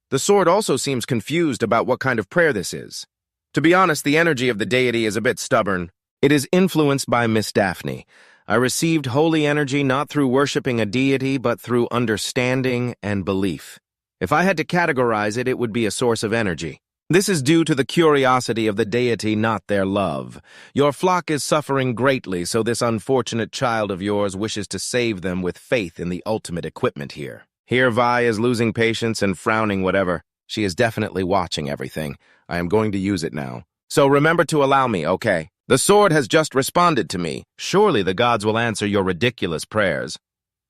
The sword also seems confused about what kind of prayer this is. To be honest, the energy of the deity is a bit stubborn. It is influenced by Miss Daphne. I received holy energy not through worshipping a deity, but through understanding and belief. If I had to categorize it, it would be a source of energy. This is due to the curiosity of the deity, not their love. Your flock is suffering greatly, so this unfortunate child of yours wishes to save them with faith in the ultimate equipment here. Here Vi is losing patience and frowning whatever. She is definitely watching everything. I am going to use it now. So remember to allow me, okay? The sword has just responded to me. Surely the gods will answer your ridiculous prayers.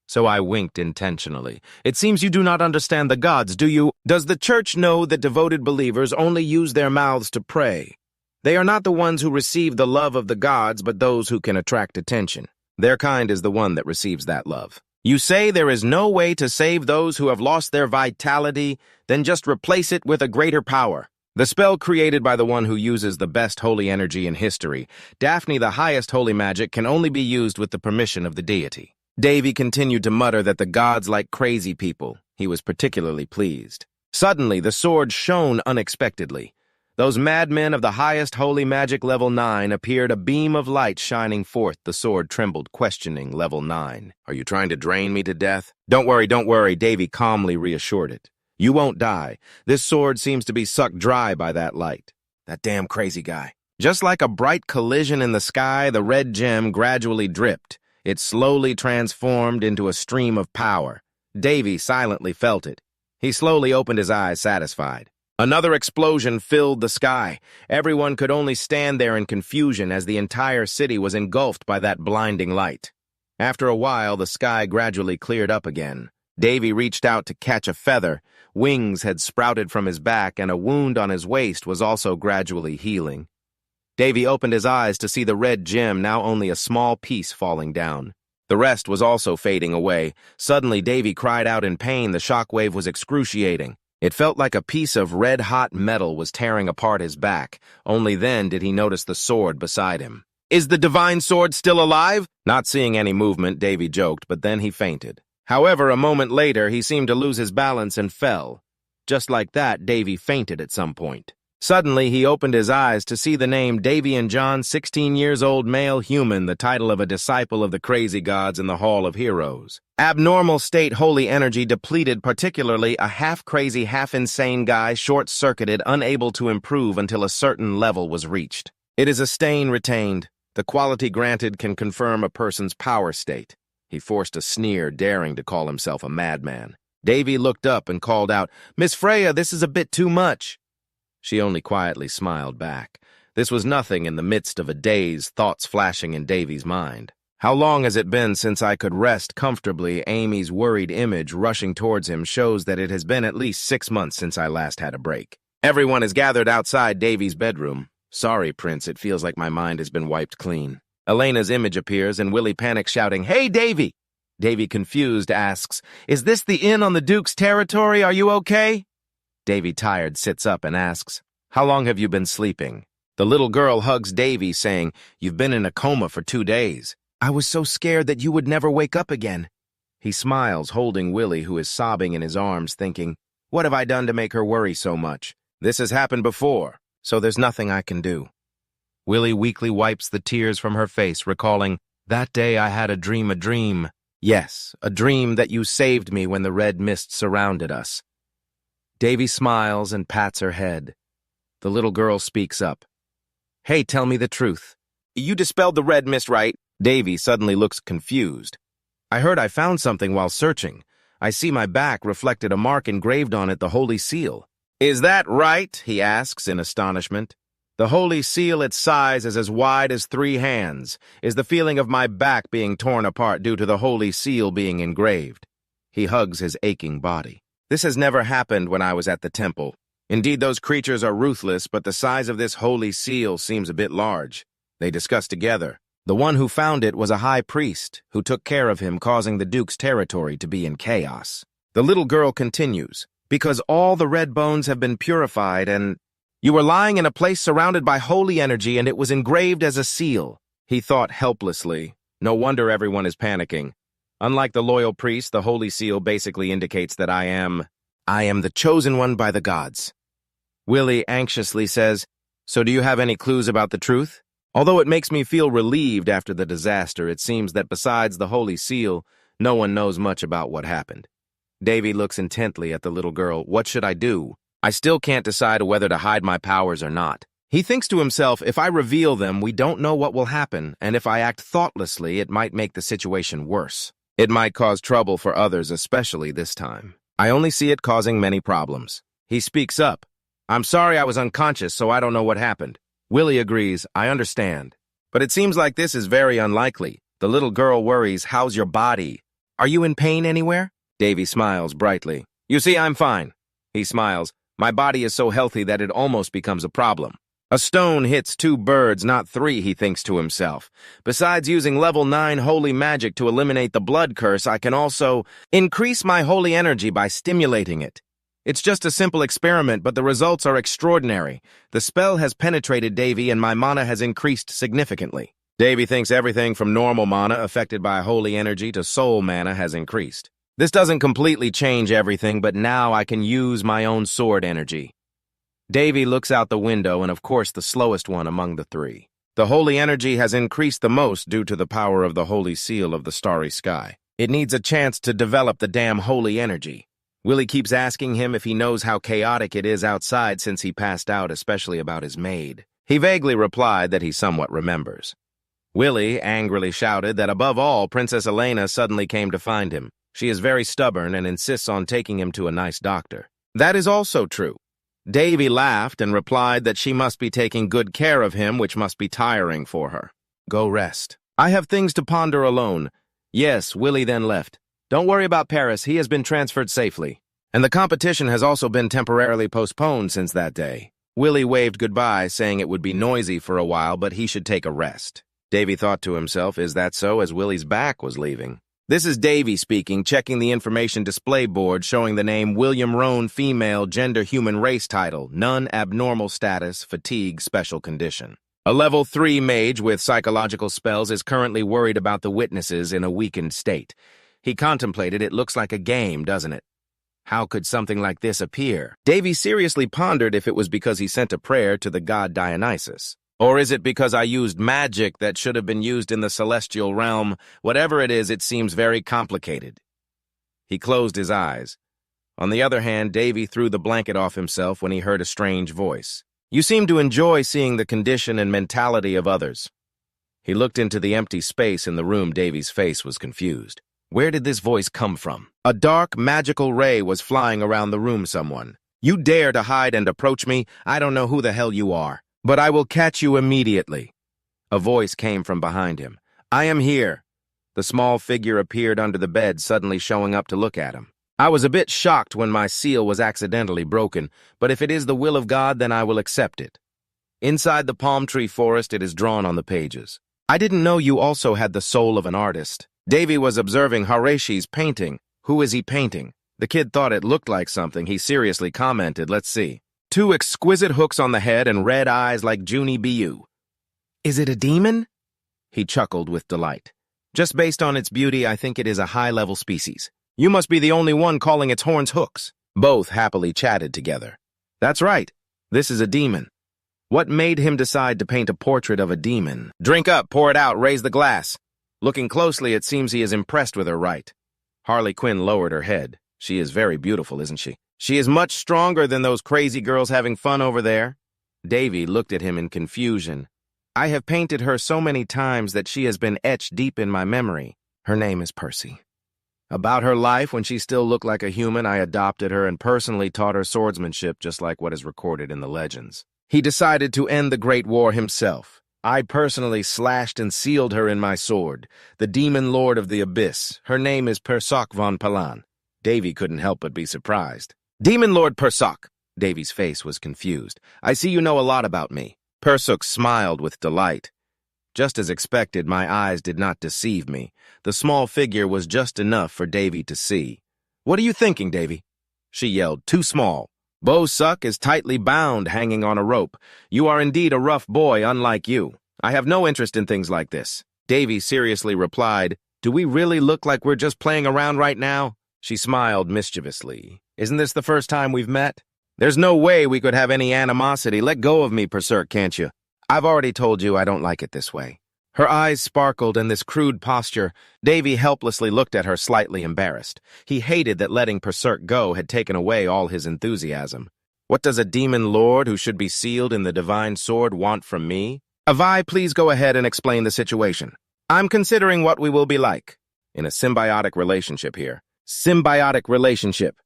So I winked intentionally. It seems you do not understand the gods, do you? Does the church know that devoted believers only use their mouths to pray? They are not the ones who receive the love of the gods, but those who can attract attention. Their kind is the one that receives that love. You say there is no way to save those who have lost their vitality, then just replace it with a greater power. The spell created by the one who uses the best holy energy in history, Daphne, the highest holy magic, can only be used with the permission of the deity. Davy continued to mutter that the gods like crazy people. He was particularly pleased. Suddenly, the sword shone unexpectedly. Those madmen of the highest holy magic level 9 appeared, a beam of light shining forth. The sword trembled, questioning level 9. Are you trying to drain me to death? Don't worry, Davy calmly reassured it. You won't die. This sword seems to be sucked dry by that light. That damn crazy guy. Just like a bright collision in the sky, the red gem gradually dripped. It slowly transformed into a stream of power. Davy silently felt it. He slowly opened his eyes, satisfied. Another explosion filled the sky. Everyone could only stand there in confusion as the entire city was engulfed by that blinding light. After a while, the sky gradually cleared up again. Davy reached out to catch a feather. Wings had sprouted from his back, and a wound on his waist was also gradually healing. Davy opened his eyes to see the red gem, now only a small piece falling down. The rest was also fading away. Suddenly, Davy cried out in pain. The shockwave was excruciating. It felt like a piece of red-hot metal was tearing apart his back. Only then did he notice the sword beside him. Is the divine sword still alive? Not seeing any movement, Davy joked, but then he fainted. However, a moment later, he seemed to lose his balance and fell. Just like that, Davy fainted at some point. Suddenly, he opened his eyes to see the name Davy and John, 16 years old male human, the title of a disciple of the crazy gods in the Hall of Heroes. Abnormal state holy energy depleted, particularly a half-crazy, half-insane guy, short-circuited, unable to improve until a certain level was reached. It is a stain retained. The quality granted can confirm a person's power state. He forced a sneer, daring to call himself a madman. Davy looked up and called out, "Miss Freya, this is a bit too much." She only quietly smiled back. This was nothing in the midst of a daze, thoughts flashing in Davy's mind. How long has it been since I could rest comfortably? Amy's worried image rushing towards him shows that it has been at least 6 months since I last had a break. Everyone is gathered outside Davy's bedroom. Sorry, Prince, it feels like my mind has been wiped clean. Elena's image appears and Willie panics, shouting, "Hey, Davy!" Davy, confused, asks, "Is this the inn on the Duke's territory? Are you okay?" Davy, tired, sits up and asks, "How long have you been sleeping?" The little girl hugs Davy, saying, "You've been in a coma for 2 days. I was so scared that you would never wake up again." He smiles, holding Willie, who is sobbing in his arms, thinking, "What have I done to make her worry so much? This has happened before, so there's nothing I can do." Willie weakly wipes the tears from her face, recalling, "That day I had a dream. Yes, a dream that you saved me when the red mist surrounded us." Davy smiles and pats her head. The little girl speaks up. "Hey, tell me the truth. You dispelled the red mist, right?" Davy suddenly looks confused. "I heard I found something while searching. I see my back reflected a mark engraved on it, the Holy Seal." "Is that right?" he asks in astonishment. "The Holy Seal, its size is as wide as 3 hands. Is the feeling of my back being torn apart due to the Holy Seal being engraved?" He hugs his aching body. "This has never happened when I was at the temple. Indeed, those creatures are ruthless, but the size of this Holy Seal seems a bit large." They discuss together. The one who found it was a high priest who took care of him, causing the Duke's territory to be in chaos. The little girl continues, "Because all the red bones have been purified and you were lying in a place surrounded by holy energy and it was engraved as a seal." He thought helplessly. No wonder everyone is panicking. Unlike the loyal priest, the Holy Seal basically indicates that I am the chosen one by the gods. Willie anxiously says, "So do you have any clues about the truth?" Although it makes me feel relieved after the disaster, it seems that besides the Holy Seal, no one knows much about what happened. Davy looks intently at the little girl. "What should I do? I still can't decide whether to hide my powers or not." He thinks to himself, if I reveal them, we don't know what will happen, and if I act thoughtlessly, it might make the situation worse. It might cause trouble for others, especially this time. I only see it causing many problems. He speaks up. "I'm sorry I was unconscious, so I don't know what happened." Willie agrees, "I understand. But it seems like this is very unlikely." The little girl worries, "How's your body? Are you in pain anywhere?" Davy smiles brightly. "You see, I'm fine." He smiles. "My body is so healthy that it almost becomes a problem." A stone hits 2 birds, not 3, he thinks to himself. Besides using level 9 holy magic to eliminate the blood curse, I can also increase my holy energy by stimulating it. It's just a simple experiment, but the results are extraordinary. The spell has penetrated Davy and my mana has increased significantly. Davy thinks everything from normal mana affected by holy energy to soul mana has increased. This doesn't completely change everything, but now I can use my own sword energy. Davy looks out the window and of course the slowest one among the 3. The holy energy has increased the most due to the power of the Holy Seal of the starry sky. It needs a chance to develop the damn holy energy. Willie keeps asking him if he knows how chaotic it is outside since he passed out, especially about his maid. He vaguely replied that he somewhat remembers. Willie angrily shouted that above all, Princess Elena suddenly came to find him. She is very stubborn and insists on taking him to a nice doctor. That is also true. Davy laughed and replied that she must be taking good care of him, which must be tiring for her. "Go rest. I have things to ponder alone." Yes, Willie then left. "Don't worry about Paris, he has been transferred safely. And the competition has also been temporarily postponed since that day." Willie waved goodbye, saying it would be noisy for a while, but he should take a rest. Davy thought to himself, is that so, as Willie's back was leaving? This is Davy speaking, checking the information display board showing the name William Roan, female, gender, human race title, none, abnormal status, fatigue, special condition. A level 3 mage with psychological spells is currently worried about the witnesses in a weakened state. He contemplated, it looks like a game, doesn't it? How could something like this appear? Davy seriously pondered if it was because he sent a prayer to the god Dionysus. Or is it because I used magic that should have been used in the celestial realm? Whatever it is, it seems very complicated. He closed his eyes. On the other hand, Davy threw the blanket off himself when he heard a strange voice. "You seem to enjoy seeing the condition and mentality of others." He looked into the empty space in the room. Davy's face was confused. Where did this voice come from? A dark, magical ray was flying around the room. Someone. You dare to hide and approach me? I don't know who the hell you are, but I will catch you immediately. A voice came from behind him. I am here. The small figure appeared under the bed, suddenly showing up to look at him. I was a bit shocked when my seal was accidentally broken, but if it is the will of God, then I will accept it. Inside the palm tree forest, it is drawn on the pages. I didn't know you also had the soul of an artist. Davy was observing Hareshi's painting. Who is he painting? The kid thought it looked like something. He seriously commented, let's see. 2 exquisite hooks on the head and red eyes like Junie Bu. Is it a demon? He chuckled with delight. Just based on its beauty, I think it is a high-level species. You must be the only one calling its horns hooks. Both happily chatted together. That's right. This is a demon. What made him decide to paint a portrait of a demon? Drink up, pour it out, raise the glass. Looking closely, it seems he is impressed with her right. Harley Quinn lowered her head. She is very beautiful, isn't she? She is much stronger than those crazy girls having fun over there. Davy looked at him in confusion. I have painted her so many times that she has been etched deep in my memory. Her name is Percy. About her life, when she still looked like a human, I adopted her and personally taught her swordsmanship, just like what is recorded in the legends. He decided to end the Great War himself. I personally slashed and sealed her in my sword, the demon lord of the abyss. Her name is Persok von Palan. Davy couldn't help but be surprised. Demon Lord Persok. Davy's face was confused. I see you know a lot about me. Persok smiled with delight. Just as expected, my eyes did not deceive me. The small figure was just enough for Davy to see. What are you thinking, Davy? She yelled, too small. Bo Suk is tightly bound, hanging on a rope. You are indeed a rough boy, unlike you. I have no interest in things like this. Davy seriously replied, do we really look like we're just playing around right now? She smiled mischievously. Isn't this the first time we've met? There's no way we could have any animosity. Let go of me, Berserk, can't you? I've already told you I don't like it this way. Her eyes sparkled in this crude posture. Davy helplessly looked at her, slightly embarrassed. He hated that letting Berserk go had taken away all his enthusiasm. What does a demon lord who should be sealed in the divine sword want from me? Avai, please go ahead and explain the situation. I'm considering what we will be like. In a symbiotic relationship here. Symbiotic relationship.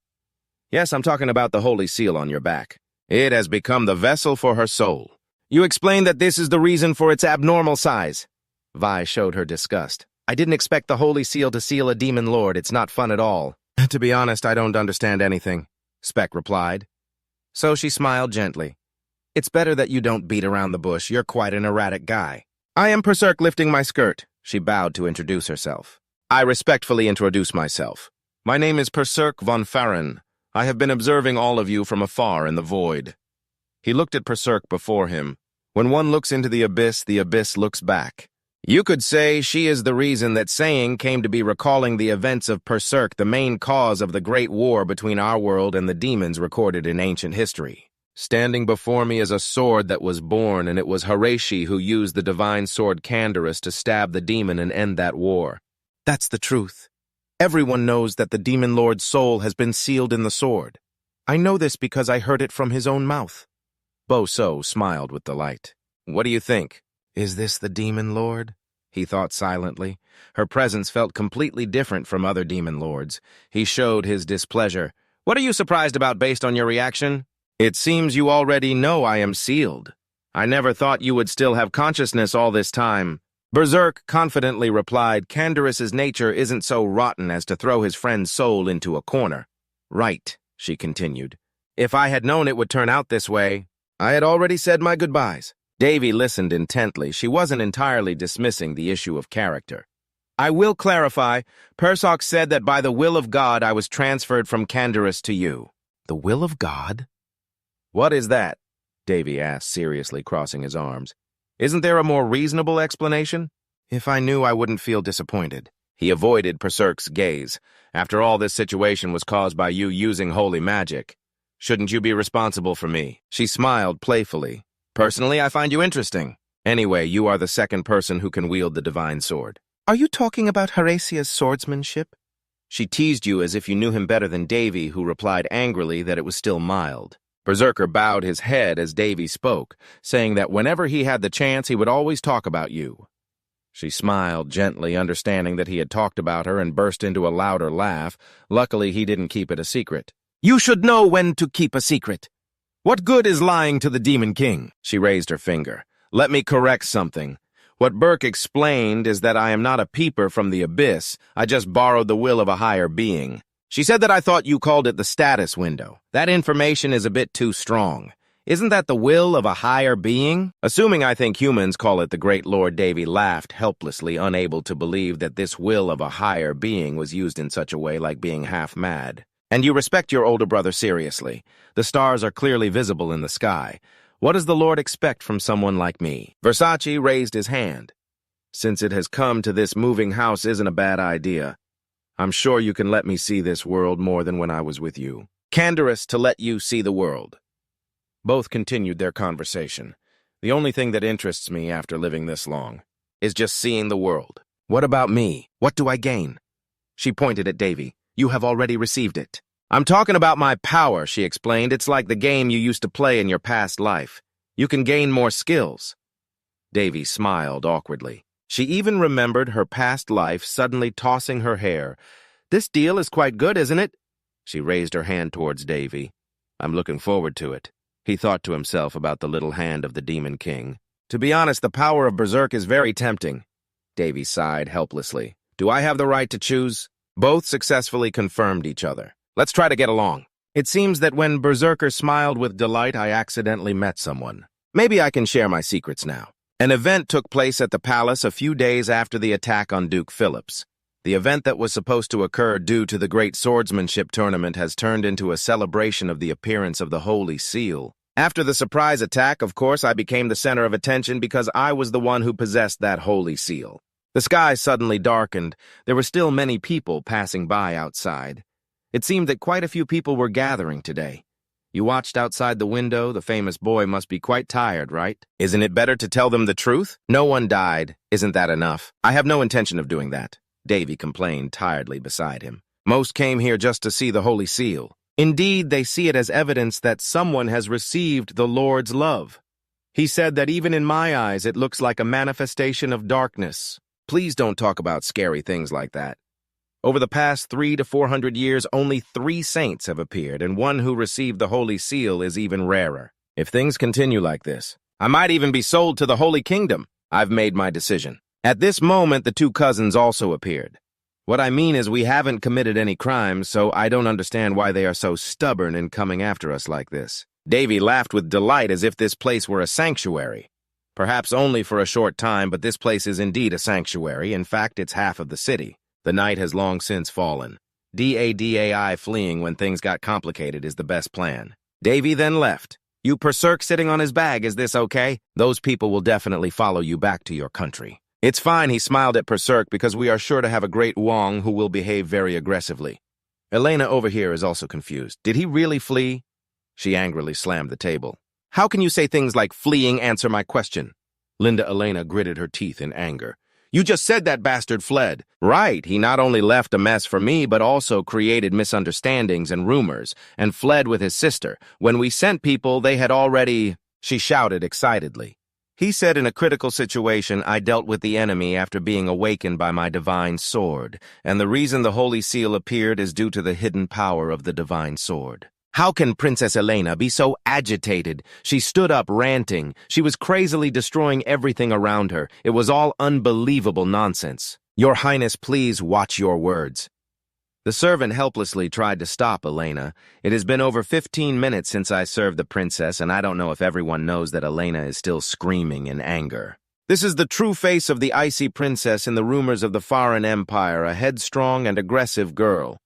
Yes, I'm talking about the holy seal on your back. It has become the vessel for her soul. You explained that this is the reason for its abnormal size. Vi showed her disgust. I didn't expect the holy seal to seal a demon lord. It's not fun at all. To be honest, I don't understand anything, Speck replied. So she smiled gently. It's better that you don't beat around the bush. You're quite an erratic guy. I am Berserk lifting my skirt. She bowed to introduce herself. I respectfully introduce myself. My name is Berserk von Farren. I have been observing all of you from afar in the void. He looked at Berserk before him. When one looks into the abyss looks back. You could say she is the reason that saying came to be recalling the events of Berserk, the main cause of the great war between our world and the demons recorded in ancient history. Standing before me is a sword that was born, and it was Hareshi who used the divine sword Canderous to stab the demon and end that war. That's the truth. Everyone knows that the demon lord's soul has been sealed in the sword. I know this because I heard it from his own mouth. Bo So smiled with delight. What do you think? Is this the demon lord? He thought silently. Her presence felt completely different from other demon lords. He showed his displeasure. What are you surprised about based on your reaction? It seems you already know I am sealed. I never thought you would still have consciousness all this time. Berserk confidently replied, Canderous's nature isn't so rotten as to throw his friend's soul into a corner. Right, she continued. If I had known it would turn out this way, I had already said my goodbyes. Davy listened intently. She wasn't entirely dismissing the issue of character. I will clarify. Persok said that by the will of God I was transferred from Canderous to you. The will of God? What is that? Davy asked, seriously crossing his arms. Isn't there a more reasonable explanation? If I knew, I wouldn't feel disappointed. He avoided Berserk's gaze. After all, this situation was caused by you using holy magic. Shouldn't you be responsible for me? She smiled playfully. Personally, I find you interesting. Anyway, you are the second person who can wield the divine sword. Are you talking about Haresia's swordsmanship? She teased you as if you knew him better than Davy, who replied angrily that it was still mild. Berserker bowed his head as Davy spoke, saying that whenever he had the chance, he would always talk about you. She smiled gently, understanding that he had talked about her, and burst into a louder laugh. Luckily, he didn't keep it a secret. "You should know when to keep a secret. What good is lying to the Demon King?" She raised her finger. "Let me correct something. What Burke explained is that I am not a peeper from the abyss. I just borrowed the will of a higher being. She said that I thought you called it the status window. That information is a bit too strong. Isn't that the will of a higher being?" Assuming I think humans call it the Great Lord, Davy laughed helplessly, unable to believe that this will of a higher being was used in such a way, like being half mad. "And you respect your older brother seriously. The stars are clearly visible in the sky. What does the Lord expect from someone like me?" Versace raised his hand. "Since it has come to this, moving house isn't a bad idea. I'm sure you can let me see this world more than when I was with you. Candorous to let you see the world." Both continued their conversation. "The only thing that interests me after living this long is just seeing the world. What about me? What do I gain?" She pointed at Davy. "You have already received it." "I'm talking about my power," she explained. "It's like the game you used to play in your past life. You can gain more skills." Davy smiled awkwardly. She even remembered her past life, suddenly tossing her hair. "This deal is quite good, isn't it?" She raised her hand towards Davy. "I'm looking forward to it." He thought to himself about the little hand of the Demon King. "To be honest, the power of Berserk is very tempting." Davy sighed helplessly. "Do I have the right to choose?" Both successfully confirmed each other. "Let's try to get along." It seems that when Berserker smiled with delight, I accidentally met someone. Maybe I can share my secrets now. An event took place at the palace a few days after the attack on Duke Phillips. The event that was supposed to occur due to the Great Swordsmanship Tournament has turned into a celebration of the appearance of the Holy Seal. After the surprise attack, of course, I became the center of attention because I was the one who possessed that Holy Seal. The sky suddenly darkened. There were still many people passing by outside. It seemed that quite a few people were gathering today. You watched outside the window. The famous boy must be quite tired, right? Isn't it better to tell them the truth? No one died. Isn't that enough? I have no intention of doing that, Davy complained tiredly beside him. Most came here just to see the Holy Seal. Indeed, they see it as evidence that someone has received the Lord's love. He said that even in my eyes it looks like a manifestation of darkness. Please don't talk about scary things like that. Over the past 300 to 400 years, only 3 saints have appeared, and one who received the Holy Seal is even rarer. If things continue like this, I might even be sold to the Holy Kingdom. I've made my decision. At this moment, the 2 cousins also appeared. What I mean is we haven't committed any crimes, so I don't understand why they are so stubborn in coming after us like this. Davy laughed with delight as if this place were a sanctuary. Perhaps only for a short time, but this place is indeed a sanctuary. In fact, it's half of the city. The night has long since fallen. DADAI fleeing when things got complicated is the best plan. Davy then left. "You Berserk sitting on his bag, is this okay? Those people will definitely follow you back to your country." "It's fine," he smiled at Berserk, "because we are sure to have a great Wong who will behave very aggressively." Elena over here is also confused. Did he really flee? She angrily slammed the table. "How can you say things like fleeing? Answer my question." Linda Elena gritted her teeth in anger. "You just said that bastard fled." "Right, he not only left a mess for me, but also created misunderstandings and rumors, and fled with his sister. When we sent people, they had already—" She shouted excitedly. "He said in a critical situation, I dealt with the enemy after being awakened by my divine sword, and the reason the Holy Seal appeared is due to the hidden power of the divine sword." How can Princess Elena be so agitated? She stood up, ranting. She was crazily destroying everything around her. It was all unbelievable nonsense. "Your Highness, please watch your words." The servant helplessly tried to stop Elena. "It has been over 15 minutes since I served the princess, and I don't know if everyone knows that Elena is still screaming in anger. This is the true face of the icy princess in the rumors of the foreign empire, a headstrong and aggressive girl."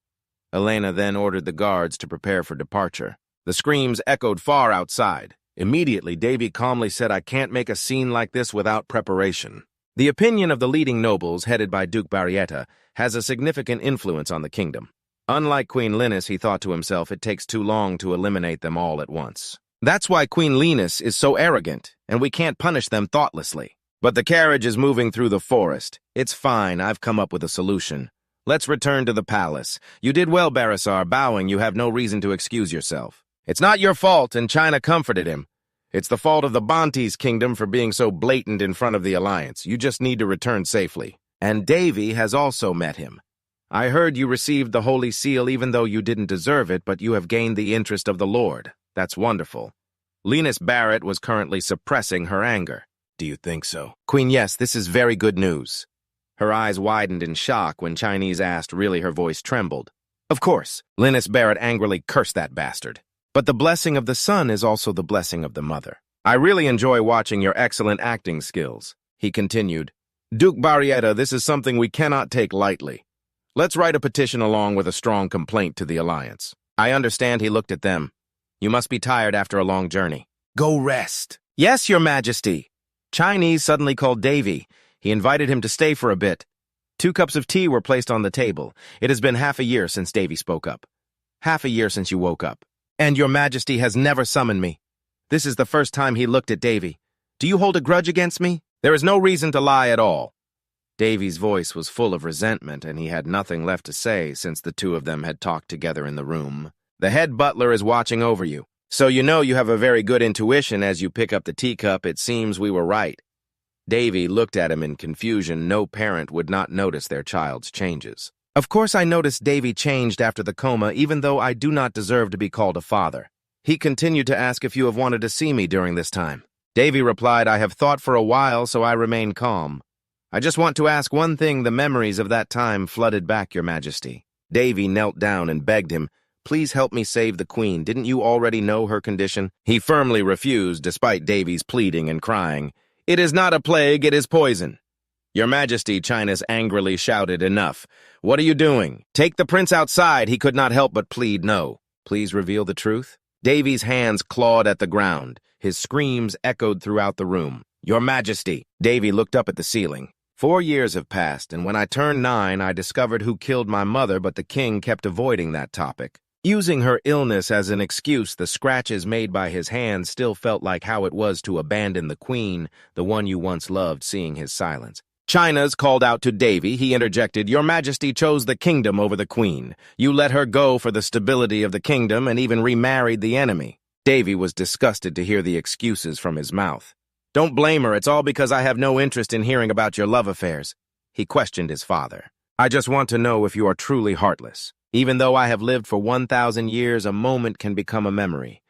Elena then ordered the guards to prepare for departure. The screams echoed far outside. Immediately, Davy calmly said, "I can't make a scene like this without preparation." The opinion of the leading nobles, headed by Duke Barissa, has a significant influence on the kingdom. Unlike Queen Linus, he thought to himself, it takes too long to eliminate them all at once. That's why Queen Linus is so arrogant, and we can't punish them thoughtlessly. But the carriage is moving through the forest. It's fine, I've come up with a solution. Let's return to the palace. You did well, Barissa, bowing. You have no reason to excuse yourself. It's not your fault, and China comforted him. It's the fault of the Bonte's kingdom for being so blatant in front of the Alliance. You just need to return safely. And Davy has also met him. I heard you received the Holy Seal even though you didn't deserve it, but you have gained the interest of the Lord. That's wonderful. Linus Barrett was currently suppressing her anger. Do you think so? Queen, yes, this is very good news. Her eyes widened in shock when Chinese asked. Really, her voice trembled. Of course, Linus Barrett angrily cursed that bastard. But the blessing of the son is also the blessing of the mother. I really enjoy watching your excellent acting skills. He continued. Duke Barrietta, this is something we cannot take lightly. Let's write a petition along with a strong complaint to the Alliance. I understand. He looked at them. You must be tired after a long journey. Go rest. Yes, Your Majesty. Chinese suddenly called Davy. He invited him to stay for a bit. 2 cups of tea were placed on the table. It has been half a year since Davy spoke up. Half a year since you woke up. And Your Majesty has never summoned me. This is the first time he looked at Davy. Do you hold a grudge against me? There is no reason to lie at all. Davy's voice was full of resentment, and he had nothing left to say since the two of them had talked together in the room. The head butler is watching over you. So you know you have a very good intuition as you pick up the teacup. It seems we were right. Davy looked at him in confusion. No parent would not notice their child's changes. Of course I noticed Davy changed after the coma, even though I do not deserve to be called a father. He continued to ask if you have wanted to see me during this time. Davy replied, I have thought for a while, so I remain calm. I just want to ask one thing. The memories of that time flooded back, Your Majesty. Davy knelt down and begged him, please help me save the Queen. Didn't you already know her condition? He firmly refused, despite Davy's pleading and crying. It is not a plague, it is poison. Your Majesty, Chinus angrily shouted, enough. What are you doing? Take the prince outside. He could not help but plead no. Please reveal the truth. Davy's hands clawed at the ground. His screams echoed throughout the room. Your Majesty. Davy looked up at the ceiling. 4 years have passed, and when I turned 9, I discovered who killed my mother, but the king kept avoiding that topic. Using her illness as an excuse, the scratches made by his hands still felt like how it was to abandon the Queen, the one you once loved, seeing his silence. China's called out to Davy. He interjected, Your Majesty chose the kingdom over the Queen. You let her go for the stability of the kingdom and even remarried the enemy. Davy was disgusted to hear the excuses from his mouth. Don't blame her. It's all because I have no interest in hearing about your love affairs. He questioned his father. I just want to know if you are truly heartless. Even though I have lived for 1,000 years, a moment can become a memory.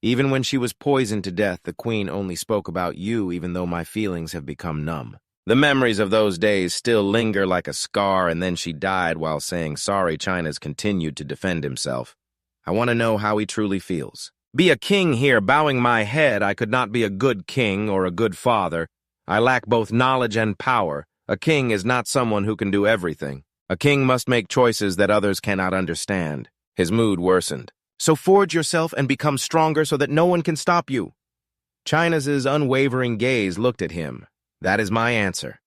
Even when she was poisoned to death, the Queen only spoke about you, even though my feelings have become numb. The memories of those days still linger like a scar, and then she died while saying sorry. China's continued to defend himself. I want to know how he truly feels. Be a king here, bowing my head. I could not be a good king or a good father. I lack both knowledge and power. A king is not someone who can do everything. A king must make choices that others cannot understand. His mood worsened. So forge yourself and become stronger so that no one can stop you. China's unwavering gaze looked at him. That is my answer.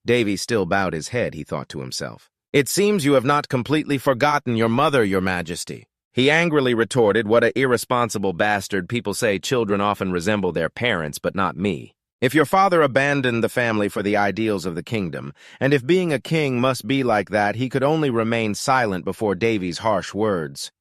Davy still bowed his head, he thought to himself. It seems you have not completely forgotten your mother, Your Majesty. He angrily retorted, what an irresponsible bastard. People say children often resemble their parents, but not me. If your father abandoned the family for the ideals of the kingdom, and if being a king must be like that, he could only remain silent before Davy's harsh words.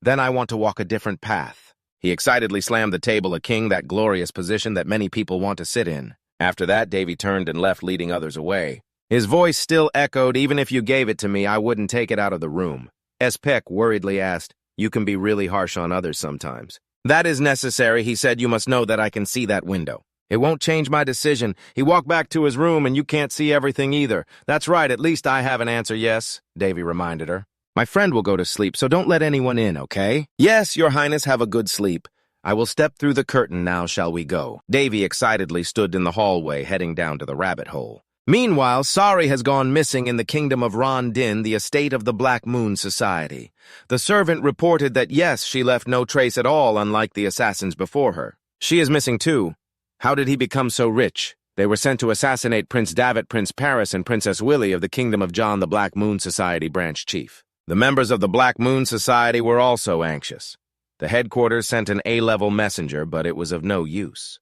Then I want to walk a different path. He excitedly slammed the table, a king, that glorious position that many people want to sit in. After that, Davy turned and left, leading others away. His voice still echoed, even if you gave it to me, I wouldn't take it out of the room. S. Peck worriedly asked, you can be really harsh on others sometimes. That is necessary, he said. You must know that I can see that window. It won't change my decision. He walked back to his room, and you can't see everything either. That's right, at least I have an answer, yes, Davy reminded her. My friend will go to sleep, so don't let anyone in, okay? Yes, Your Highness, have a good sleep. I will step through the curtain now, shall we go? Davy excitedly stood in the hallway, heading down to the rabbit hole. Meanwhile, Sari has gone missing in the kingdom of Ron Din, the estate of the Black Moon Society. The servant reported that yes, she left no trace at all, unlike the assassins before her. She is missing too. How did he become so rich? They were sent to assassinate Prince David, Prince Paris, and Princess Willie of the Kingdom of John, the Black Moon Society branch chief. The members of the Black Moon Society were also anxious. The headquarters sent an A-level messenger, but it was of no use.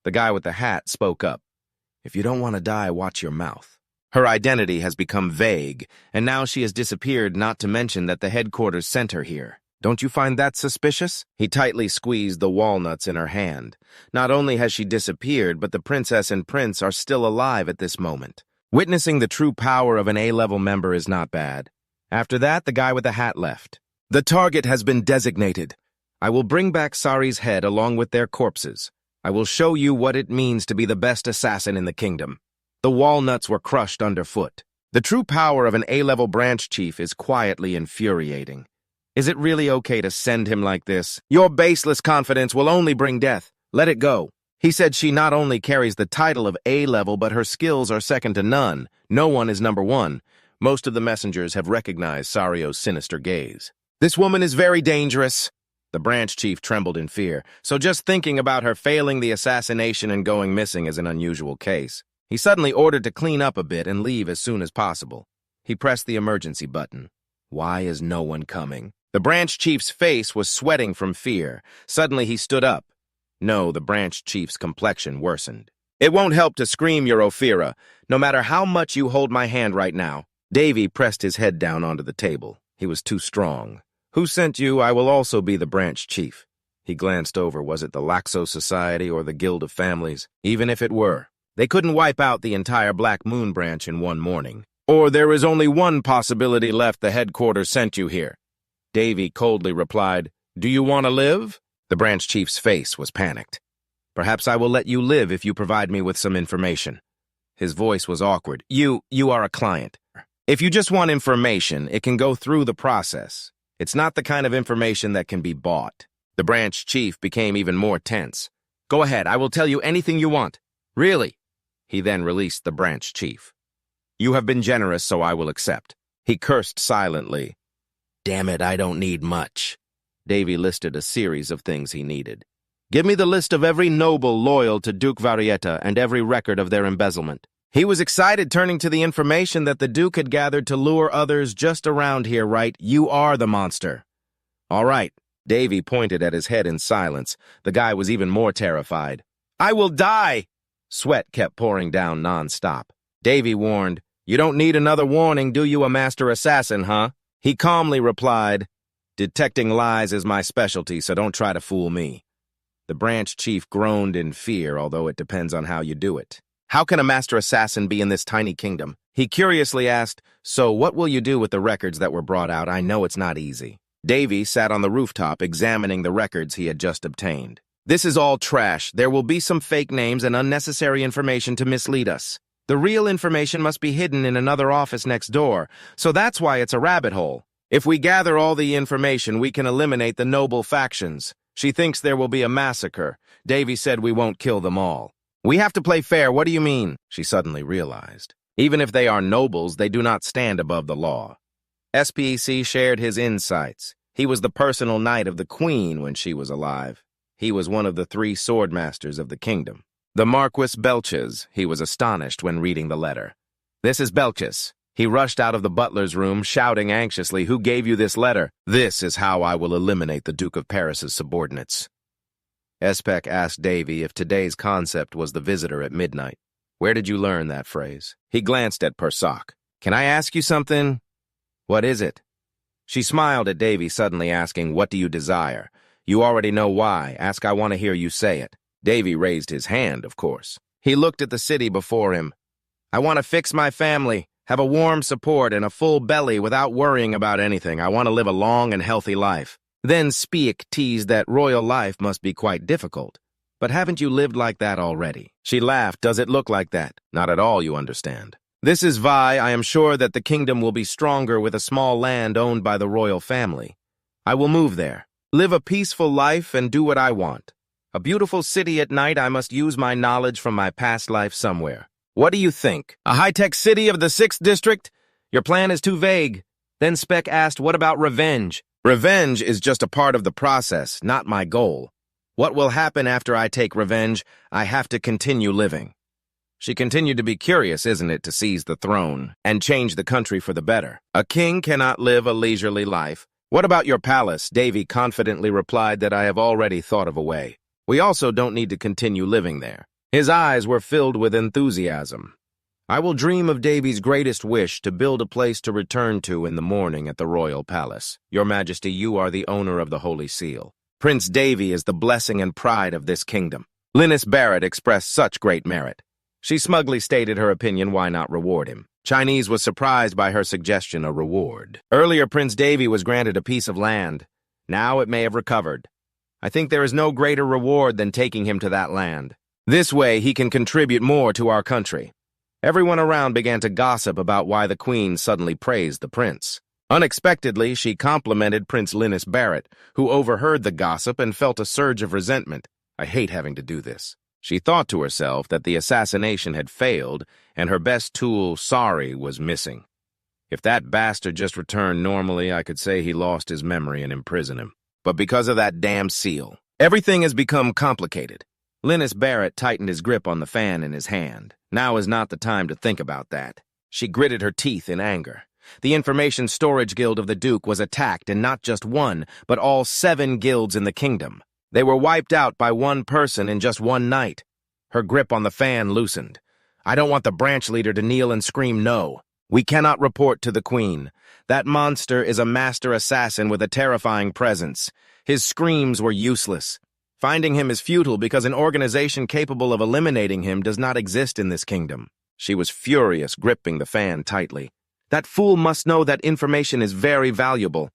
The guy with the hat spoke up. If you don't want to die, watch your mouth. Her identity has become vague, and now she has disappeared, not to mention that the headquarters sent her here. Don't you find that suspicious? He tightly squeezed the walnuts in her hand. Not only has she disappeared, but the princess and prince are still alive at this moment. Witnessing the true power of an A-level member is not bad. After that, the guy with the hat left. The target has been designated. I will bring back Sari's head along with their corpses. I will show you what it means to be the best assassin in the kingdom. The walnuts were crushed underfoot. The true power of an A-level branch chief is quietly infuriating. Is it really okay to send him like this? Your baseless confidence will only bring death. Let it go. He said she not only carries the title of A-level, but her skills are second to none. No one is number one. Most of the messengers have recognized Sario's sinister gaze. This woman is very dangerous. The branch chief trembled in fear, so just thinking about her failing the assassination and going missing is an unusual case. He suddenly ordered to clean up a bit and leave as soon as possible. He pressed the emergency button. Why is no one coming? The branch chief's face was sweating from fear. Suddenly he stood up. No, the branch chief's complexion worsened. It won't help to scream your Ophira, no matter how much you hold my hand right now. Davy pressed his head down onto the table. He was too strong. Who sent you? I will also be the branch chief. He glanced over. Was it the Laxo Society or the Guild of Families? Even if it were, they couldn't wipe out the entire Black Moon branch in one morning. Or there is only one possibility left. The headquarters sent you here. Davy coldly replied, Do you want to live? The branch chief's face was panicked. Perhaps I will let you live if you provide me with some information. His voice was awkward. You are a client. If you just want information, it can go through the process. It's not the kind of information that can be bought. The branch chief became even more tense. Go ahead, I will tell you anything you want. Really? He then released the branch chief. You have been generous, so I will accept. He cursed silently. Damn it, I don't need much. Davy listed a series of things he needed. Give me the list of every noble loyal to Duke Varietta and every record of their embezzlement. He was excited, turning to the information that the Duke had gathered to lure others just around here, right? You are the monster. All right. Davy pointed at his head in silence. The guy was even more terrified. I will die! Sweat kept pouring down nonstop. Davy warned, You don't need another warning, do you, a master assassin, huh? He calmly replied, Detecting lies is my specialty, so don't try to fool me. The branch chief groaned in fear, although it depends on how you do it. How can a master assassin be in this tiny kingdom? He curiously asked, So what will you do with the records that were brought out? I know it's not easy. Davy sat on the rooftop examining the records he had just obtained. This is all trash. There will be some fake names and unnecessary information to mislead us. The real information must be hidden in another office next door, so that's why it's a rabbit hole. If we gather all the information, we can eliminate the noble factions. She thinks there will be a massacre. Davy said we won't kill them all. We have to play fair. What do you mean? She suddenly realized. Even if they are nobles, they do not stand above the law. SPEC shared his insights. He was the personal knight of the queen when she was alive. He was one of the 3 swordmasters of the kingdom. The Marquis Belches. He was astonished when reading the letter. This is Belches. He rushed out of the butler's room, shouting anxiously, Who gave you this letter? This is how I will eliminate the Duke of Paris's subordinates. Espec asked Davy if today's concept was the visitor at midnight. Where did you learn that phrase? He glanced at Persoc. Can I ask you something? What is it? She smiled at Davy, suddenly asking, What do you desire? You already know why. Ask, I want to hear you say it. Davy raised his hand, of course. He looked at the city before him. I want to fix my family, have a warm support and a full belly without worrying about anything. I want to live a long and healthy life. Then Speak teased that royal life must be quite difficult. But haven't you lived like that already? She laughed. Does it look like that? Not at all, you understand. This is Vi. I am sure that the kingdom will be stronger with a small land owned by the royal family. I will move there, live a peaceful life, and do what I want. A beautiful city at night. I must use my knowledge from my past life somewhere. What do you think? A high-tech city of the 6th district? Your plan is too vague. Then Spec asked, What about revenge? Revenge is just a part of the process, not my goal. What will happen after I take revenge? I have to continue living. She continued to be curious, isn't it, to seize the throne and change the country for the better. A king cannot live a leisurely life. What about your palace? Davy confidently replied that I have already thought of a way. We also don't need to continue living there. His eyes were filled with enthusiasm. I will dream of Davy's greatest wish to build a place to return to in the morning at the royal palace. Your Majesty, you are the owner of the Holy Seal. Prince Davy is the blessing and pride of this kingdom. Linus Barrett expressed such great merit. She smugly stated her opinion, why not reward him? Chinese was surprised by her suggestion, a reward. Earlier, Prince Davy was granted a piece of land. Now it may have recovered. I think there is no greater reward than taking him to that land. This way, he can contribute more to our country. Everyone around began to gossip about why the Queen suddenly praised the prince. Unexpectedly, she complimented Prince Linus Barrett, who overheard the gossip and felt a surge of resentment. I hate having to do this. She thought to herself that the assassination had failed, and her best tool, sorry, was missing. If that bastard just returned normally, I could say he lost his memory and imprison him. But because of that damn seal, everything has become complicated. Linus Barrett tightened his grip on the fan in his hand. Now is not the time to think about that. She gritted her teeth in anger. The Information Storage Guild of the Duke was attacked, and not just one, but all 7 guilds in the kingdom. They were wiped out by one person in just one night. Her grip on the fan loosened. I don't want the branch leader to kneel and scream no. We cannot report to the Queen. That monster is a master assassin with a terrifying presence. His screams were useless. Finding him is futile because an organization capable of eliminating him does not exist in this kingdom. She was furious, gripping the fan tightly. That fool must know that information is very valuable.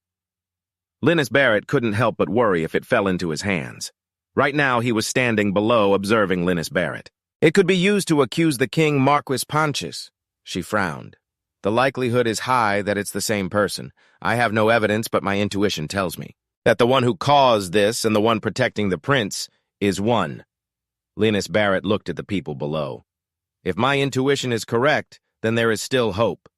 Linus Barrett couldn't help but worry if it fell into his hands. Right now he was standing below observing Linus Barrett. It could be used to accuse the king Marquis Pontius. She frowned. The likelihood is high that it's the same person. I have no evidence, but my intuition tells me that the one who caused this and the one protecting the prince is one. Linus Barrett looked at the people below. If my intuition is correct, then there is still hope.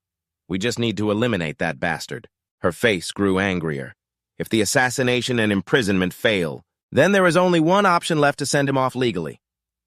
We just need to eliminate that bastard. Her face grew angrier. If the assassination and imprisonment fail, then there is only one option left to send him off legally.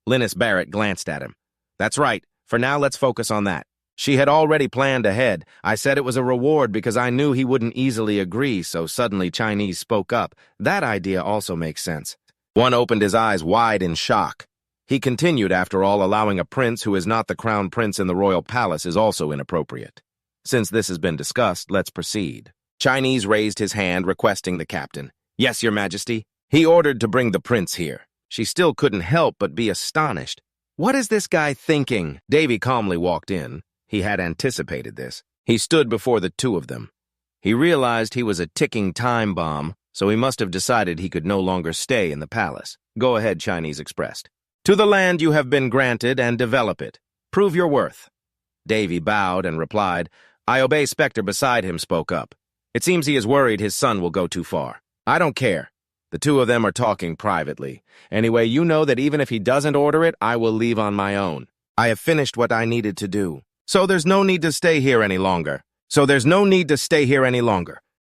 Linus Barrett glanced at him. That's right. For now, let's focus on that. She had already planned ahead. I said it was a reward because I knew he wouldn't easily agree, so suddenly Chinese spoke up. That idea also makes sense. One opened his eyes wide in shock. He continued, after all, allowing a prince who is not the crown prince in the royal palace is also inappropriate. Since this has been discussed, let's proceed. Chinese raised his hand, requesting the captain. Yes, Your Majesty. He ordered to bring the prince here. She still couldn't help but be astonished. What is this guy thinking? Davy calmly walked in. He had anticipated this. He stood before the two of them. He realized he was a ticking time bomb, so he must have decided he could no longer stay in the palace. Go ahead, Chinese expressed. To the land you have been granted and develop it. Prove your worth. Davy bowed and replied. I obey. Spectre beside him spoke up. It seems he is worried his son will go too far. I don't care. The two of them are talking privately. Anyway, you know that even if he doesn't order it, I will leave on my own. I have finished what I needed to do. So there's no need to stay here any longer.